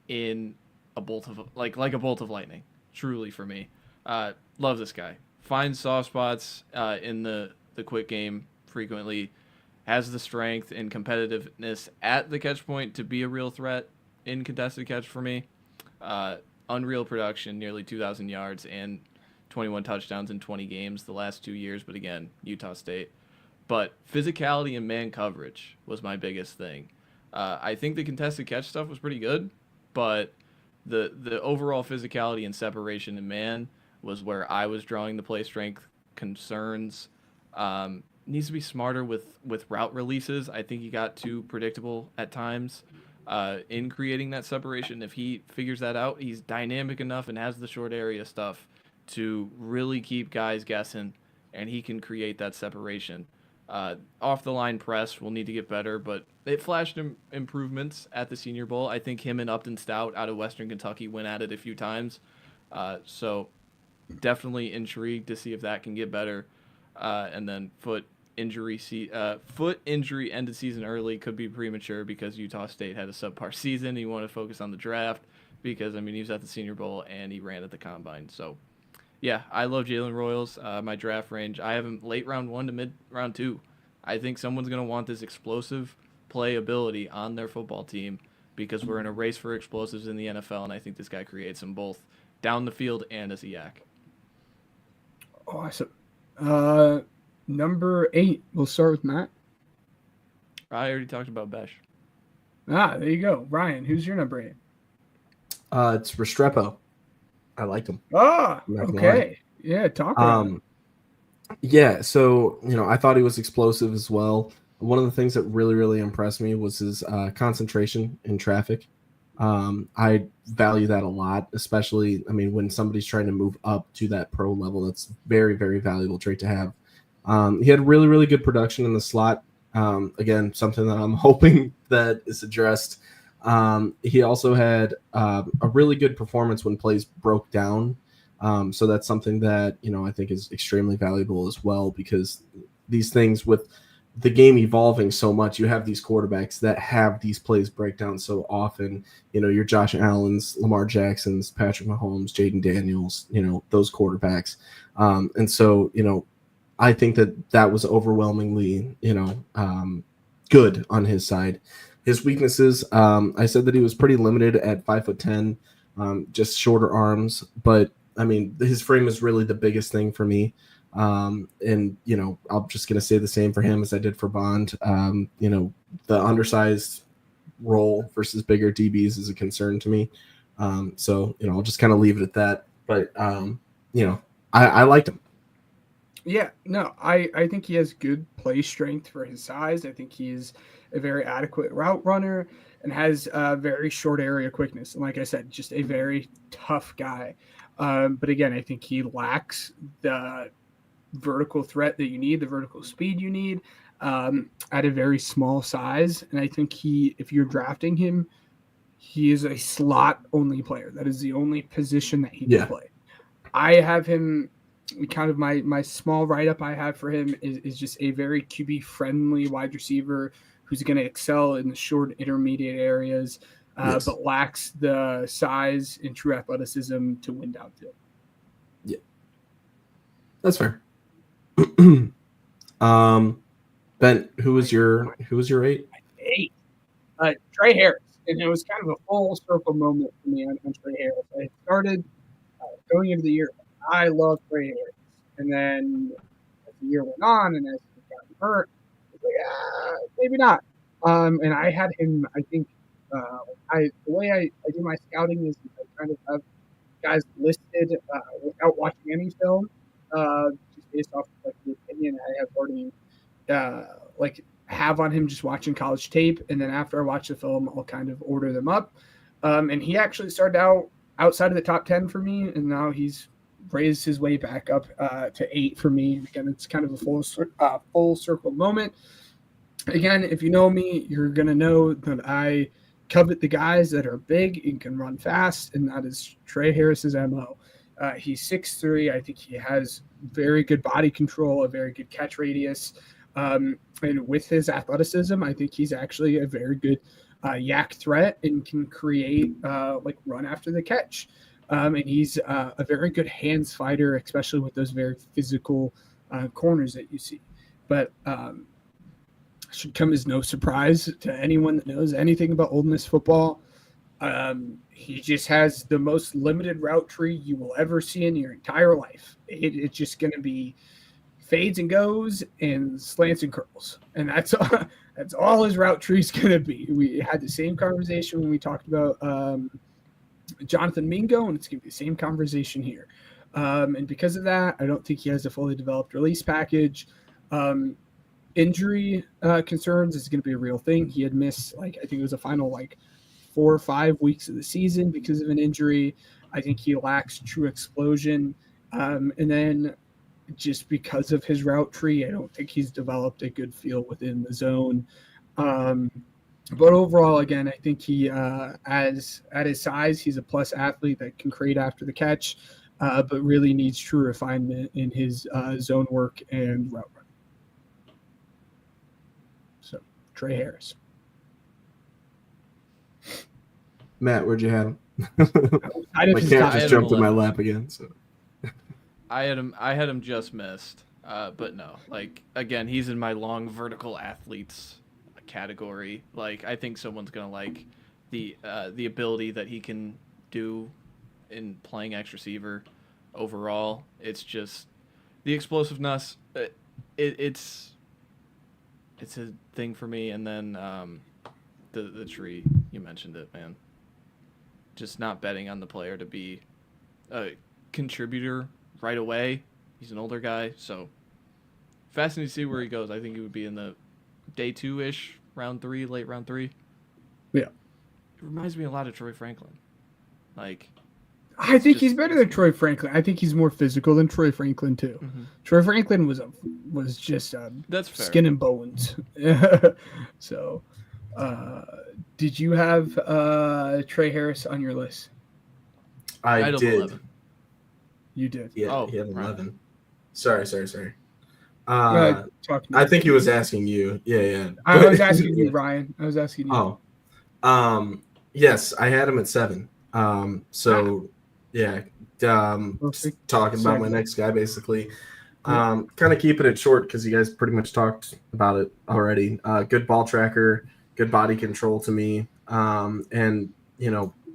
G: in a bolt of like a bolt of lightning. Truly for me. Love this guy. Finds soft spots in the quick game frequently. Has the strength and competitiveness at the catch point to be a real threat in contested catch for me. Unreal production, nearly 2,000 yards and 21 touchdowns in 20 games the last 2 years. But again, Utah State. But physicality and man coverage was my biggest thing. I think the contested catch stuff was pretty good, but the overall physicality and separation in man was where I was drawing the play strength concerns. Needs to be smarter with route releases. I think he got too predictable at times in creating that separation. If he figures that out, he's dynamic enough and has the short area stuff to really keep guys guessing, and he can create that separation. Off the line press will need to get better, but it flashed improvements at the Senior Bowl. I think him and Upton Stout out of Western Kentucky went at it a few times. So definitely intrigued to see if that can get better. And then foot injury ended season early, could be premature because Utah State had a subpar season. He wanted to focus on the draft because, I mean, he was at the Senior Bowl and he ran at the Combine. So, yeah, I love Jalen Royals. My draft range, I have him late round 1 to mid round 2. I think someone's going to want this explosive play ability on their football team because we're in a race for explosives in the NFL, and I think this guy creates them both down the field and as a yak.
F: Awesome. Number 8, we'll start with Matt.
G: I already talked about Besh.
F: There you go. Ryan, who's your number 8?
E: It's Restrepo. I liked him.
F: Okay. Yeah, talk about him.
E: Yeah, so, I thought he was explosive as well. One of the things that really, really impressed me was his concentration in traffic. I value that a lot, especially, when somebody's trying to move up to that pro level. That's very, very valuable trait to have. He had really, really good production in the slot. Again, something that I'm hoping that is addressed. He also had a really good performance when plays broke down. So that's something that, I think is extremely valuable as well, because these things with the game evolving so much, you have these quarterbacks that have these plays break down so often, your Josh Allens, Lamar Jacksons, Patrick Mahomes, Jaden Daniels, those quarterbacks. And so, I think that was overwhelmingly, good on his side. His weaknesses, I said that he was pretty limited at 5'10", just shorter arms, but his frame is really the biggest thing for me. And, I'm just going to say the same for him as I did for Bond. The undersized role versus bigger DBs is a concern to me. So, I'll just kind of leave it at that. But, I liked him.
F: Yeah, no, I think he has good play strength for his size. I think he's a very adequate route runner and has very short area quickness. And like I said, just a very tough guy. But again, I think he lacks the vertical threat that you need, the vertical speed you need at a very small size. And I think if you're drafting him, he is a slot-only player. That is the only position that he can play. I have him kind of my small write-up I have for him is just a very QB-friendly wide receiver who's going to excel in the short intermediate areas, but lacks the size and true athleticism to win downfield.
E: Yeah, that's fair. Ben, who was your 8?
F: 8. Trey Harris, and it was kind of a full circle moment for me on Trey Harris. I started going into the year, I love Trey Harris, and then as the year went on, and as he got hurt, I was like, maybe not. And I had him. I think the way I do my scouting is I kind of have guys listed without watching any film, just based off of, the opinion I have already have on him just watching college tape, and then after I watch the film, I'll kind of order them up. And he actually started out outside of the top 10 for me, and now he's raised his way back up to 8 for me. Again, it's kind of a full circle moment. Again, if you know me, you're going to know that I covet the guys that are big and can run fast, and that is Trey Harris's MO. He's 6'3". I think he has very good body control, a very good catch radius. And with his athleticism, I think he's actually a very good yak threat and can create run after the catch. And he's a very good hands fighter, especially with those very physical corners that you see. But should come as no surprise to anyone that knows anything about Ole Miss football. He just has the most limited route tree you will ever see in your entire life. It's just going to be fades and goes and slants and curls. And that's all his route tree is going to be. We had the same conversation when we talked about Jonathan Mingo, and it's going to be the same conversation here. And because of that, I don't think he has a fully developed release package. Injury concerns is going to be a real thing. He had missed, I think it was a final 4 or 5 weeks of the season because of an injury. I think he lacks true explosion. And then just because of his route tree, I don't think he's developed a good feel within the zone. But overall, again, I think he, as at his size, he's a plus athlete that can create after the catch, but really needs true refinement in his zone work and route run. So, Trey Harris.
E: Matt, where'd you have him?
F: My
E: My cat just jumped in my lap again. So
G: I had him just missed. But no, again, he's in my long vertical athletes category. I think someone's gonna like the ability that he can do in playing X receiver. Overall, it's just the explosiveness. It's a thing for me. And then the tree, you mentioned it, man. Just not betting on the player to be a contributor right away. He's an older guy, so fascinating to see where he goes. I think he would be in the day 2-ish, round 3, late round 3.
F: Yeah.
G: It reminds me a lot of Troy Franklin.
F: I think he's better than Troy Franklin. I think he's more physical than Troy Franklin too.
G: Mm-hmm.
F: Troy Franklin was just
G: that's fair.
F: Skin and bones. So, did you have Trey Harris on your list?
E: I did.
G: 11.
F: You did.
E: Yeah, he had 11. Right. Sorry.
F: I
E: think he was asking you. Yeah.
F: I was asking you, Ryan. I was asking you.
E: Oh. Yes, I had him at 7. Yeah. Talking about my next guy, basically. Kind of keeping it short because you guys pretty much talked about it already. Good ball tracker, good body control to me, and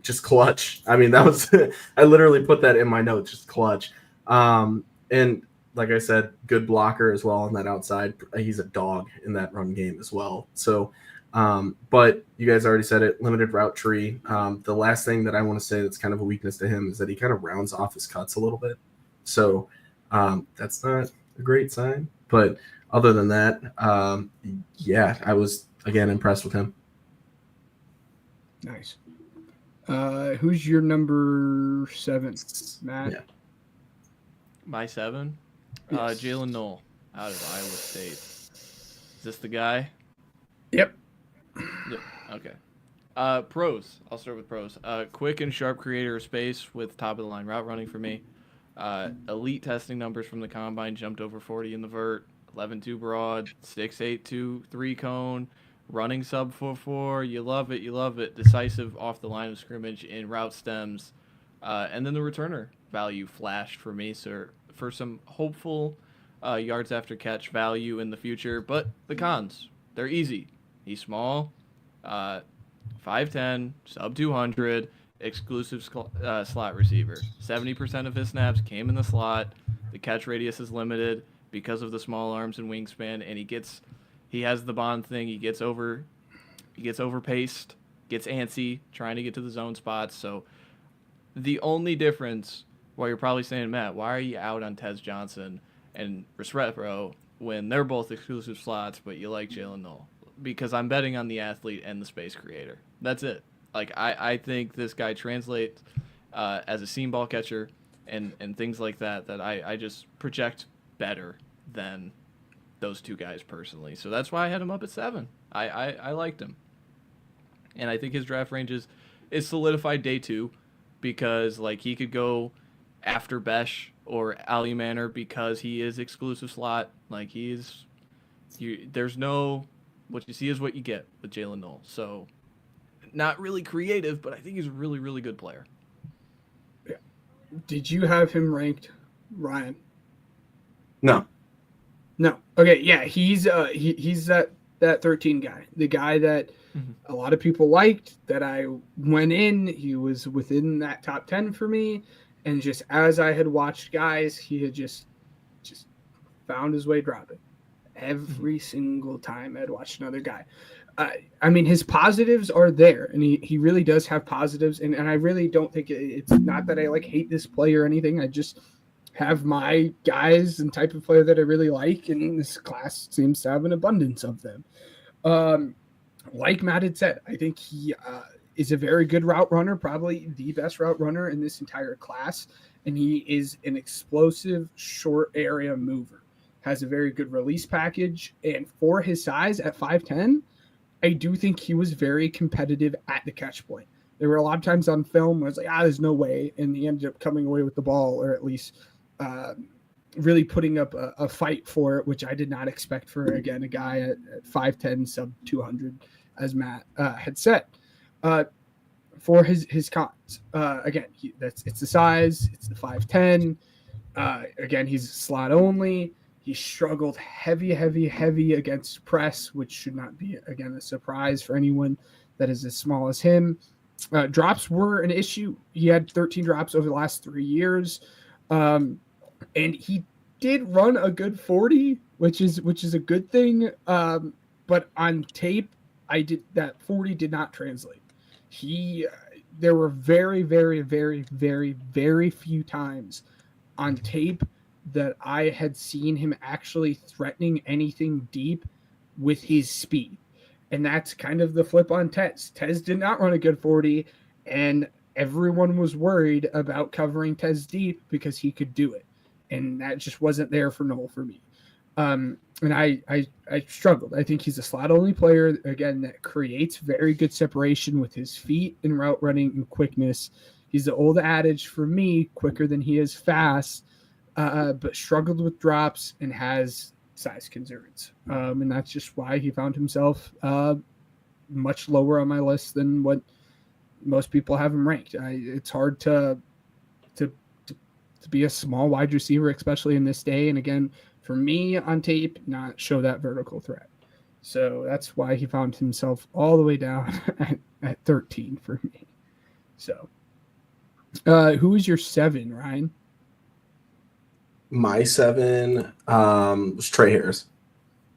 E: just clutch. I mean, that was I literally put that in my notes, just clutch. And like I said, good blocker as well on that outside. He's a dog in that run game as well. So, but you guys already said it, limited route tree. The last thing that I want to say that's kind of a weakness to him is that he kind of rounds off his cuts a little bit. So that's not a great sign. But other than that, yeah, I was, again, impressed with him.
F: Nice. Who's your number 7, Matt?
E: Yeah.
G: My 7?
F: Yes.
G: Jalen Knoll out of Iowa State. Is this the guy?
F: Yep.
G: Okay. Pros. I'll start with pros. Quick and sharp creator of space with top-of-the-line route running for me. Elite testing numbers from the combine, jumped over 40 in the vert, 11.2 broad, 6.8 2-3 cone, running sub 4.4. You love it. Decisive off the line of scrimmage in route stems. And then the returner value flashed for me, so for some hopeful yards after catch value in the future. But the cons, they're easy. He's small, 5'10", sub 200, exclusive slot receiver. 70% of his snaps came in the slot. The catch radius is limited because of the small arms and wingspan, and he has the Bond thing. He gets overpaced, gets antsy, trying to get to the zone spots. So the only difference, while you're probably saying, Matt, why are you out on Tez Johnson and Restrepo when they're both exclusive slots, but you like Jalen Knoll? Because I'm betting on the athlete and the space creator. That's it. I think this guy translates as a seam ball catcher and things like that I just project better than those two guys personally. So that's why I had him up at 7. I liked him. And I think his draft range is solidified day 2 because he could go after Besh or Ali Manor because he is exclusive slot. There's no, what you see is what you get with Jalen Knoll. So not really creative, but I think he's a really, really good player.
F: Yeah. Did you have him ranked, Ryan?
E: No.
F: Okay. Yeah. He's that 13 guy, the guy that a lot of people liked, that I went in, he was within that top 10 for me. And just as I had watched guys, he had just found his way dropping every single time I'd watched another guy. I mean, his positives are there, and he really does have positives. And I really don't think it's not that I like hate this player or anything. I just have my guys and type of player that I really like, and this class seems to have an abundance of them. Like Matt had said, I think he is a very good route runner, probably the best route runner in this entire class. And he is an explosive short area mover, has a very good release package. And for his size at 5'10", I do think he was very competitive at the catch point. There were a lot of times on film where it's like, there's no way. And he ended up coming away with the ball, or at least really putting up a fight for it, which I did not expect for, again, a guy at 5'10", sub 200, as Matt had said. For his cons, again, it's the size, it's the 5'10". Again, he's slot only. He struggled heavy against press, which should not be, again, a surprise for anyone that is as small as him. Drops were an issue. He had 13 drops over the last 3 years. And he did run a good 40, which is a good thing. But on tape, that 40 did not translate. There were very few times on tape that I had seen him actually threatening anything deep with his speed. And that's kind of the flip on Tez. Tez did not run a good 40, and everyone was worried about covering Tez deep because he could do it. And that just wasn't there for Noel for me. And I struggled. I think he's a slot-only player, again, that creates very good separation with his feet and route running and quickness. He's the old adage for me, quicker than he is fast, but struggled with drops and has size concerns. And that's just why he found himself much lower on my list than what most people have him ranked. It's hard to be a small wide receiver, especially in this day. And again, for me on tape, not show that vertical threat. So that's why he found himself all the way down at 13 for me. So who is your 7, Ryan?
E: My 7 was Trey Harris.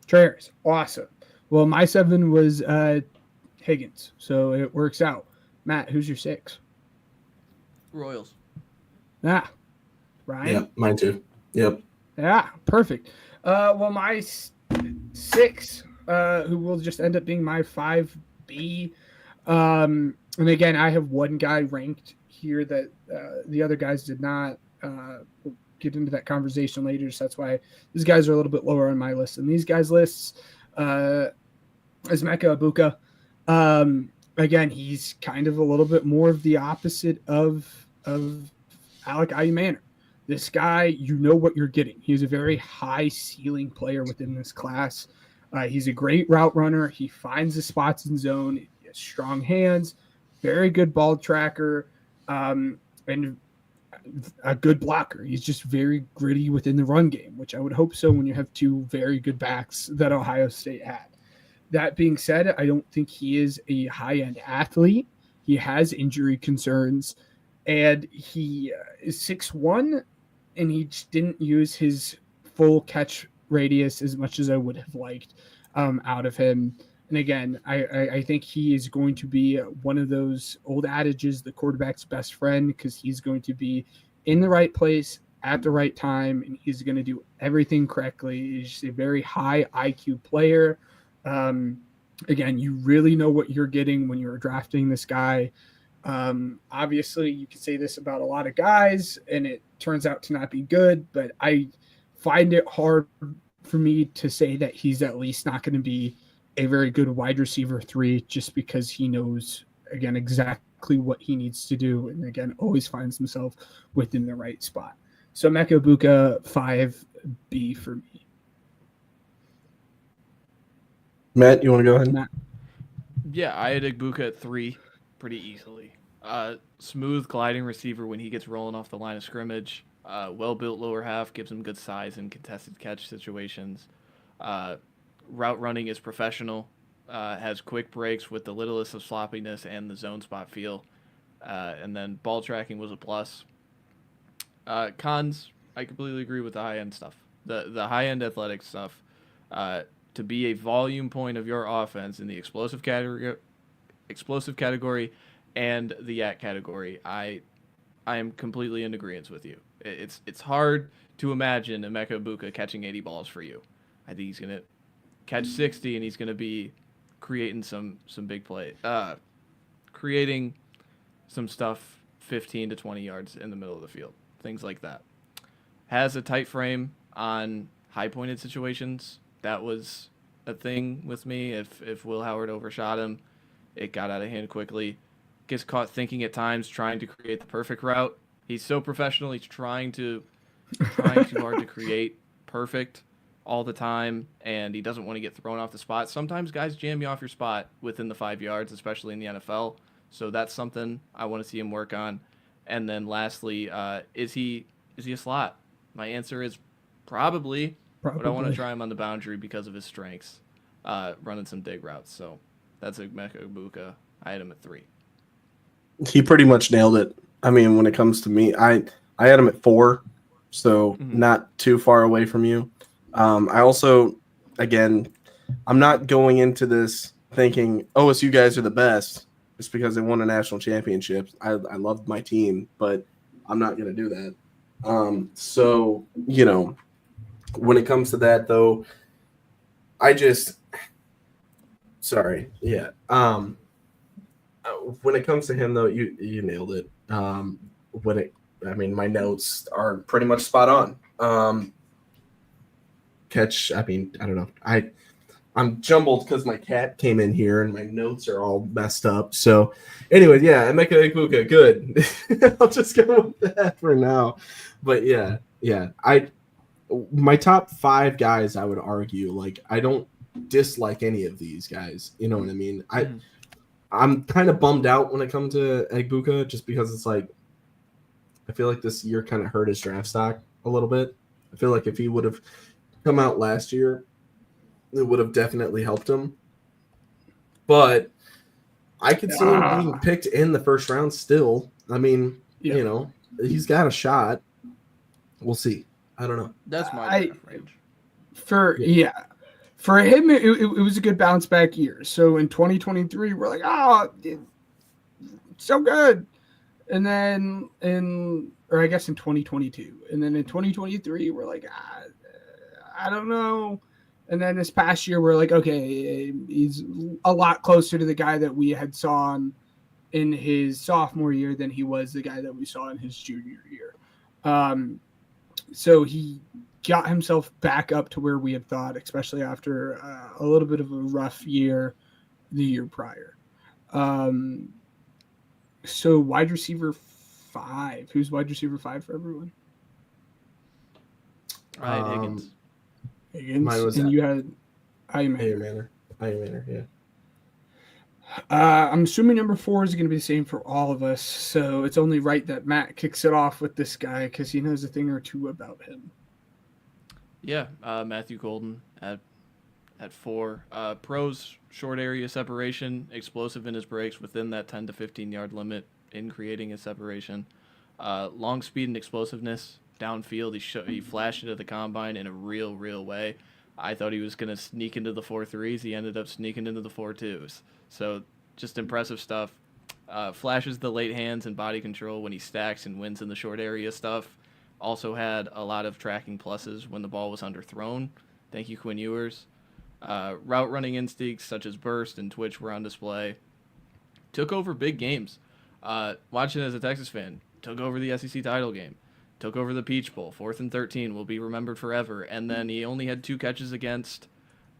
F: Trey Harris. Awesome. Well, my 7 was Higgins. So it works out. Matt, who's your 6?
G: Royals.
F: Ryan?
E: Yep, mine too. Yep.
F: Yeah, perfect. Well, my 6, who will just end up being my 5B. And again, I have one guy ranked here that the other guys did not. We'll get into that conversation later. So that's why these guys are a little bit lower on my list. And these guys' lists is Mecca Ibuka. Again, he's kind of a little bit more of the opposite of Alec Ayumanor. This guy, you know what you're getting. He's a very high ceiling player within this class. He's a great route runner. He finds the spots in zone. He has strong hands, very good ball tracker, and a good blocker. He's just very gritty within the run game, which I would hope so when you have 2 very good backs that Ohio State had. That being said, I don't think he is a high-end athlete. He has injury concerns, and he is 6'1", and he just didn't use his full catch radius as much as I would have liked out of him. And again, I think he is going to be one of those old adages, the quarterback's best friend, because he's going to be in the right place at the right time, and he's going to do everything correctly. He's just a very high IQ player. Again, you really know what you're getting when you're drafting this guy. Obviously, you can say this about a lot of guys, and it turns out to not be good, but I find it hard for me to say that he's at least not going to be a very good wide receiver 3 just because he knows, again, exactly what he needs to do, and again, always finds himself within the right spot. So Mecca Ibuka 5B for me.
E: Matt, you want to go ahead?
F: Matt.
G: Yeah, I had Ibuka at 3 pretty easily. Smooth gliding receiver when he gets rolling off the line of scrimmage. Well-built lower half, gives him good size in contested catch situations. Route running is professional. Has quick breaks with the littlest of sloppiness and the zone spot feel. And then ball tracking was a plus. Cons, I completely agree with the high-end stuff. The high-end athletic stuff. to be a volume point of your offense in the explosive category and the yak category, I am completely in agreement with you. It's hard to imagine Emeka Egbuka catching 80 balls for you. I think he's gonna catch 60, and he's gonna be creating some big play, creating some stuff 15 to 20 yards in the middle of the field, things like that. Has a tight frame on high pointed situations. That was a thing with me. If Will Howard overshot him, it got out of hand quickly. Gets caught thinking at times, trying to create the perfect route. He's so professional. He's trying too hard to create perfect all the time, and he doesn't want to get thrown off the spot. Sometimes guys jam you off your spot within the 5 yards, especially in the NFL. So that's something I want to see him work on. And then lastly, is he a slot? My answer is probably. But I want to try him on the boundary because of his strengths, running some dig routes. So that's Emeka Egbuka. I had him at 3.
H: He pretty much nailed it. I mean, when it comes to me, I had him at 4, so not too far away from you. I also, again, I'm not going into this thinking, OSU guys are the best just because they won a national championship. I love my team, but I'm not going to do that. So, when it comes to that, though, when it comes to him, though, you nailed it. My notes are pretty much spot on. I don't know. I'm jumbled because my cat came in here and my notes are all messed up. So, anyway, yeah, Emeka Egbuka, good. I'll just go with that for now. But yeah, my top 5 guys, I would argue, like, I don't dislike any of these guys. You know what I mean? I'm kind of bummed out when it comes to Egbuka just because it's like I feel like this year kind of hurt his draft stock a little bit. I feel like if he would have come out last year, it would have definitely helped him. But I could see him being picked in the first round still. I mean, he's got a shot. We'll see. I don't know.
G: That's my range.
F: For him, it was a good bounce back year. So in 2023, we're like, so good. And then in 2022, and then in 2023, we're like, I don't know. And then this past year, we're like, okay, he's a lot closer to the guy that we had saw in his sophomore year than he was the guy that we saw in his junior year. So he got himself back up to where we had thought, especially after a little bit of a rough year the year prior. So wide receiver 5. Who's wide receiver 5 for everyone?
G: Higgins.
F: Mine was and you had
E: Ayumanner, yeah.
F: I'm assuming number 4 is going to be the same for all of us, so it's only right that Matt kicks it off with this guy because he knows a thing or two about him.
G: Yeah, Matthew Golden at 4. Pros short area separation, explosive in his breaks within that 10 to 15 yard limit in creating his separation. Long speed and explosiveness downfield. He flashed it at the combine in a real way. I thought he was going to sneak into the 4.3s. He ended up sneaking into the 4.2s. So just impressive stuff. Flashes the late hands and body control when he stacks and wins in the short area stuff. Also had a lot of tracking pluses when the ball was underthrown. Thank you, Quinn Ewers. Route running instincts such as burst and twitch were on display. Took over big games. Watching as a Texas fan, took over the SEC title game. Took over the Peach Bowl. 4th and 13 will be remembered forever. And then he only had 2 catches against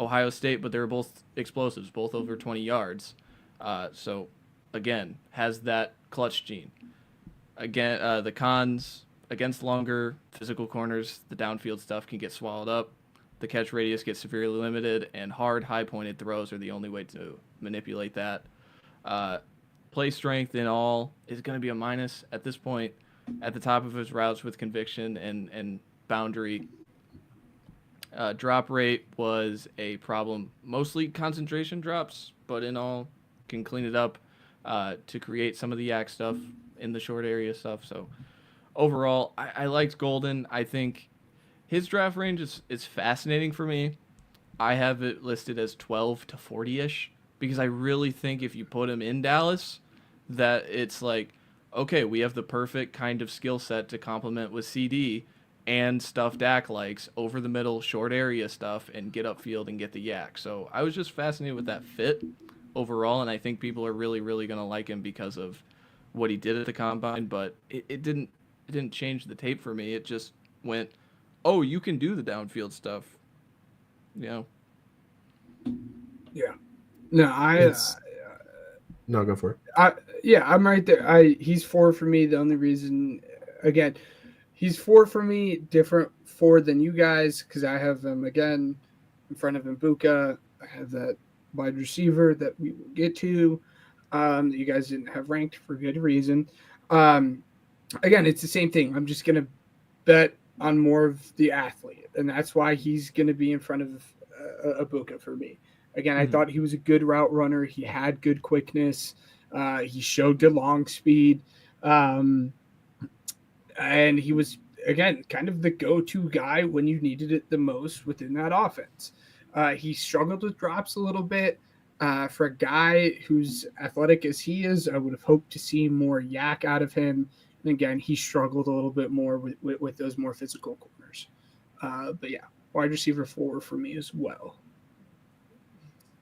G: Ohio State, but they were both explosives, both over 20 yards. So, again, has that clutch gene. Again, the cons against longer physical corners, the downfield stuff can get swallowed up. The catch radius gets severely limited, and hard, high-pointed throws are the only way to manipulate that. Play strength in all is going to be a minus at this point. At the top of his routes with conviction and boundary. Drop rate was a problem. Mostly concentration drops, but in all, can clean it up to create some of the yak stuff in the short area stuff. So overall, I liked Golden. I think his draft range is fascinating for me I have it listed as 12 to 40-ish because I really think if you put him in Dallas, that it's like, okay, we have the perfect kind of skill set to complement with CD and stuff Dak likes, over the middle, short area stuff, and get upfield and get the yak. So I was just fascinated with that fit overall, and I think people are really, really going to like him because of what he did at the combine, but it didn't change the tape for me. It just went, oh, you can do the downfield stuff. You know?
F: Yeah. No,
H: No, go for it.
F: I'm right there. He's 4 for me. The only reason, again, he's 4 for me, different 4 than you guys, because I have him again in front of Mbuka. I have that wide receiver that we will get to, that you guys didn't have ranked for good reason. Again, it's the same thing. I'm just gonna bet on more of the athlete, and that's why he's gonna be in front of Mbuka for me. Again, I thought he was a good route runner. He had good quickness. He showed good long speed. And he was, again, kind of the go-to guy when you needed it the most within that offense. He struggled with drops a little bit. For a guy who's athletic as he is, I would have hoped to see more yak out of him. And again, he struggled a little bit more with those more physical corners. But yeah, wide receiver 4 for me as well.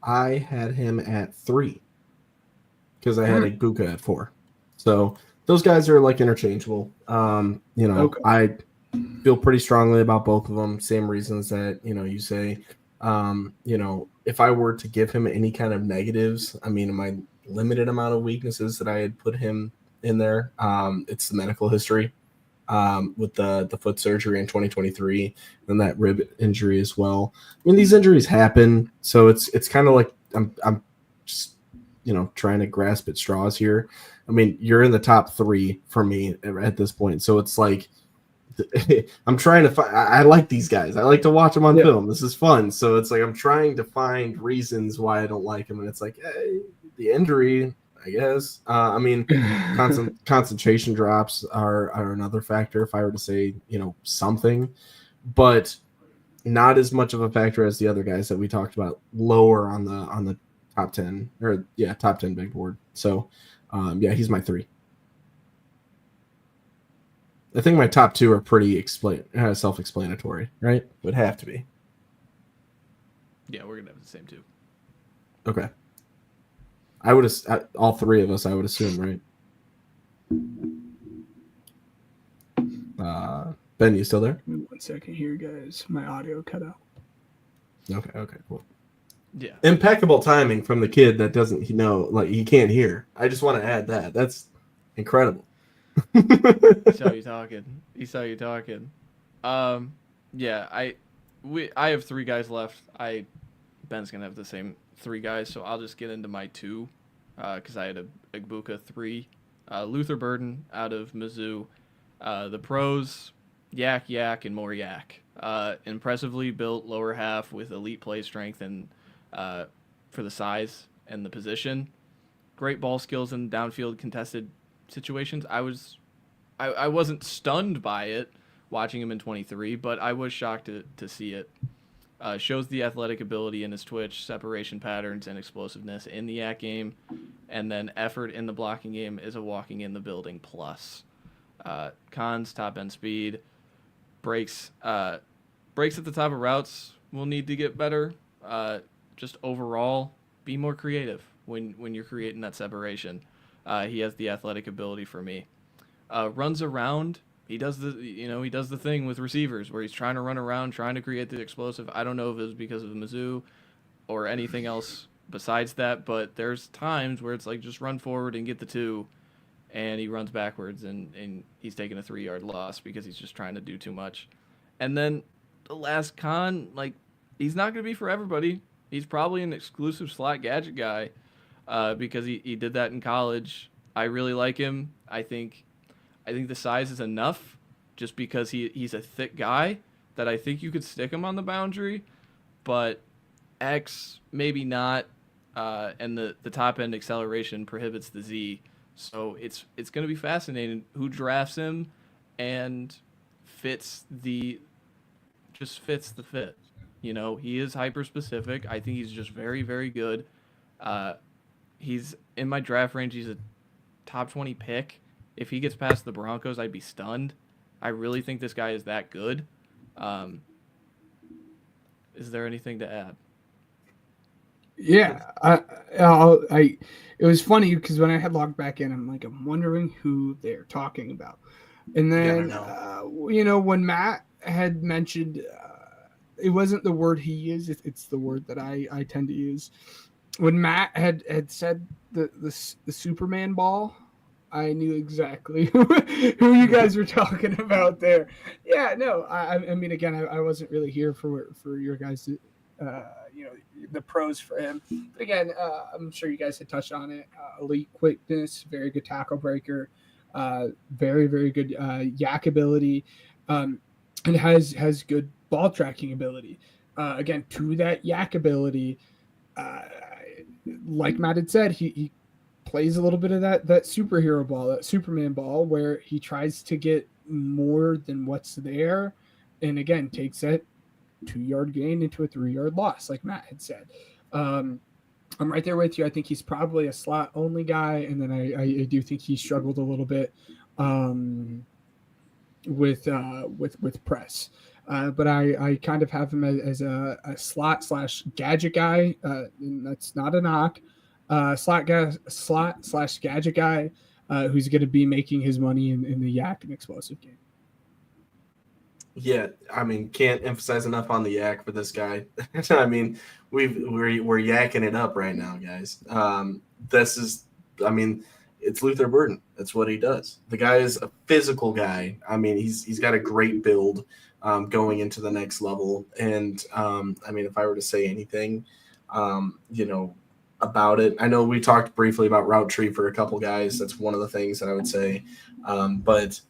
H: I had him at 3 because I had Ibuka at 4. So those guys are like interchangeable. Okay. I feel pretty strongly about both of them. Same reasons that, you say, if I were to give him any kind of negatives, I mean, in my limited amount of weaknesses that I had put him in there, it's the medical history with the foot surgery in 2023 and that rib injury as well. I mean, these injuries happen. So it's kind of like I'm just, trying to grasp at straws here. I mean, you're in the top 3 for me at this point. So it's like, I'm trying to find, I like these guys. I like to watch them on film. This is fun. So it's like, I'm trying to find reasons why I don't like him. And it's like, hey, the injury, I guess. I mean, concentration drops are another factor. If I were to say, something, but not as much of a factor as the other guys that we talked about lower on the top 10 or top 10 big board. So he's my 3. I think my top 2 are pretty self-explanatory, right? Would have to be.
G: Yeah, we're gonna have the same 2.
H: Okay. I would have all 3 of us. I would assume, right? Ben, you still there?
F: Give me 1 second here, guys. My audio cut out.
H: Okay, cool.
G: Yeah.
H: Impeccable timing from the kid that doesn't he can't hear. I just want to add that. That's incredible.
G: He saw you talking. Yeah, I have 3 guys left. Ben's gonna have the same 3 guys, so I'll just get into my 2 because I had a Ibuka 3. Luther Burden out of Mizzou. The pros, yak, and more yak. Impressively built lower half with elite play strength and for the size and the position. Great ball skills in downfield contested situations. I wasn't stunned by it watching him in 23, but I was shocked to see it. Shows the athletic ability in his twitch, separation patterns, and explosiveness in the yak game, and then effort in the blocking game is a walking in the building plus. Cons, top end speed, breaks at the top of routes will need to get better. Just overall, be more creative when you're creating that separation. He has the athletic ability for me. Runs around. He does the thing with receivers where he's trying to run around, trying to create the explosive. I don't know if it was because of Mizzou or anything else besides that, but there's times where it's like just run forward and get the 2, and he runs backwards and he's taking a 3-yard loss because he's just trying to do too much. And then the last con, like, he's not going to be for everybody. He's probably an exclusive slot gadget guy because he did that in college. I really like him. I think the size is enough just because he's a thick guy that I think you could stick him on the boundary, but X maybe not, and the top end acceleration prohibits the Z. So it's going to be fascinating who drafts him and fits the fit. He is hyper specific. I think he's just very, very good. He's in my draft range. He's a top 20 pick. If he gets past the Broncos, I'd be stunned. I really think this guy is that good. Is there anything to add?
F: Yeah, it was funny because when I had logged back in, I'm wondering who they're talking about, and then when Matt had mentioned, it wasn't the word he used; it's the word that I tend to use. When Matt had said the Superman ball, I knew exactly who you guys were talking about there. Yeah, no, I mean, again, I wasn't really here for your guys' the pros for him. But again, I'm sure you guys had touched on it. Elite quickness, very good tackle breaker, very, very good yak ability, and has good ball tracking ability. Again, to that yak ability, like Matt had said, he plays a little bit of that superhero ball, that Superman ball, where he tries to get more than what's there, and again takes that 2-yard gain into a 3-yard loss, like Matt had said. I'm right there with you. I think he's probably a slot only guy, and then I do think he struggled a little bit with press. But I kind of have him as a slot / gadget guy, and that's not a knock. Slot / gadget guy who's going to be making his money in the yak and explosive game.
H: Yeah, I mean, can't emphasize enough on the yak for this guy. I mean, we're yakking it up right now, guys. It's Luther Burden. That's what he does. The guy is a physical guy. I mean, he's got a great build going into the next level. And if I were to say anything, about it, I know we talked briefly about route tree for a couple guys. That's one of the things that I would say. But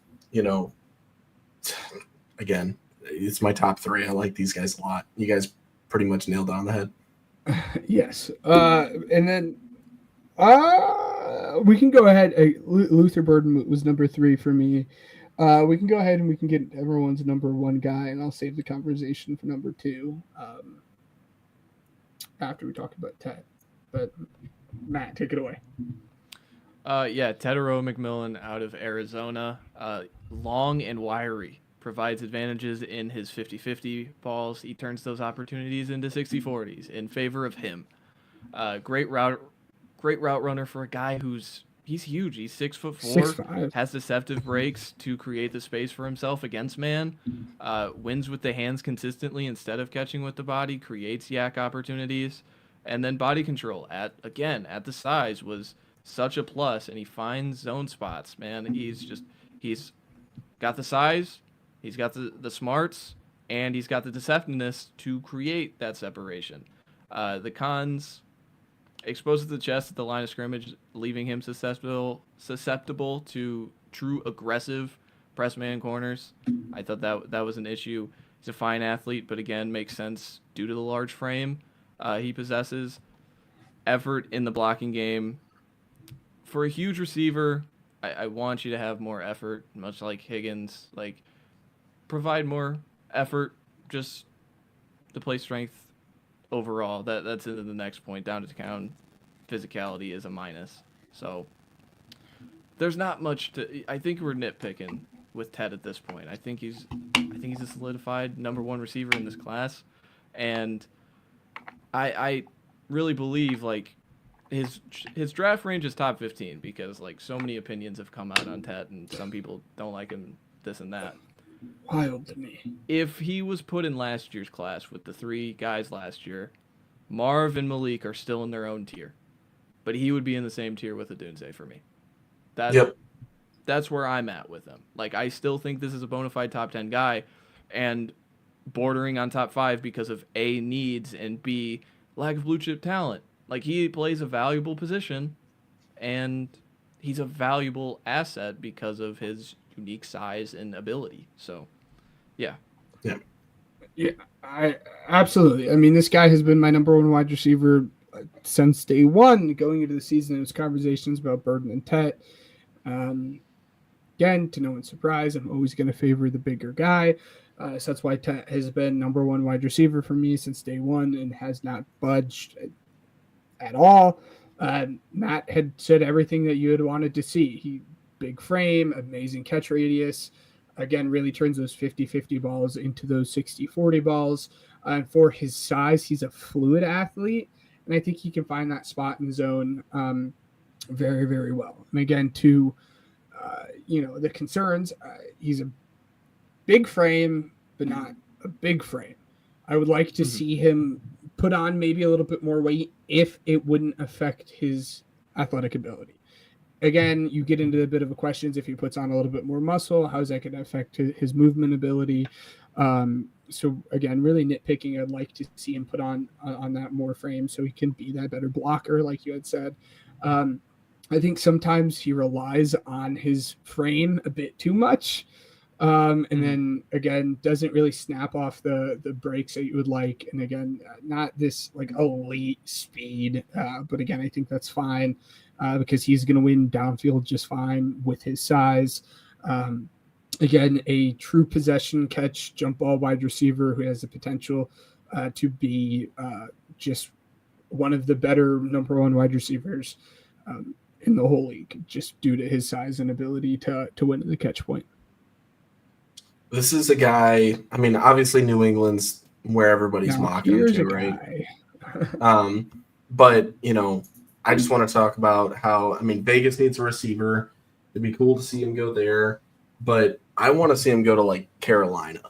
H: again, it's my top 3. I like these guys a lot. You guys pretty much nailed it on the head.
F: Yes. And then we can go ahead. Luther Burden was number 3 for me. We can go ahead and we can get everyone's number 1 guy, and I'll save the conversation for number 2 after we talk about Ted. But Matt, take it away.
G: Tedero McMillan out of Arizona. Long and wiry. Provides advantages in his 50-50 balls. He turns those opportunities into 60-40s in favor of him. Great route runner for a guy he's huge. He's 6'4",
F: 6'5",
G: has deceptive breaks to create the space for himself against man. Wins with the hands consistently instead of catching with the body. Creates yak opportunities, and then body control at the size was such a plus. And he finds zone spots. Man, he's got the size. He's got the smarts, and he's got the deceptiveness to create that separation. The cons, exposed to the chest at the line of scrimmage, leaving him susceptible to true aggressive press man corners. I thought that was an issue. He's a fine athlete, but again, makes sense due to the large frame he possesses. Effort in the blocking game. For a huge receiver, I want you to have more effort, much like Higgins. Provide more effort just to play strength overall. That's into the next point. Down to count, physicality is a minus. So there's not much to. I think we're nitpicking with Ted at this point. I think he's a solidified number 1 receiver in this class, and I really believe his draft range is top 15 because so many opinions have come out on Ted, and some people don't like him, this and that.
F: Wild to me.
G: If he was put in last year's class with the 3 guys last year, Marv and Malik are still in their own tier, but he would be in the same tier with Odunze for me. That's where I'm at with him. I still think this is a bona fide top 10 guy, and bordering on top 5 because of A, needs, and B, lack of blue chip talent. He plays a valuable position, and he's a valuable asset because of his unique size and ability. So, yeah.
F: I absolutely. I mean, this guy has been my number 1 wide receiver since day 1 going into the season. It was conversations about Burden and Tet. Again, to no one's surprise, I'm always going to favor the bigger guy. So that's why Tet has been number one wide receiver for me since day one and has not budged at all. Matt had said everything that you had wanted to see. He big frame, amazing catch radius. Again, really turns those 50-50 balls into those 60-40 balls. And for his size, he's a fluid athlete, and I think he can find that spot in the zone very, very well. And again, to the concerns, he's a big frame, but not a big frame. I would like to see him put on maybe a little bit more weight if it wouldn't affect his athletic ability. Again, you get into a bit of a questions if he puts on a little bit more muscle, how is that going to affect his movement ability? So again, really nitpicking. I'd like to see him put on that more frame so he can be that better blocker, like you had said. I think sometimes he relies on his frame a bit too much. And then again, doesn't really snap off the breaks that you would like. And again, not this like elite speed, but again, I think that's fine because he's going to win downfield just fine with his size. Again, a true possession catch jump ball wide receiver who has the potential to be just one of the better number one wide receivers in the whole league, just due to his size and ability to win at the catch point.
H: This is a guy, I mean, obviously New England's where everybody's mocking him to, right? But, I just want to talk about how, Vegas needs a receiver. It'd be cool to see him go there. But I want to see him go to, like, Carolina,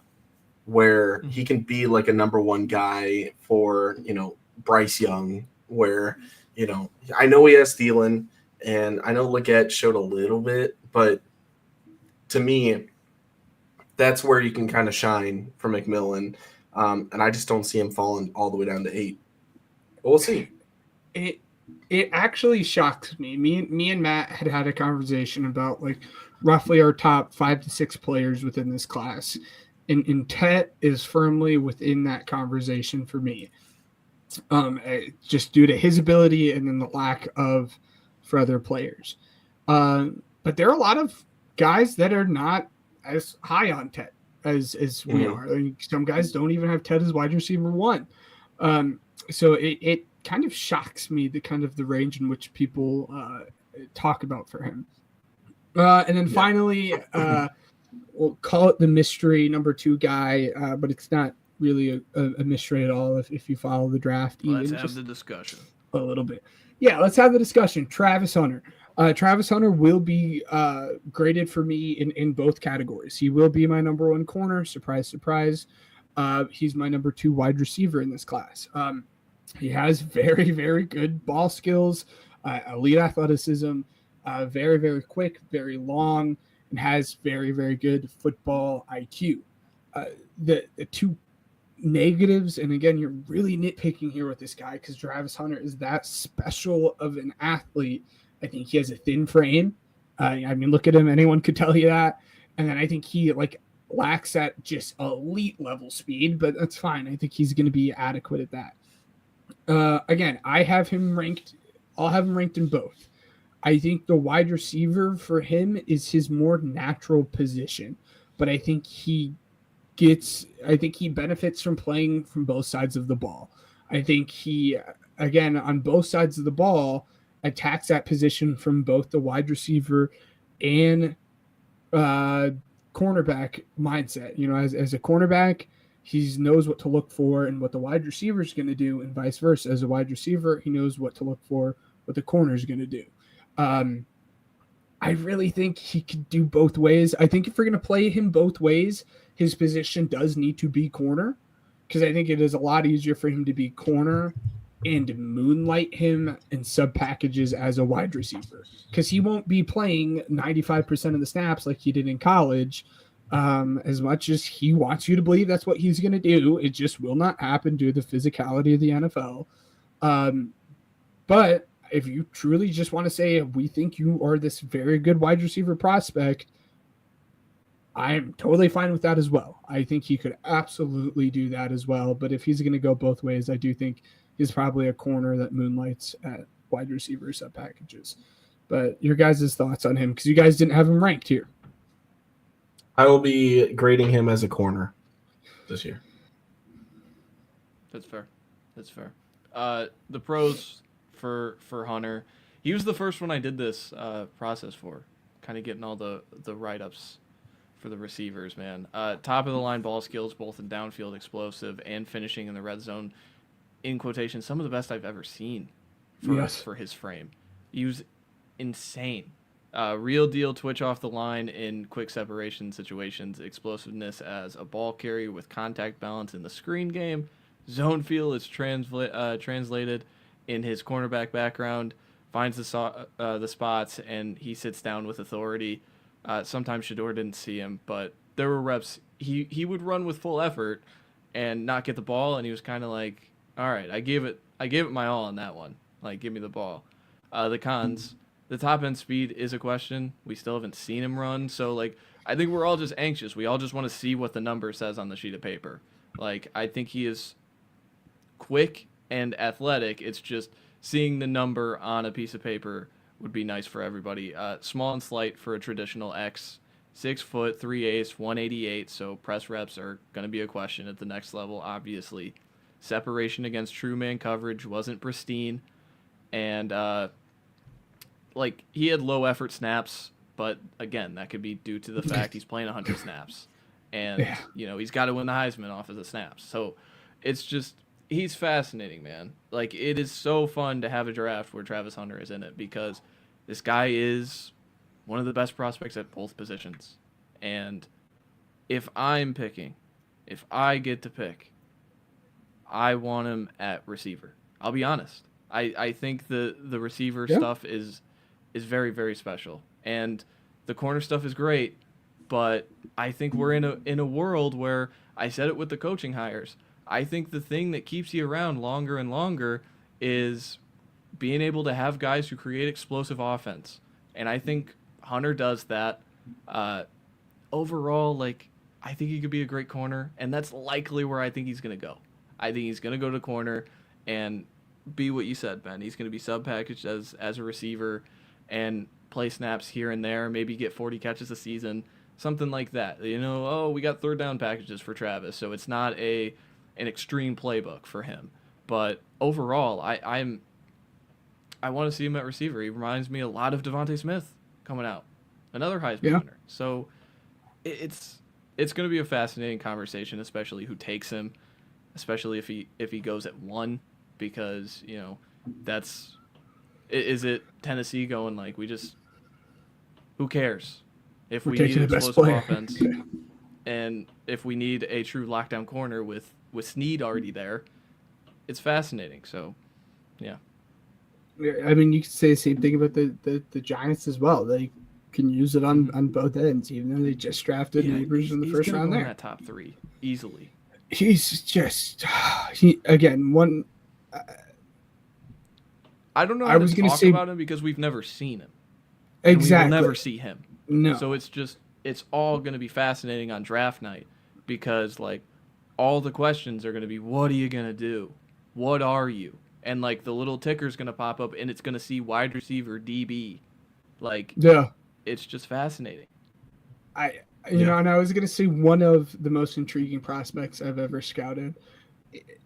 H: where he can be, like, a number one guy for, Bryce Young, where, I know he has Thielen, and I know Leggett showed a little bit, but to me, that's where you can kind of shine for McMillan. And I just don't see him falling all the way down to 8. But we'll see.
F: It actually shocks me. Me and Matt had a conversation about like roughly our top 5 to 6 players within this class. And Tet is firmly within that conversation for me. Just due to his ability and then the lack of for other players. But there are a lot of guys that are not as high on Tet as we are. I mean, some guys don't even have Tet as wide receiver 1. So it kind of shocks me the kind of the range in which people talk about for him. And then finally, we'll call it the mystery number 2 guy, but it's not really a mystery at all if you follow the draft.
G: Let's have the discussion.
F: A little bit. Yeah, let's have the discussion. Travis Hunter. Travis Hunter will be graded for me in both categories. He will be my number 1 corner. Surprise, surprise. He's my number 2 wide receiver in this class. He has very, very good ball skills, elite athleticism, very, very quick, very long, and has very, very good football IQ. The 2 negatives, and again, you're really nitpicking here with this guy because Travis Hunter is that special of an athlete. I think he has a thin frame. Look at him. Anyone could tell you that. And then I think he lacks that just elite level speed, but that's fine. I think he's going to be adequate at that. Again, I'll have him ranked in both. I think the wide receiver for him is his more natural position, but I think he benefits from playing from both sides of the ball. I think he, again, on both sides of the ball, attacks that position from both the wide receiver and cornerback mindset. As a cornerback, he knows what to look for and what the wide receiver is going to do, and vice versa. As a wide receiver, he knows what to look for, what the corner is going to do. I really think he could do both ways. I think if we're going to play him both ways, his position does need to be corner, because I think it is a lot easier for him to be corner and moonlight him in sub packages as a wide receiver, because he won't be playing 95% of the snaps like he did in college. As much as he wants you to believe that's what he's going to do, it just will not happen due to the physicality of the NFL. But if you truly just want to say, we think you are this very good wide receiver prospect, I'm totally fine with that as well. I think he could absolutely do that as well. But if he's going to go both ways, I do think he's probably a corner that moonlights at wide receiver sub packages. But your guys' thoughts on him, because you guys didn't have him ranked here.
H: I will be grading him as a corner. this year.
G: That's fair. That's fair. The pros for Hunter. He was the first one I did this process for, kind of getting all the write-ups for the receivers, man. Top of the line ball skills, both in downfield explosive and finishing in the red zone. In quotation, some of the best I've ever seen for his frame. He was insane. Real deal twitch off the line in quick separation situations, explosiveness as a ball carrier with contact balance in the screen game. Zone feel is translated in his cornerback background, finds the spots, and he sits down with authority. Sometimes Shador didn't see him, but there were reps. He would run with full effort and not get the ball, and he was kind of like, all right, I gave it my all on that one. Like, give me the ball. The cons, the top end speed is a question. We still haven't seen him run, so like I think we're all just anxious. We all just want to see what the number says on the sheet of paper. Like, I think he is quick and athletic. It's just seeing the number on a piece of paper would be nice for everybody. Small and slight for a traditional X. 6 foot, 3/8, 188. So press reps are going to be a question at the next level, obviously. Separation against true man coverage wasn't pristine. And, he had low effort snaps. But, again, that could be due to the fact he's playing 100 snaps. And, he's got to win the Heisman off of the snaps. So it's just, he's fascinating, man. Like, it is so fun to have a draft where Travis Hunter is in it because this guy is one of the best prospects at both positions. And if I get to pick, I want him at receiver. I'll be honest. I think the receiver stuff is very, very special. And the corner stuff is great, but I think we're in a world where, I said it with the coaching hires, I think the thing that keeps you around longer and longer is being able to have guys who create explosive offense. And I think Hunter does that. Overall, I think he could be a great corner, and that's likely where I think he's going to go. I think he's going to go to corner and be what you said, Ben. He's going to be sub-packaged as a receiver and play snaps here and there, maybe get 40 catches a season, something like that. We got third down packages for Travis, so it's not an extreme playbook for him. But overall, I want to see him at receiver. He reminds me a lot of Devontae Smith coming out, another Heisman winner. So it's going to be a fascinating conversation, especially who takes him, especially if he goes at 1, because is it Tennessee going who cares if we need an explosive offense and if we need a true lockdown corner with Snead already there. It's fascinating. So yeah.
F: I mean, you could say the same thing about the Giants as well. They can use it on both ends, even though they just drafted Neighbors in the first round there.
G: That top 3 easily.
F: He's just one.
G: I don't know how to talk about him because we've never seen him.
F: Exactly.
G: We will never see him.
F: No.
G: So it's all going to be fascinating on draft night because all the questions are going to be, what are you going to do? What are you? And the little ticker's going to pop up and it's going to see wide receiver DB. It's just fascinating.
F: And I was going to say one of the most intriguing prospects I've ever scouted.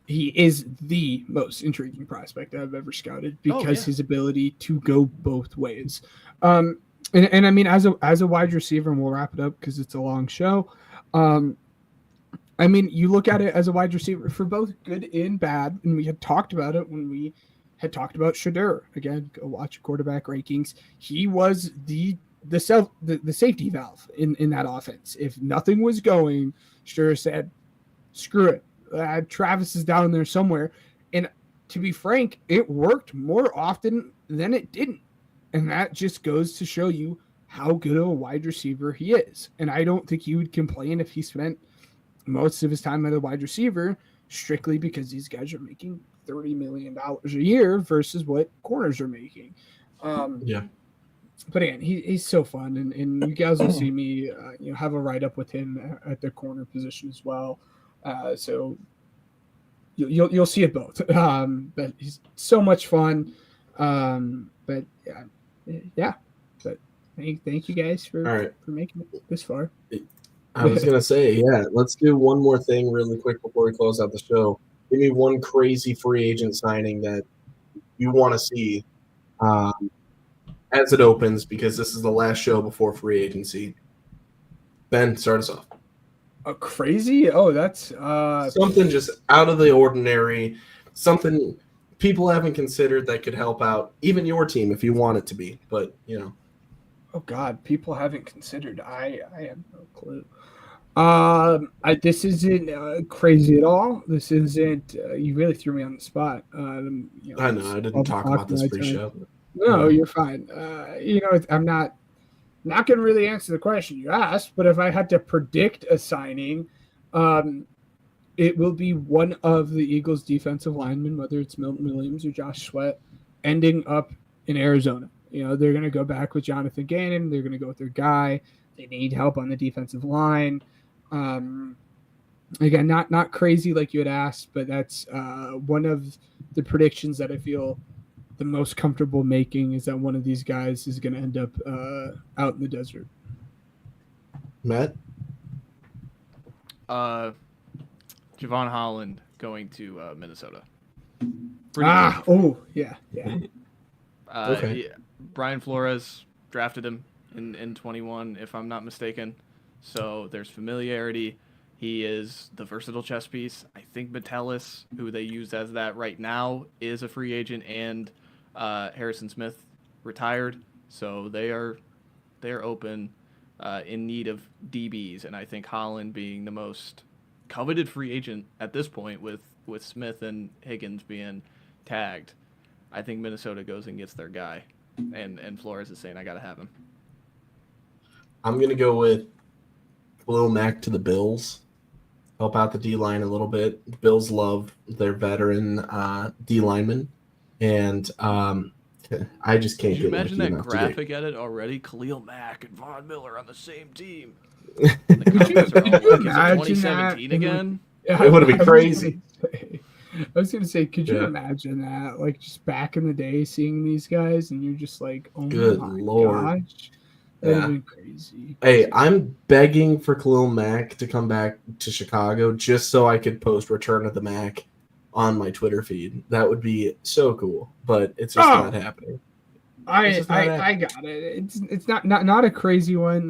F: He is the most intriguing prospect I've ever scouted because his ability to go both ways. And I mean, as a wide receiver, and we'll wrap it up because it's a long show. I mean, you look at it as a wide receiver for both good and bad, and we had talked about it when we had talked about Shador. Again, go watch quarterback rankings. He was the safety valve in that offense. If nothing was going, Shador said, screw it. Travis is down there somewhere. And to be frank, it worked more often than it didn't. And that just goes to show you how good of a wide receiver he is. And I don't think he would complain if he spent most of his time at a wide receiver strictly because these guys are making $30 million a year versus what corners are making. But again, he's so fun. And you guys will see me have a write-up with him at the corner position as well. So you'll see it both. But he's so much fun. But yeah. But thank you guys for making it this far.
H: I was going to say, yeah, let's do one more thing really quick before we close out the show. Give me one crazy free agent signing that you want to see as it opens, because this is the last show before free agency. Ben, start us off.
F: Crazy? Oh, that's
H: Something just out of the ordinary, something people haven't considered that could help out even your team if you want it to be. But,
F: oh God, people haven't considered. I have no clue. This isn't crazy at all. This isn't. You really threw me on the spot.
H: I know I didn't talk about this pre-show.
F: No, you're fine. I'm not going to really answer the question you asked, but if I had to predict a signing, it will be one of the Eagles' defensive linemen, whether it's Milton Williams or Josh Sweat, ending up in Arizona. They're going to go back with Jonathan Gannon. They're going to go with their guy. They need help on the defensive line. Again, not crazy like you had asked, but that's one of the predictions that I feel the most comfortable making, is that one of these guys is going to end up out in the desert.
H: Matt?
G: Javon Holland going to Minnesota.
F: Yeah.
H: Okay.
G: Yeah, Brian Flores drafted him in 21, if I'm not mistaken. So there's familiarity. He is the versatile chess piece. I think Metellus, who they use as that right now, is a free agent, and Harrison Smith retired. So they are open, in need of DBs, and I think Holland being the most coveted free agent at this point, with Smith and Higgins being tagged, I think Minnesota goes and gets their guy, and Flores is saying, I got to have him.
H: I'm going to go with Khalil Mack to the Bills. Help out the D-line a little bit. The Bills love their veteran D-lineman, and I just can't
G: Could you
H: get
G: imagine
H: lucky
G: that
H: enough to
G: graphic edit already? Khalil Mack and Von Miller on the same team.
F: Could you imagine
G: 2017
F: that?
G: again?
F: Yeah,
H: It would have been crazy.
F: I was going to say, could you
H: Yeah.
F: imagine that? Like, just back in the day, seeing these guys, and you're just like, oh
H: Good
F: my
H: Lord.
F: gosh. That would
H: Yeah.
F: have been crazy.
H: Hey, I'm begging for Khalil Mack to come back to Chicago just so I could post Return of the Mac on my Twitter feed. That would be so cool, but it's just not happening.
F: I got it. It's not a crazy one.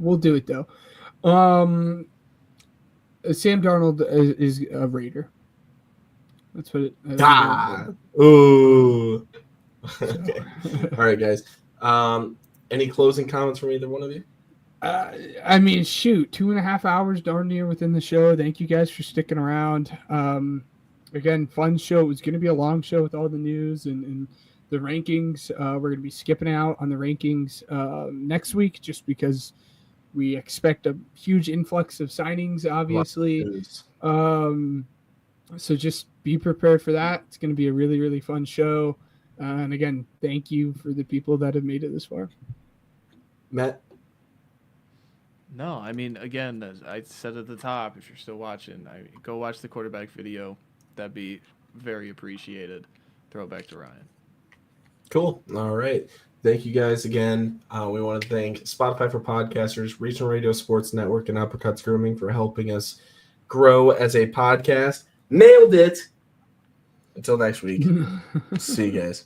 F: We'll do it though. Sam Darnold is a Raider. That's what it.
H: Ooh. Okay. All right, guys. Any closing comments from either one of you?
F: I mean, shoot, 2.5 hours darn near within the show. Thank you guys for sticking around. Again, fun show. It was going to be a long show with all the news and the rankings. We're going to be skipping out on the rankings next week just because we expect a huge influx of signings, obviously. So just be prepared for that. It's going to be a really, really fun show. And again, thank you for the people that have made it this far.
H: Matt?
G: No, I mean, again, as I said at the top, if you're still watching, go watch the quarterback video. That'd be very appreciated. Throw it back to Ryan.
H: Cool. All right. Thank you guys again. We want to thank Spotify for Podcasters, Regional Radio Sports Network, and Uppercuts Grooming for helping us grow as a podcast. Nailed it. Until next week. See you guys.